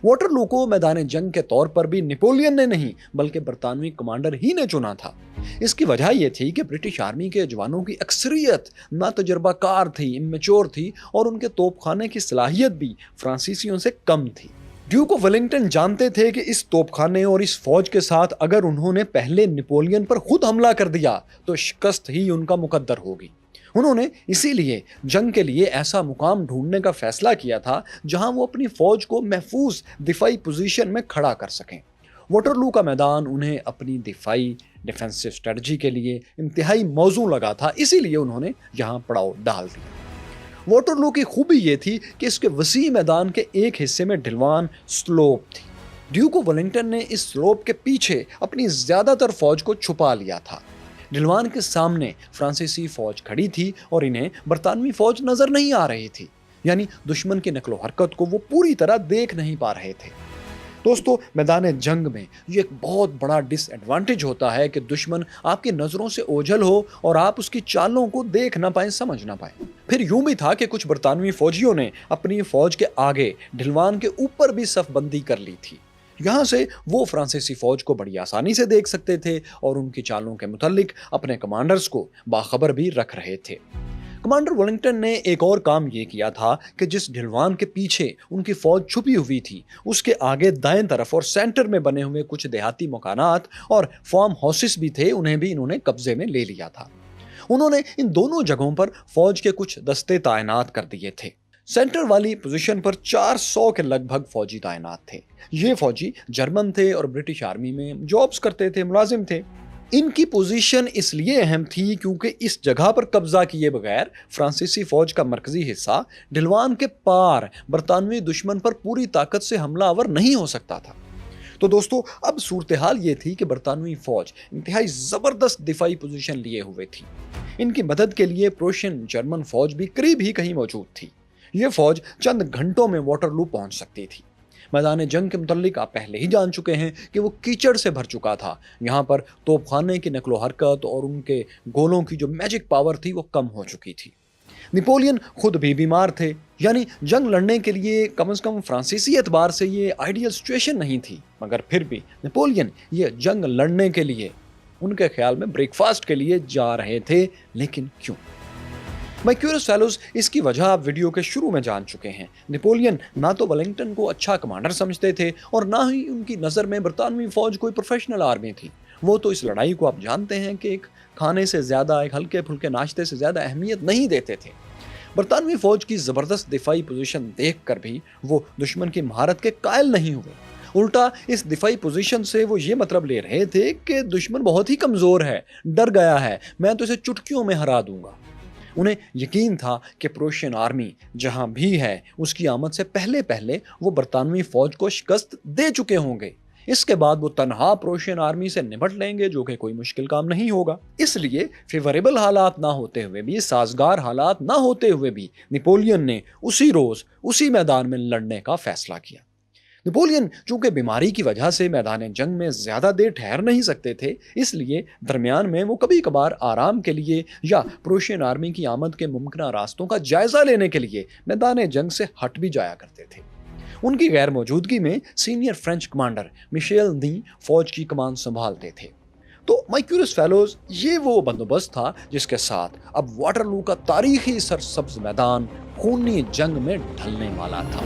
वाटरलू को मैदान जंग के तौर पर भी नेपोलियन ने नहीं बल्कि बरतानवी कमांडर ही ने चुना था। इसकी वजह यह थी कि ब्रिटिश आर्मी के जवानों की अक्सरियत नातजुर्बाकार थी, इमेच्योर थी और उनके तोपखाने की सलाहियत भी फ्रांसीसियों से कम थी। ड्यूक ऑफ वेलिंगटन जानते थे कि इस तोपखाने और इस फौज के साथ अगर उन्होंने पहले नेपोलियन पर खुद हमला कर दिया तो शिकस्त ही उनका मुकद्दर होगी। उन्होंने इसीलिए जंग के लिए ऐसा मुकाम ढूंढने का फैसला किया था जहां वो अपनी फौज को महफूज दिफाई पोजीशन में खड़ा कर सकें। वाटरलू का मैदान उन्हें अपनी डिफेंसिव स्ट्रेटजी के लिए इंतहाई मौजू लगा था, इसीलिए उन्होंने यहाँ पड़ाव डाल दिया। वाटरलू की खूबी ये थी कि इसके वसी मैदान के एक हिस्से में ढलवान स्लोप थी। ड्यूक ऑफ वेलिंगटन ने इस स्लोप के पीछे अपनी ज्यादातर फौज को छुपा लिया था। ढलवान के सामने फ्रांसीसी फौज खड़ी थी और इन्हें बरतानवी फौज नजर नहीं आ रही थी, यानी दुश्मन की नकलो हरकत को वो पूरी तरह देख नहीं पा रहे थे। दोस्तों, मैदान जंग में ये एक बहुत बड़ा डिसएडवांटेज होता है कि दुश्मन आपकी नज़रों से ओझल हो और आप उसकी चालों को देख ना पाएं, समझ ना पाएं। फिर यूं भी था कि कुछ बरतानवी फौजियों ने अपनी फौज के आगे ढलवान के ऊपर भी सफबंदी कर ली थी। यहाँ से वो फ्रांसीसी फौज को बड़ी आसानी से देख सकते थे और उनकी चालों के मुतालिक अपने कमांडर्स को बाखबर भी रख रहे थे। कमांडर वेलिंगटन ने एक और काम ये किया था कि जिस ढलवान के पीछे उनकी फौज छुपी हुई थी उसके आगे दाएं तरफ और सेंटर में बने हुए कुछ देहाती मकानात और फार्म हाउसेस भी थे, उन्हें भी इन्होंने कब्जे में ले लिया था। उन्होंने इन दोनों जगहों पर फौज के कुछ दस्ते तैनात कर दिए थे। सेंटर वाली पोजीशन पर 400 के लगभग फौजी तैनात थे। ये फौजी जर्मन थे और ब्रिटिश आर्मी में जॉब्स करते थे, मुलाजिम थे। इनकी पोजीशन इसलिए अहम थी क्योंकि इस जगह पर कब्जा किए बगैर फ्रांसीसी फौज का मरकजी हिस्सा ढलवान के पार बरतानवी दुश्मन पर पूरी ताकत से हमलावर नहीं हो सकता था। तो दोस्तों, अब सूरत हाल ये थी कि बरतानवी फौज इंतहाई जबरदस्त दिफाई पोजीशन लिए हुए थी। इनकी मदद के लिए प्रोशियन जर्मन फौज भी करीब ही कहीं मौजूद थी। ये फौज चंद घंटों में वाटरलू पहुंच सकती थी। मैदान जंग के मुतालिक आप पहले ही जान चुके हैं कि वो कीचड़ से भर चुका था। यहाँ पर तोपखाने की नकलो हरकत और उनके गोलों की जो मैजिक पावर थी वो कम हो चुकी थी। नेपोलियन खुद भी बीमार थे, यानी जंग लड़ने के लिए कम से कम फ्रांसीसी एतबार से ये आइडियल सिचुएशन नहीं थी। मगर फिर भी नेपोलियन ये जंग लड़ने के लिए उनके ख्याल में ब्रेकफास्ट के लिए जा रहे थे। लेकिन क्यों? माय क्यूरियस फेलोज, इसकी वजह आप वीडियो के शुरू में जान चुके हैं। नेपोलियन ना तो वेलिंगटन को अच्छा कमांडर समझते थे और ना ही उनकी नज़र में बरतानवी फौज कोई प्रोफेशनल आर्मी थी। वो तो इस लड़ाई को आप जानते हैं कि एक खाने से ज़्यादा, एक हल्के फुल्के नाश्ते से ज़्यादा अहमियत नहीं देते थे। बरतानवी फौज की ज़बरदस्त दिफाई पोजीशन देख कर भी वो दुश्मन की महारत के कायल नहीं हुए। उल्टा इस दिफाई पोजीशन से वो ये मतलब ले रहे थे कि दुश्मन बहुत ही कमज़ोर है, डर गया है, मैं तो इसे चुटकियों में हरा दूंगा। उन्हें यकीन था कि प्रोशियन आर्मी जहां भी है उसकी आमद से पहले पहले वो बरतानवी फौज को शिकस्त दे चुके होंगे। इसके बाद वो तनहा प्रोशियन आर्मी से निपट लेंगे, जो कि कोई मुश्किल काम नहीं होगा। इसलिए फेवरेबल हालात ना होते हुए भी, साजगार हालात ना होते हुए भी नेपोलियन ने उसी रोज उसी मैदान में लड़ने का फैसला किया। नेपोलियन चूंकि बीमारी की वजह से मैदान जंग में ज्यादा देर ठहर नहीं सकते थे, इसलिए दरमियान में वो कभी कभार आराम के लिए या प्रोशियन आर्मी की आमद के मुमकिन रास्तों का जायजा लेने के लिए मैदान जंग से हट भी जाया करते थे। ان کی غیر موجودگی میں سینئر فرینچ کمانڈر مشیل دی فوج کی کمان سنبھالتے تھے۔ تو مائی کیورس فیلوز، یہ وہ بندوبست تھا جس کے ساتھ اب واٹرلو کا تاریخی سرسبز میدان خونی جنگ میں ڈھلنے والا تھا۔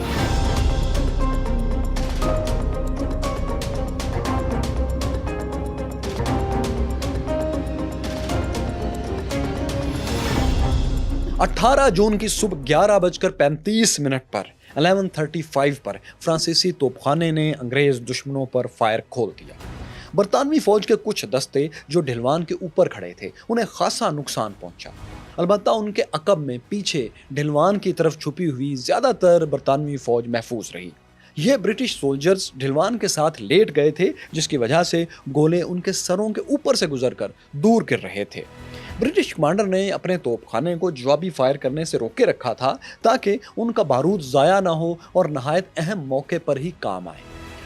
اٹھارہ جون کی صبح 11:35 پر 11:35 پر فرانسیسی توپخانے نے انگریز دشمنوں پر فائر کھول دیا۔ برطانوی فوج کے کچھ دستے جو ڈھلوان کے اوپر کھڑے تھے انہیں خاصا نقصان پہنچا، البتہ ان کے عقب میں پیچھے ڈھلوان کی طرف چھپی ہوئی زیادہ تر برطانوی فوج محفوظ رہی۔ یہ برٹش سولجرز ڈھلوان کے ساتھ لیٹ گئے تھے، جس کی وجہ سے گولے ان کے سروں کے اوپر سے گزر کر دور گر رہے تھے۔ برٹش کمانڈر نے اپنے توپ خانے کو جوابی فائر کرنے سے روکے رکھا تھا تاکہ ان کا بارود ضائع نہ ہو اور نہایت اہم موقع پر ہی کام آئے۔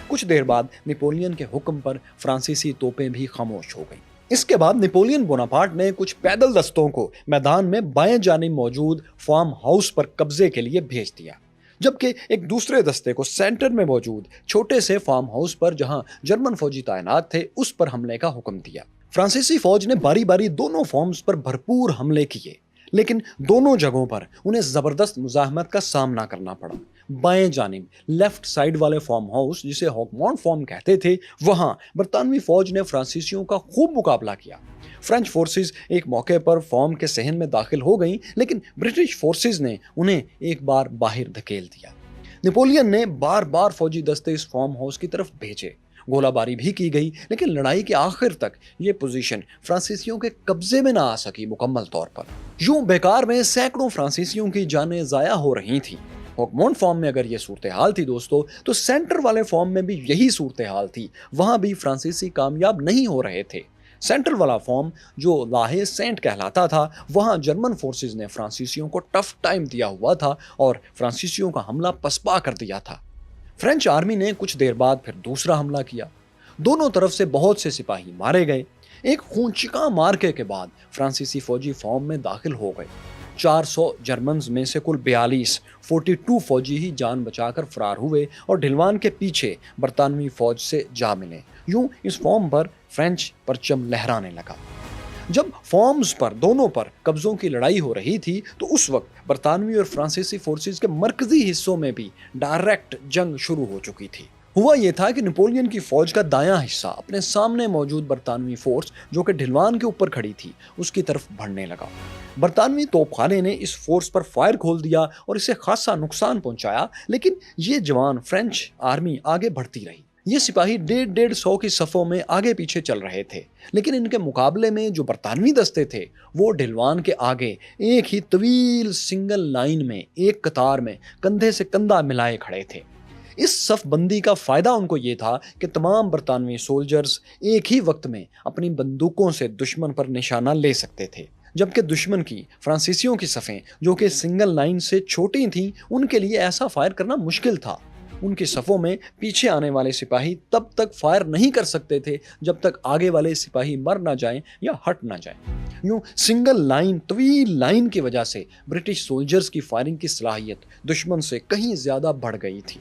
کچھ دیر بعد نیپولین کے حکم پر فرانسیسی توپیں بھی خاموش ہو گئیں۔ اس کے بعد نیپولین بوناپارٹ نے کچھ پیدل دستوں کو میدان میں بائیں جانب موجود فارم ہاؤس پر قبضے کے لیے بھیج دیا، جبکہ ایک دوسرے دستے کو سینٹر میں موجود چھوٹے سے فارم ہاؤس پر جہاں جرمن فوجی تعینات تھے اس پر حملے کا حکم دیا۔ فرانسیسی فوج نے باری باری دونوں فارمز پر بھرپور حملے کیے، لیکن دونوں جگہوں پر انہیں زبردست مزاحمت کا سامنا کرنا پڑا۔ بائیں جانب لیفٹ سائیڈ والے فارم ہاؤس، جسے ہوکمونٹ فارم کہتے تھے، وہاں برطانوی فوج نے فرانسیسیوں کا خوب مقابلہ کیا۔ فرینچ فورسز ایک موقع پر فارم کے صحن میں داخل ہو گئیں، لیکن برٹش فورسز نے انہیں ایک بار باہر دھکیل دیا۔ نیپولین نے بار بار فوجی دستے اس فارم ہاؤس کی طرف بھیجے، گولہ باری بھی کی گئی، لیکن لڑائی کے آخر تک یہ پوزیشن فرانسیسیوں کے قبضے میں نہ آ سکی مکمل طور پر۔ یوں بیکار میں سینکڑوں فرانسیسیوں کی جانیں ضائع ہو رہی تھیں۔ ہوکمونٹ فارم میں اگر یہ صورتحال تھی دوستو، تو سینٹر والے فارم میں بھی یہی صورتحال تھی، وہاں بھی فرانسیسی کامیاب نہیں ہو رہے تھے۔ سینٹر والا فارم جو لاہے سینٹ کہلاتا تھا، وہاں جرمن فورسز نے فرانسیسیوں کو ٹف ٹائم دیا ہوا تھا اور فرانسیسیوں کا حملہ پسپا کر دیا تھا۔ فرینچ آرمی نے کچھ دیر بعد پھر دوسرا حملہ کیا۔ دونوں طرف سے بہت سے سپاہی مارے گئے۔ ایک خونچکا مارکے کے بعد فرانسیسی فوجی فارم میں داخل ہو گئے۔ 400 جرمنز میں سے کل 42 فوجی ہی جان بچا کر فرار ہوئے اور ڈھلوان کے پیچھے برطانوی فوج سے جا ملے۔ یوں اس فارم پر فرینچ پرچم لہرانے لگا۔ جب فارمز پر دونوں پر قبضوں کی لڑائی ہو رہی تھی تو اس وقت برطانوی اور فرانسیسی فورسز کے مرکزی حصوں میں بھی ڈائریکٹ جنگ شروع ہو چکی تھی۔ ہوا یہ تھا کہ نیپولین کی فوج کا دایاں حصہ اپنے سامنے موجود برطانوی فورس جو کہ ڈھلوان کے اوپر کھڑی تھی اس کی طرف بڑھنے لگا۔ برطانوی توپ خانے نے اس فورس پر فائر کھول دیا اور اسے خاصا نقصان پہنچایا، لیکن یہ جوان فرینچ آرمی آگے بڑھتی رہی۔ یہ سپاہی 150 کی صفوں میں آگے پیچھے چل رہے تھے، لیکن ان کے مقابلے میں جو برطانوی دستے تھے وہ ڈھلوان کے آگے ایک ہی طویل سنگل لائن میں ایک قطار میں کندھے سے کندھا ملائے کھڑے تھے۔ اس صف بندی کا فائدہ ان کو یہ تھا کہ تمام برطانوی سولجرز ایک ہی وقت میں اپنی بندوقوں سے دشمن پر نشانہ لے سکتے تھے، جبکہ دشمن کی فرانسیسیوں کی صفیں جو کہ سنگل لائن سے چھوٹی تھیں ان کے لیے ایسا فائر کرنا مشکل تھا۔ ان کی صفوں میں پیچھے آنے والے سپاہی تب تک فائر نہیں کر سکتے تھے جب تک آگے والے سپاہی مر نہ جائیں یا ہٹ نہ جائیں۔ یوں سنگل لائن، طویل لائن کی وجہ سے برٹش سولجرز کی فائرنگ کی صلاحیت دشمن سے کہیں زیادہ بڑھ گئی تھی۔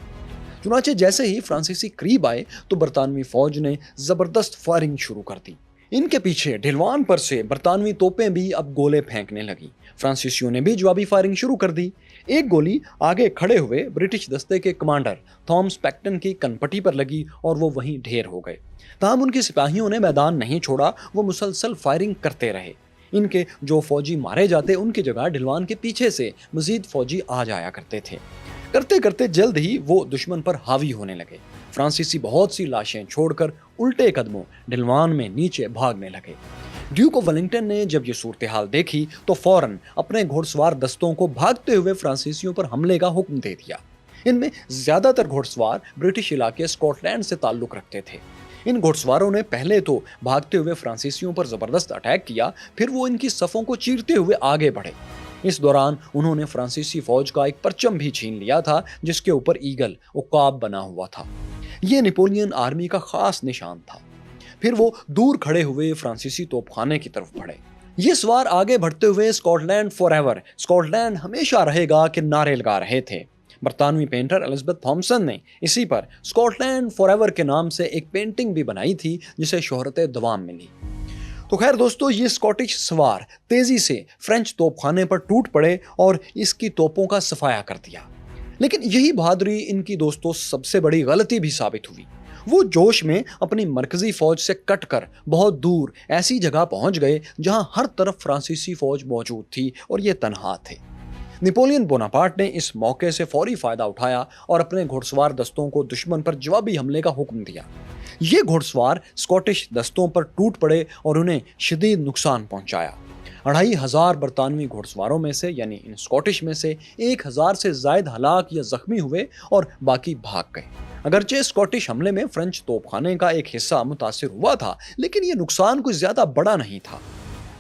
چنانچہ جیسے ہی فرانسیسی قریب آئے تو برطانوی فوج نے زبردست فائرنگ شروع کر دی۔ ان کے پیچھے ڈھلوان پر سے برطانوی توپیں بھی اب گولے پھینکنے لگیں۔ فرانسیسیوں نے بھی جوابی فائرنگ شروع کر دی۔ ایک گولی آگے کھڑے ہوئے برٹش دستے کے کمانڈر تھامس پیکٹن کی کنپٹی پر لگی اور وہ وہیں ڈھیر ہو گئے۔ تاہم ان کے سپاہیوں نے میدان نہیں چھوڑا، وہ مسلسل فائرنگ کرتے رہے۔ ان کے جو فوجی مارے جاتے ان کی جگہ ڈھلوان کے پیچھے سے مزید فوجی آ جایا کرتے تھے۔ کرتے کرتے جلد ہی وہ دشمن پر حاوی ہونے لگے۔ فرانسیسی بہت سی لاشیں چھوڑ کر الٹے قدموں ڈھلوان میں نیچے بھاگنے لگے۔ ڈیوک آف ویلنگٹن نے جب یہ صورتحال دیکھی تو فوراً اپنے گھوڑ سوار دستوں کو بھاگتے ہوئے فرانسیسیوں پر حملے کا حکم دے دیا۔ ان میں زیادہ تر گھوڑ سوار برٹش علاقے اسکاٹ لینڈ سے تعلق رکھتے تھے۔ ان گھوڑ سواروں نے پہلے تو بھاگتے ہوئے فرانسیسیوں پر زبردست اٹیک کیا، پھر وہ ان کی صفوں کو چیرتے ہوئے آگے بڑھے۔ اس دوران انہوں نے فرانسیسی فوج کا ایک پرچم بھی چھین لیا تھا جس کے اوپر ایگل عقاب بنا ہوا تھا۔ یہ نیپولین آرمی کا خاص نشان تھا۔ پھر وہ دور کھڑے ہوئے فرانسیسی توپ خانے کی طرف بڑھے۔ یہ سوار آگے بڑھتے ہوئے Scotland forever, Scotland ہمیشہ رہے گا کہ نعرے لگا رہے تھے۔ برطانوی پینٹر الزبتھ تھامسن نے اسی پر اسکاٹ لینڈ فار ایور کے نام سے ایک پینٹنگ بھی بنائی تھی جسے شہرت دوام ملی۔ تو خیر دوستو، یہ اسکاٹش سوار تیزی سے فرینچ توپ خانے پر ٹوٹ پڑے اور اس کی توپوں کا صفایا کر دیا، لیکن یہی بہادری ان کی دوستو سب سے بڑی غلطی بھی ثابت ہوئی۔ وہ جوش میں اپنی مرکزی فوج سے کٹ کر بہت دور ایسی جگہ پہنچ گئے جہاں ہر طرف فرانسیسی فوج موجود تھی اور یہ تنہا تھے۔ نپولین بوناپارٹ نے اس موقع سے فوری فائدہ اٹھایا اور اپنے گھڑ سوار دستوں کو دشمن پر جوابی حملے کا حکم دیا۔ یہ گھڑ سوار اسکاٹش دستوں پر ٹوٹ پڑے اور انہیں شدید نقصان پہنچایا۔ 2500 برطانوی گھڑ سواروں میں سے یعنی ان اسکاٹش میں سے 1000 سے زائد ہلاک یا زخمی ہوئے اور باقی بھاگ گئے۔ اگرچہ اسکاٹش حملے میں فرینچ توپ خانے کا ایک حصہ متاثر ہوا تھا، لیکن یہ نقصان کوئی زیادہ بڑا نہیں تھا۔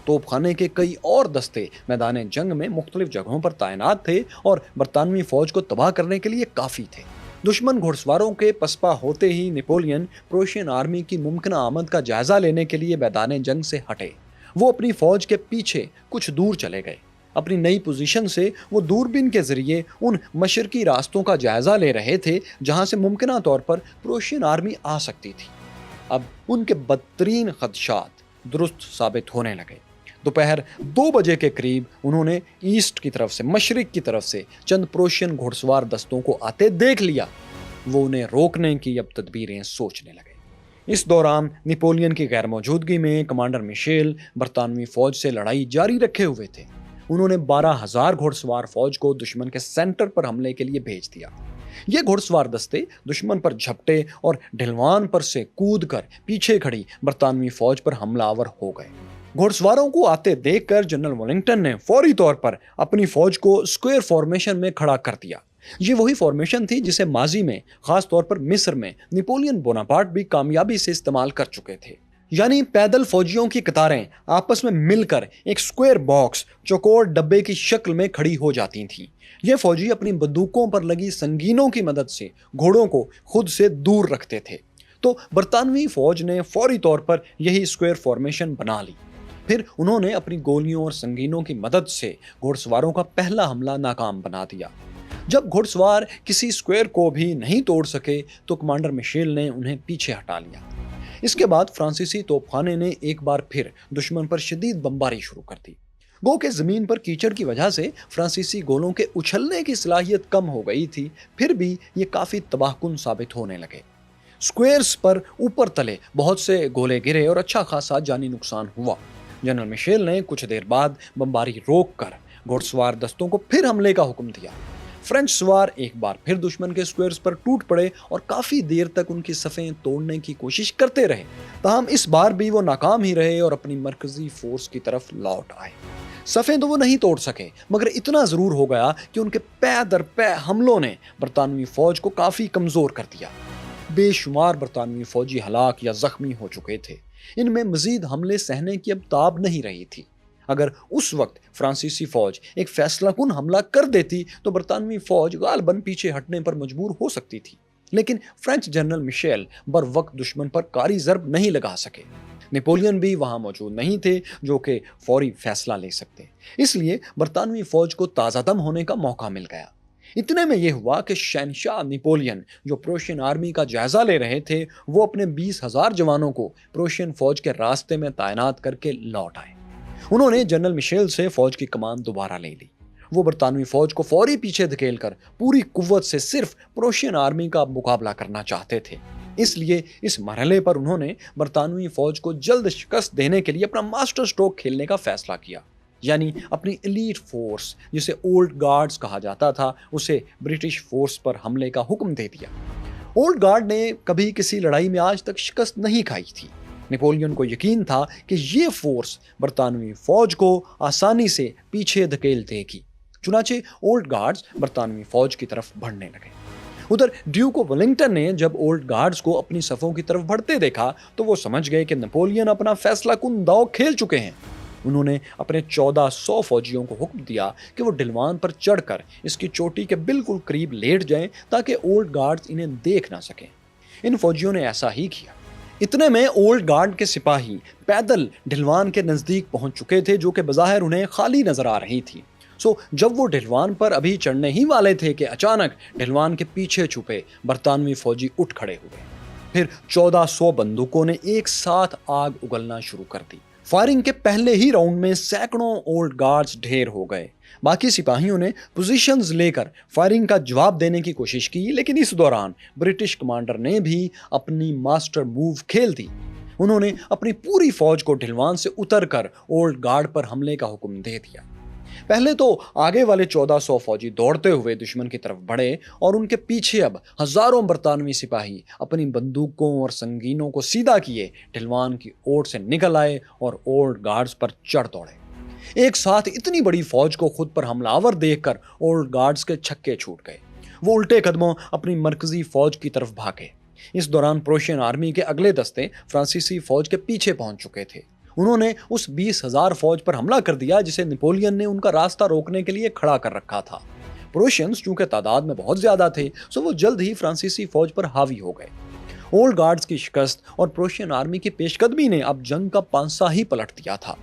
توپ خانے کے کئی اور دستے میدان جنگ میں مختلف جگہوں پر تعینات تھے اور برطانوی فوج کو تباہ کرنے کے لیے کافی تھے۔ دشمن گھڑ سواروں کے پسپا ہوتے ہی نپولین پروشین آرمی کی ممکنہ آمد کا جائزہ لینے کے لیے میدان جنگ سے ہٹے۔ وہ اپنی فوج کے پیچھے کچھ دور چلے گئے۔ اپنی نئی پوزیشن سے وہ دوربین کے ذریعے ان مشرقی راستوں کا جائزہ لے رہے تھے جہاں سے ممکنہ طور پر پروشین آرمی آ سکتی تھی۔ اب ان کے بدترین خدشات درست ثابت ہونے لگے۔ دوپہر 2 بجے کے قریب انہوں نے ایسٹ کی طرف سے، مشرق کی طرف سے چند پروشین گھڑ سوار دستوں کو آتے دیکھ لیا۔ وہ انہیں روکنے کی اب تدبیریں سوچنے لگے۔ اس دوران نپولین کی غیر موجودگی میں کمانڈر مشیل برطانوی فوج سے لڑائی جاری رکھے ہوئے تھے۔ انہوں نے 12000 گھڑ سوار فوج کو دشمن کے سینٹر پر حملے کے لیے بھیج دیا۔ یہ گھڑ سوار دستے دشمن پر جھپٹے اور ڈھلوان پر سے کود کر پیچھے کھڑی برطانوی فوج پر حملہ آور ہو گئے۔ گھڑ سواروں کو آتے دیکھ کر جنرل ولنگٹن نے فوری طور پر اپنی فوج کو اسکوائر فارمیشن میں کھڑا کر دیا۔ یہ وہی فارمیشن تھی جسے ماضی میں خاص طور پر مصر میں نپولین بوناپارٹ بھی کامیابی سے استعمال کر چکے تھے، یعنی پیدل فوجیوں کی قطاریں آپس میں مل کر ایک اسکوائر باکس چوکور ڈبے کی شکل میں کھڑی ہو جاتی تھیں۔ یہ فوجی اپنی بندوقوں پر لگی سنگینوں کی مدد سے گھوڑوں کو خود سے دور رکھتے تھے۔ تو برطانوی فوج نے فوری طور پر یہی اسکوائر فارمیشن بنا لی۔ پھر انہوں نے اپنی گولیوں اور سنگینوں کی مدد سے گھڑ سواروں کا پہلا حملہ ناکام بنا دیا۔ جب گھڑ سوار کسی اسکوائر کو بھی نہیں توڑ سکے تو کمانڈر مشیل نے انہیں پیچھے ہٹا لیا۔ اس کے بعد فرانسیسی توپ خانے نے ایک بار پھر دشمن پر شدید بمباری شروع کر دی۔ گو کہ زمین پر کیچڑ کی وجہ سے فرانسیسی گولوں کے اچھلنے کی صلاحیت کم ہو گئی تھی، پھر بھی یہ کافی تباہ کن ثابت ہونے لگے۔ اسکوائرز پر اوپر تلے بہت سے گولے گرے اور اچھا خاصا جانی نقصان ہوا۔ جنرل مشیل نے کچھ دیر بعد بمباری روک کر گھڑ سوار دستوں کو پھر حملے کا حکم دیا۔ فرینچ سوار ایک بار پھر دشمن کے اسکوائرز پر ٹوٹ پڑے اور کافی دیر تک ان کی صفیں توڑنے کی کوشش کرتے رہے، تاہم اس بار بھی وہ ناکام ہی رہے اور اپنی مرکزی فورس کی طرف لوٹ آئے۔ صفیں تو وہ نہیں توڑ سکے، مگر اتنا ضرور ہو گیا کہ ان کے پے در پے حملوں نے برطانوی فوج کو کافی کمزور کر دیا۔ بے شمار برطانوی فوجی ہلاک یا زخمی ہو چکے تھے۔ ان میں مزید حملے سہنے کی اب تاب نہیں رہی تھی۔ اگر اس وقت فرانسیسی فوج ایک فیصلہ کن حملہ کر دیتی تو برطانوی فوج غالباً پیچھے ہٹنے پر مجبور ہو سکتی تھی، لیکن فرینچ جنرل مشیل بر وقت دشمن پر کاری ضرب نہیں لگا سکے۔ نپولین بھی وہاں موجود نہیں تھے جو کہ فوری فیصلہ لے سکتے، اس لیے برطانوی فوج کو تازہ دم ہونے کا موقع مل گیا۔ اتنے میں یہ ہوا کہ شہنشاہ نپولین جو پروشین آرمی کا جائزہ لے رہے تھے، وہ اپنے 20,000 جوانوں کو پروشین فوج کے راستے میں تعینات کر کے لوٹ آئے۔ انہوں نے جنرل مشیل سے فوج کی کمان دوبارہ لے لی۔ وہ برطانوی فوج کو فوری پیچھے دھکیل کر پوری قوت سے صرف پروشین آرمی کا مقابلہ کرنا چاہتے تھے۔ اس لیے اس مرحلے پر انہوں نے برطانوی فوج کو جلد شکست دینے کے لیے اپنا ماسٹر اسٹروک کھیلنے کا فیصلہ کیا، یعنی اپنی ایلیٹ فورس جسے اولڈ گارڈز کہا جاتا تھا، اسے برٹش فورس پر حملے کا حکم دے دیا۔ اولڈ گارڈ نے کبھی کسی لڑائی میں آج تک شکست نہیں کھائی تھی۔ نپولین کو یقین تھا کہ یہ فورس برطانوی فوج کو آسانی سے پیچھے دھکیل دے گی، چنانچہ اولڈ گارڈز برطانوی فوج کی طرف بڑھنے لگے۔ ادھر ڈیوک ولنگٹن نے جب اولڈ گارڈز کو اپنی صفوں کی طرف بڑھتے دیکھا تو وہ سمجھ گئے کہ نپولین اپنا فیصلہ کن داؤ کھیل چکے ہیں۔ انہوں نے اپنے 1400 فوجیوں کو حکم دیا کہ وہ ڈھلوان پر چڑھ کر اس کی چوٹی کے بالکل قریب لیٹ جائیں تاکہ اولڈ گارڈز انہیں دیکھ نہ سکیں۔ ان فوجیوں نے ایسا ہی کیا۔ اتنے میں اولڈ گارڈ کے سپاہی پیدل ڈھلوان کے نزدیک پہنچ چکے تھے جو کہ بظاہر انہیں خالی نظر آ رہی تھی۔ جب وہ ڈھلوان پر ابھی چڑھنے ہی والے تھے کہ اچانک ڈھلوان کے پیچھے چھپے برطانوی فوجی اٹھ کھڑے ہوئے۔ پھر 1400 بندوقوں نے ایک ساتھ آگ اگلنا شروع کر دی۔ فائرنگ کے پہلے ہی راؤنڈ میں سینکڑوں اولڈ گارڈز ڈھیر ہو گئے۔ باقی سپاہیوں نے پوزیشنز لے کر فائرنگ کا جواب دینے کی کوشش کی، لیکن اس دوران برٹش کمانڈر نے بھی اپنی ماسٹر موو کھیل دی۔ انہوں نے اپنی پوری فوج کو ڈھلوان سے اتر کر اولڈ گارڈ پر حملے کا حکم دے دیا۔ پہلے تو آگے والے 1400 فوجی دوڑتے ہوئے دشمن کی طرف بڑھے اور ان کے پیچھے اب ہزاروں برطانوی سپاہی اپنی بندوقوں اور سنگینوں کو سیدھا کیے ڈھلوان کی اوٹ سے نکل آئے اور اولڈ گارڈز پر چڑھ دوڑے۔ ایک ساتھ اتنی بڑی فوج کو خود پر حملہ آور دیکھ کر اولڈ گارڈز کے چھکے چھوٹ گئے۔ وہ الٹے قدموں اپنی مرکزی فوج کی طرف بھاگے۔ اس دوران پروشین آرمی کے اگلے دستے فرانسیسی فوج کے پیچھے پہنچ چکے تھے۔ انہوں نے اس 20,000 فوج پر حملہ کر دیا جسے نپولین نے ان کا راستہ روکنے کے لیے کھڑا کر رکھا تھا۔ پروشینز چونکہ تعداد میں بہت زیادہ تھے سو وہ جلد ہی فرانسیسی فوج پر حاوی ہو گئے۔ اولڈ گارڈز کی شکست اور پروشین آرمی کی پیش قدمی نے اب جنگ کا پانسا ہی پلٹ دیا تھا۔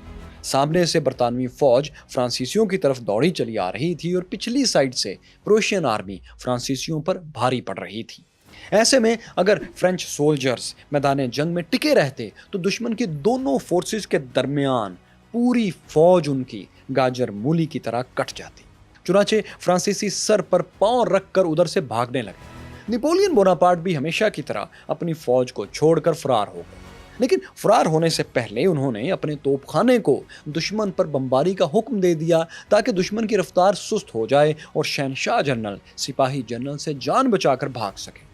سامنے سے برطانوی فوج فرانسیسیوں کی طرف دوڑی چلی آ رہی تھی اور پچھلی سائڈ سے پروشین آرمی فرانسیسیوں پر بھاری پڑ رہی تھی۔ ایسے میں اگر فرینچ سولجرز میدان جنگ میں ٹکے رہتے تو دشمن کی دونوں فورسز کے درمیان پوری فوج ان کی گاجر مولی کی طرح کٹ جاتی۔ چنانچہ فرانسیسی سر پر پاؤں رکھ کر ادھر سے بھاگنے لگے۔ نپولین بوناپارٹ بھی ہمیشہ کی طرح اپنی فوج کو چھوڑ کر فرار ہو گئے، لیکن فرار ہونے سے پہلے انہوں نے اپنے توپ خانے کو دشمن پر بمباری کا حکم دے دیا تاکہ دشمن کی رفتار سست ہو جائے اور شہنشاہ جنرل سپاہی جنرل سے جان بچا کر بھاگ سکے۔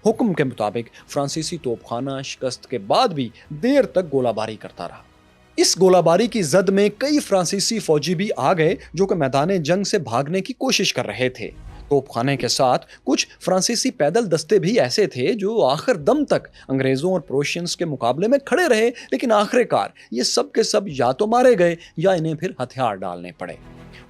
حکم کے مطابق فرانسیسی توپ خانہ شکست کے بعد بھی دیر تک گولہ باری کرتا رہا۔ اس گولہ باری کی زد میں کئی فرانسیسی فوجی بھی آ گئے جو کہ میدان جنگ سے بھاگنے کی کوشش کر رہے تھے۔ توپ خانے کے ساتھ کچھ فرانسیسی پیدل دستے بھی ایسے تھے جو آخر دم تک انگریزوں اور پروشینز کے مقابلے میں کھڑے رہے، لیکن آخر کار یہ سب کے سب یا تو مارے گئے یا انہیں پھر ہتھیار ڈالنے پڑے۔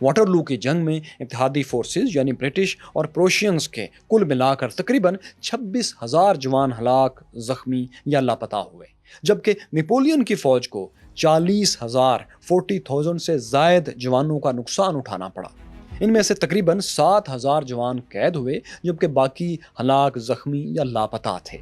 واٹرلو کی جنگ میں اتحادی فورسز یعنی برٹش اور پروشینز کے کل ملا کر تقریباً 26,000 جوان ہلاک، زخمی یا لاپتہ ہوئے، جبکہ نپولین کی فوج کو 40,000 سے زائد جوانوں کا نقصان اٹھانا پڑا۔ ان میں سے تقریباً 7,000 جوان قید ہوئے، جبکہ باقی ہلاک، زخمی یا لاپتہ تھے۔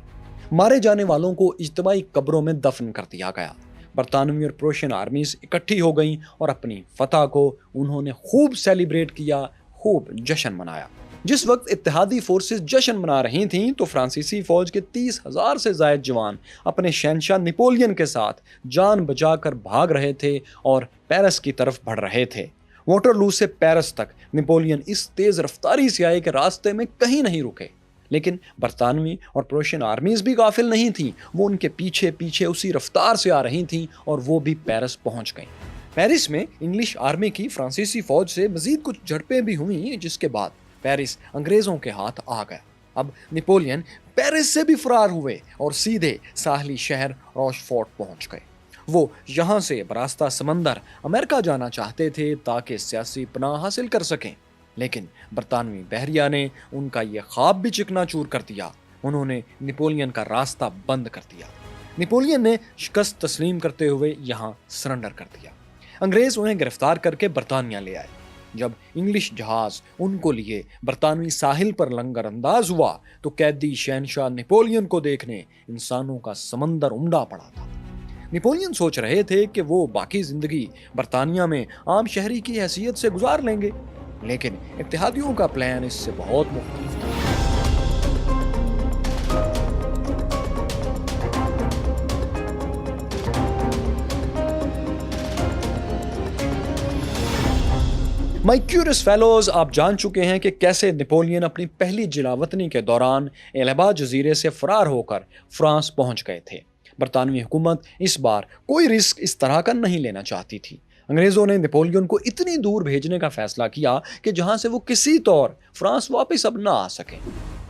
مارے جانے والوں کو اجتماعی قبروں میں دفن کر دیا گیا۔ برطانوی اور پروشین آرمیز اکٹھی ہو گئیں اور اپنی فتح کو انہوں نے خوب سیلیبریٹ کیا، خوب جشن منایا۔ جس وقت اتحادی فورسز جشن منا رہی تھیں تو فرانسیسی فوج کے 30,000 سے زائد جوان اپنے شہنشاہ نپولین کے ساتھ جان بچا کر بھاگ رہے تھے اور پیرس کی طرف بڑھ رہے تھے۔ واٹرلو سے پیرس تک نپولین اس تیز رفتاری سے آئے کہ راستے میں کہیں نہیں رکے، لیکن برطانوی اور پروشین آرمیز بھی غافل نہیں تھیں۔ وہ ان کے پیچھے پیچھے اسی رفتار سے آ رہی تھیں اور وہ بھی پیرس پہنچ گئیں۔ پیرس میں انگلش آرمی کی فرانسیسی فوج سے مزید کچھ جھڑپیں بھی ہوئیں، جس کے بعد پیرس انگریزوں کے ہاتھ آ گیا۔ اب نپولین پیرس سے بھی فرار ہوئے اور سیدھے ساحلی شہر روشفورٹ پہنچ گئے۔ وہ یہاں سے براستہ سمندر امریکہ جانا چاہتے تھے تاکہ سیاسی پناہ حاصل کر سکیں، لیکن برطانوی بحریہ نے ان کا یہ خواب بھی چکنا چور کر دیا۔ انہوں نے نپولین کا راستہ بند کر دیا۔ نپولین نے شکست تسلیم کرتے ہوئے یہاں سرنڈر کر دیا۔ انگریز انہیں گرفتار کر کے برطانیہ لے آئے۔ جب انگلش جہاز ان کو لیے برطانوی ساحل پر لنگر انداز ہوا تو قیدی شہنشاہ نپولین کو دیکھنے انسانوں کا سمندر امڈا پڑا تھا۔ نپولین سوچ رہے تھے کہ وہ باقی زندگی برطانیہ میں عام شہری کی حیثیت سے گزار لیں گے، لیکن اتحادیوں کا پلان اس سے بہت مختلف تھا۔ مائی کیورس فیلوز، آپ جان چکے ہیں کہ کیسے نپولین اپنی پہلی جلاوطنی کے دوران ایلبا جزیرے سے فرار ہو کر فرانس پہنچ گئے تھے۔ برطانوی حکومت اس بار کوئی رسک اس طرح کا نہیں لینا چاہتی تھی۔ انگریزوں نے نپولین کو اتنی دور بھیجنے کا فیصلہ کیا کہ جہاں سے وہ کسی طور فرانس واپس اب نہ آ سکے۔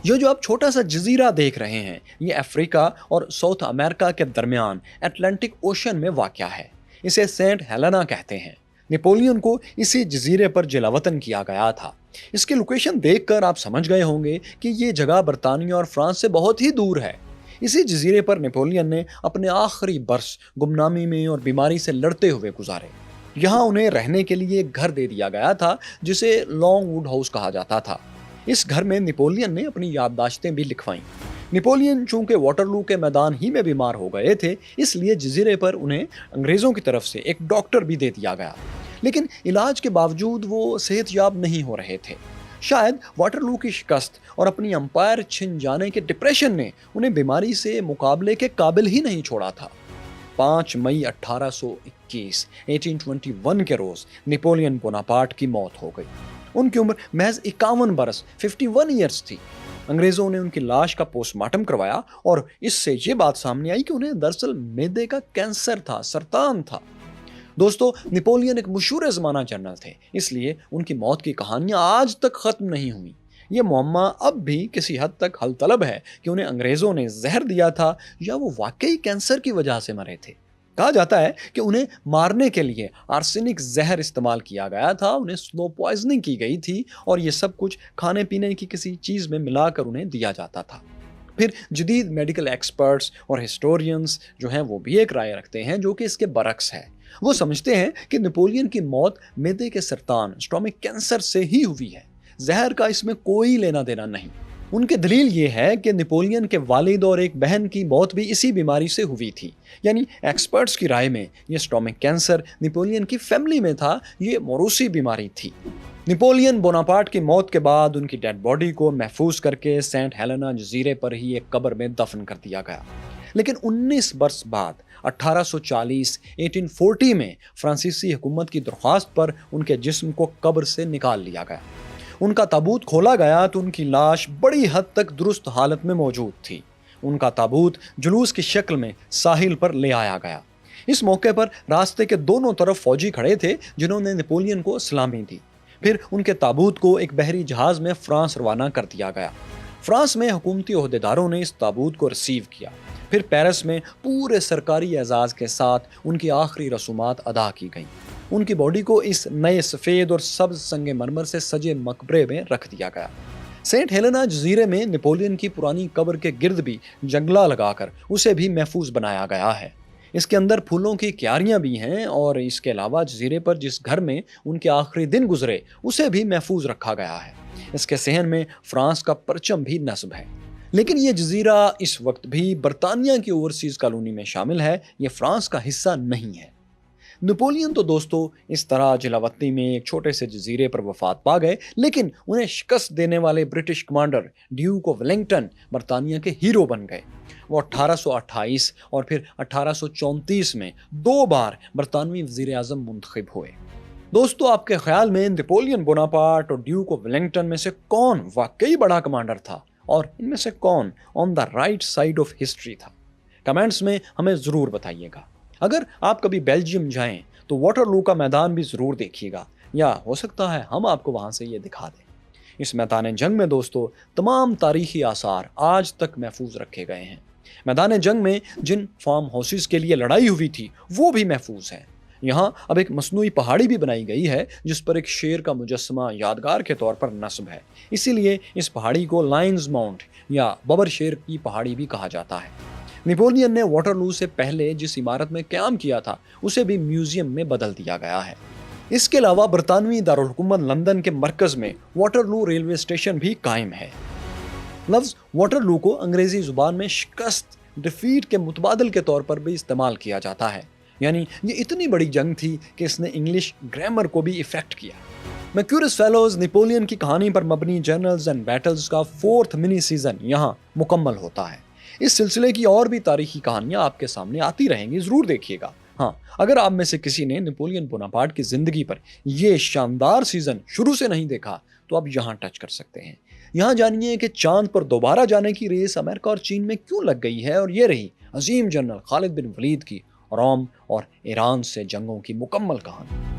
یہ جو آپ چھوٹا سا جزیرہ دیکھ رہے ہیں یہ افریقہ اور ساؤتھ امریکہ کے درمیان اٹلانٹک اوشن میں واقع ہے۔ اسے سینٹ ہیلینا کہتے ہیں۔ نپولین کو اسی جزیرے پر جلاوطن کیا گیا تھا۔ اس کی لوکیشن دیکھ کر آپ سمجھ گئے ہوں گے کہ یہ جگہ برطانیہ اور فرانس سے بہت ہی دور ہے۔ اسی جزیرے پر نپولین نے اپنے آخری برس گمنامی میں اور بیماری سے لڑتے ہوئے گزارے۔ यहाँ उन्हें रहने के लिए एक घर दे दिया गया था जिसे लॉन्ग वुड हाउस कहा जाता था। इस घर में नेपोलियन ने अपनी याददाश्तें भी लिखवाईं। नेपोलियन चूंकि वाटरलू के मैदान ही में बीमार हो गए थे, इसलिए जजीरे पर उन्हें अंग्रेजों की तरफ से एक डॉक्टर भी दे दिया गया, लेकिन इलाज के बावजूद वो सेहतयाब नहीं हो रहे थे। शायद वाटरलू की शिकस्त और अपनी अंपायर छिन जाने के डिप्रेशन ने उन्हें बीमारी से मुकाबले के काबिल ही नहीं छोड़ा था। 5 मई 1821 के रोज नेपोलियन बोनापार्ट की मौत हो गई। उनकी उम्र महज 51 बरस 51 ईयर्स थी। अंग्रेजों ने उनकी लाश का पोस्टमार्टम करवाया और इससे ये बात सामने आई कि उन्हें दरअसल मैदे का कैंसर था, सरतान था। दोस्तों, नेपोलियन एक मशहूर ज़माना जनरल थे, इसलिए उनकी मौत की कहानियां आज तक खत्म नहीं हुई। ये मुअम्मा अब भी किसी हद तक हल तलब है कि उन्हें अंग्रेजों ने जहर दिया था या वो वाकई कैंसर की वजह से मरे थे। कहा जाता है कि उन्हें मारने के लिए आर्सेनिक जहर इस्तेमाल किया गया था, उन्हें स्लो पॉइजनिंग की गई थी और ये सब कुछ खाने पीने की किसी चीज़ में मिलाकर उन्हें दिया जाता था। फिर जदीद मेडिकल एक्सपर्ट्स और हिस्टोरियंस जो हैं वो भी एक राय रखते हैं जो कि इसके बरक्स है। वो समझते हैं कि नेपोलियन की मौत मैदे के सरतान, स्टोमिक कैंसर से ही हुई है। जहर का इसमें कोई लेना देना नहीं। उनकी दलील ये है कि नेपोलियन के वालिद और एक बहन की मौत भी इसी बीमारी से हुई थी। यानी एक्सपर्ट्स की राय में ये स्टोमिक कैंसर नेपोलियन की फैमिली में था, ये मौरूसी बीमारी थी। नेपोलियन बोनापार्ट की मौत के बाद उनकी डेड बॉडी को महफूज करके सेंट हेलेना जजीरे पर ही एक कब्र में दफन कर दिया गया। लेकिन 19 बरस बाद 1840 में फ्रांसीसी हुकूमत की दरख्वास्त पर उनके जिस्म को कब्र से निकाल लिया गया। उनका ताबूत खोला गया तो उनकी लाश बड़ी हद तक दुरुस्त हालत में मौजूद थी। उनका ताबूत जुलूस की शक्ल में साहिल पर ले आया गया। इस मौके पर रास्ते के दोनों तरफ फौजी खड़े थे जिन्होंने नेपोलियन को सलामी दी। फिर उनके ताबूत को एक बहरी जहाज में फ्रांस रवाना कर दिया गया। फ्रांस में हुकूमती ओहदेदारों ने इस ताबूत को रिसीव किया। फिर पेरिस में पूरे सरकारी एजाज के साथ उनकी आखिरी रसूमात अदा की गईं। उनकी बॉडी को इस नए सफ़ेद और सब्ज संगे मरमर से सजे मकबरे में रख दिया गया। सेंट हेलेना जजीरे में नेपोलियन की पुरानी कब्र के गिर्द भी जंगला लगाकर उसे भी महफूज बनाया गया है। इसके अंदर फूलों की क्यारियां भी हैं और इसके अलावा जजीरे पर जिस घर में उनके आखिरी दिन गुजरे उसे भी महफूज रखा गया है। इसके सहन में फ्रांस का परचम भी नस्ब है। लेकिन ये जजीरा इस वक्त भी बरतानिया की ओवरसीज कॉलोनी में शामिल है, ये फ्रांस का हिस्सा नहीं है। नेपोलियन तो दोस्तों इस तरह जलावतनी में एक छोटे से जजीरे पर वफात पा गए, लेकिन उन्हें शिकस्त देने वाले British commander Duke of Wellington बरतानिया के हीरो बन गए। वो 1828 और फिर 1834 में 2 बार बरतानवी वजीर आजम मुंतखब हुए। दोस्तों, आपके ख्याल में नेपोलियन बोनापार्ट और ड्यूक ऑफ वेलिंगटन में से कौन वाकई बड़ा कमांडर था और इनमें से कौन on the right side of history था? कमेंट्स में हमें ज़रूर बताइएगा। अगर आप कभी बेल्जियम जाएं तो वाटरलू का मैदान भी ज़रूर देखिएगा, या हो सकता है हम आपको वहाँ से ये दिखा दें। इस मैदान जंग में दोस्तों तमाम तारीखी आसार आज तक महफूज रखे गए हैं। मैदान जंग में जिन फार्म हाउसेस के लिए लड़ाई हुई थी वो भी महफूज हैं। यहाँ अब एक मसनूई पहाड़ी भी बनाई गई है जिस पर एक शेर का मुजस्समा यादगार के तौर पर नस्ब है। इसीलिए इस पहाड़ी को लायंस माउंट या बबर शेर की पहाड़ी भी कहा जाता है। नेपोलियन ने वाटरलू से पहले जिस इमारत में क़याम किया था उसे भी म्यूजियम में बदल दिया गया है। इसके अलावा बरतानवी दारुल हुकूमत लंदन के मरकज़ में वाटरलू रेलवे स्टेशन भी कायम है। लफ्ज़ वाटरलू को अंग्रेज़ी ज़ुबान में शिकस्त, डिफीट के मुतबादल के तौर पर भी इस्तेमाल किया जाता है। यानी ये इतनी बड़ी जंग थी कि इसने इंग्लिश ग्रामर को भी इफ़ेक्ट किया। मैक्यूरस फेलोज़ नेपोलियन की कहानी पर मबनी जर्नल्स एंड बैटल्स का 4th मिनी सीज़न यहाँ मुकम्मल होता है। इस सिलसिले की और भी तारीखी कहानियां आपके सामने आती रहेंगी, ज़रूर देखिएगा। हाँ, अगर आप में से किसी ने नेपोलियन बोनापार्ट की ज़िंदगी पर यह शानदार सीज़न शुरू से नहीं देखा तो आप यहाँ टच कर सकते हैं। यहाँ जानिए कि चांद पर दोबारा जाने की रेस अमेरिका और चीन में क्यों लग गई है, और ये रही अजीम जनरल खालिद बिन वलीद की रोम और ईरान से जंगों की मुकम्मल कहानी।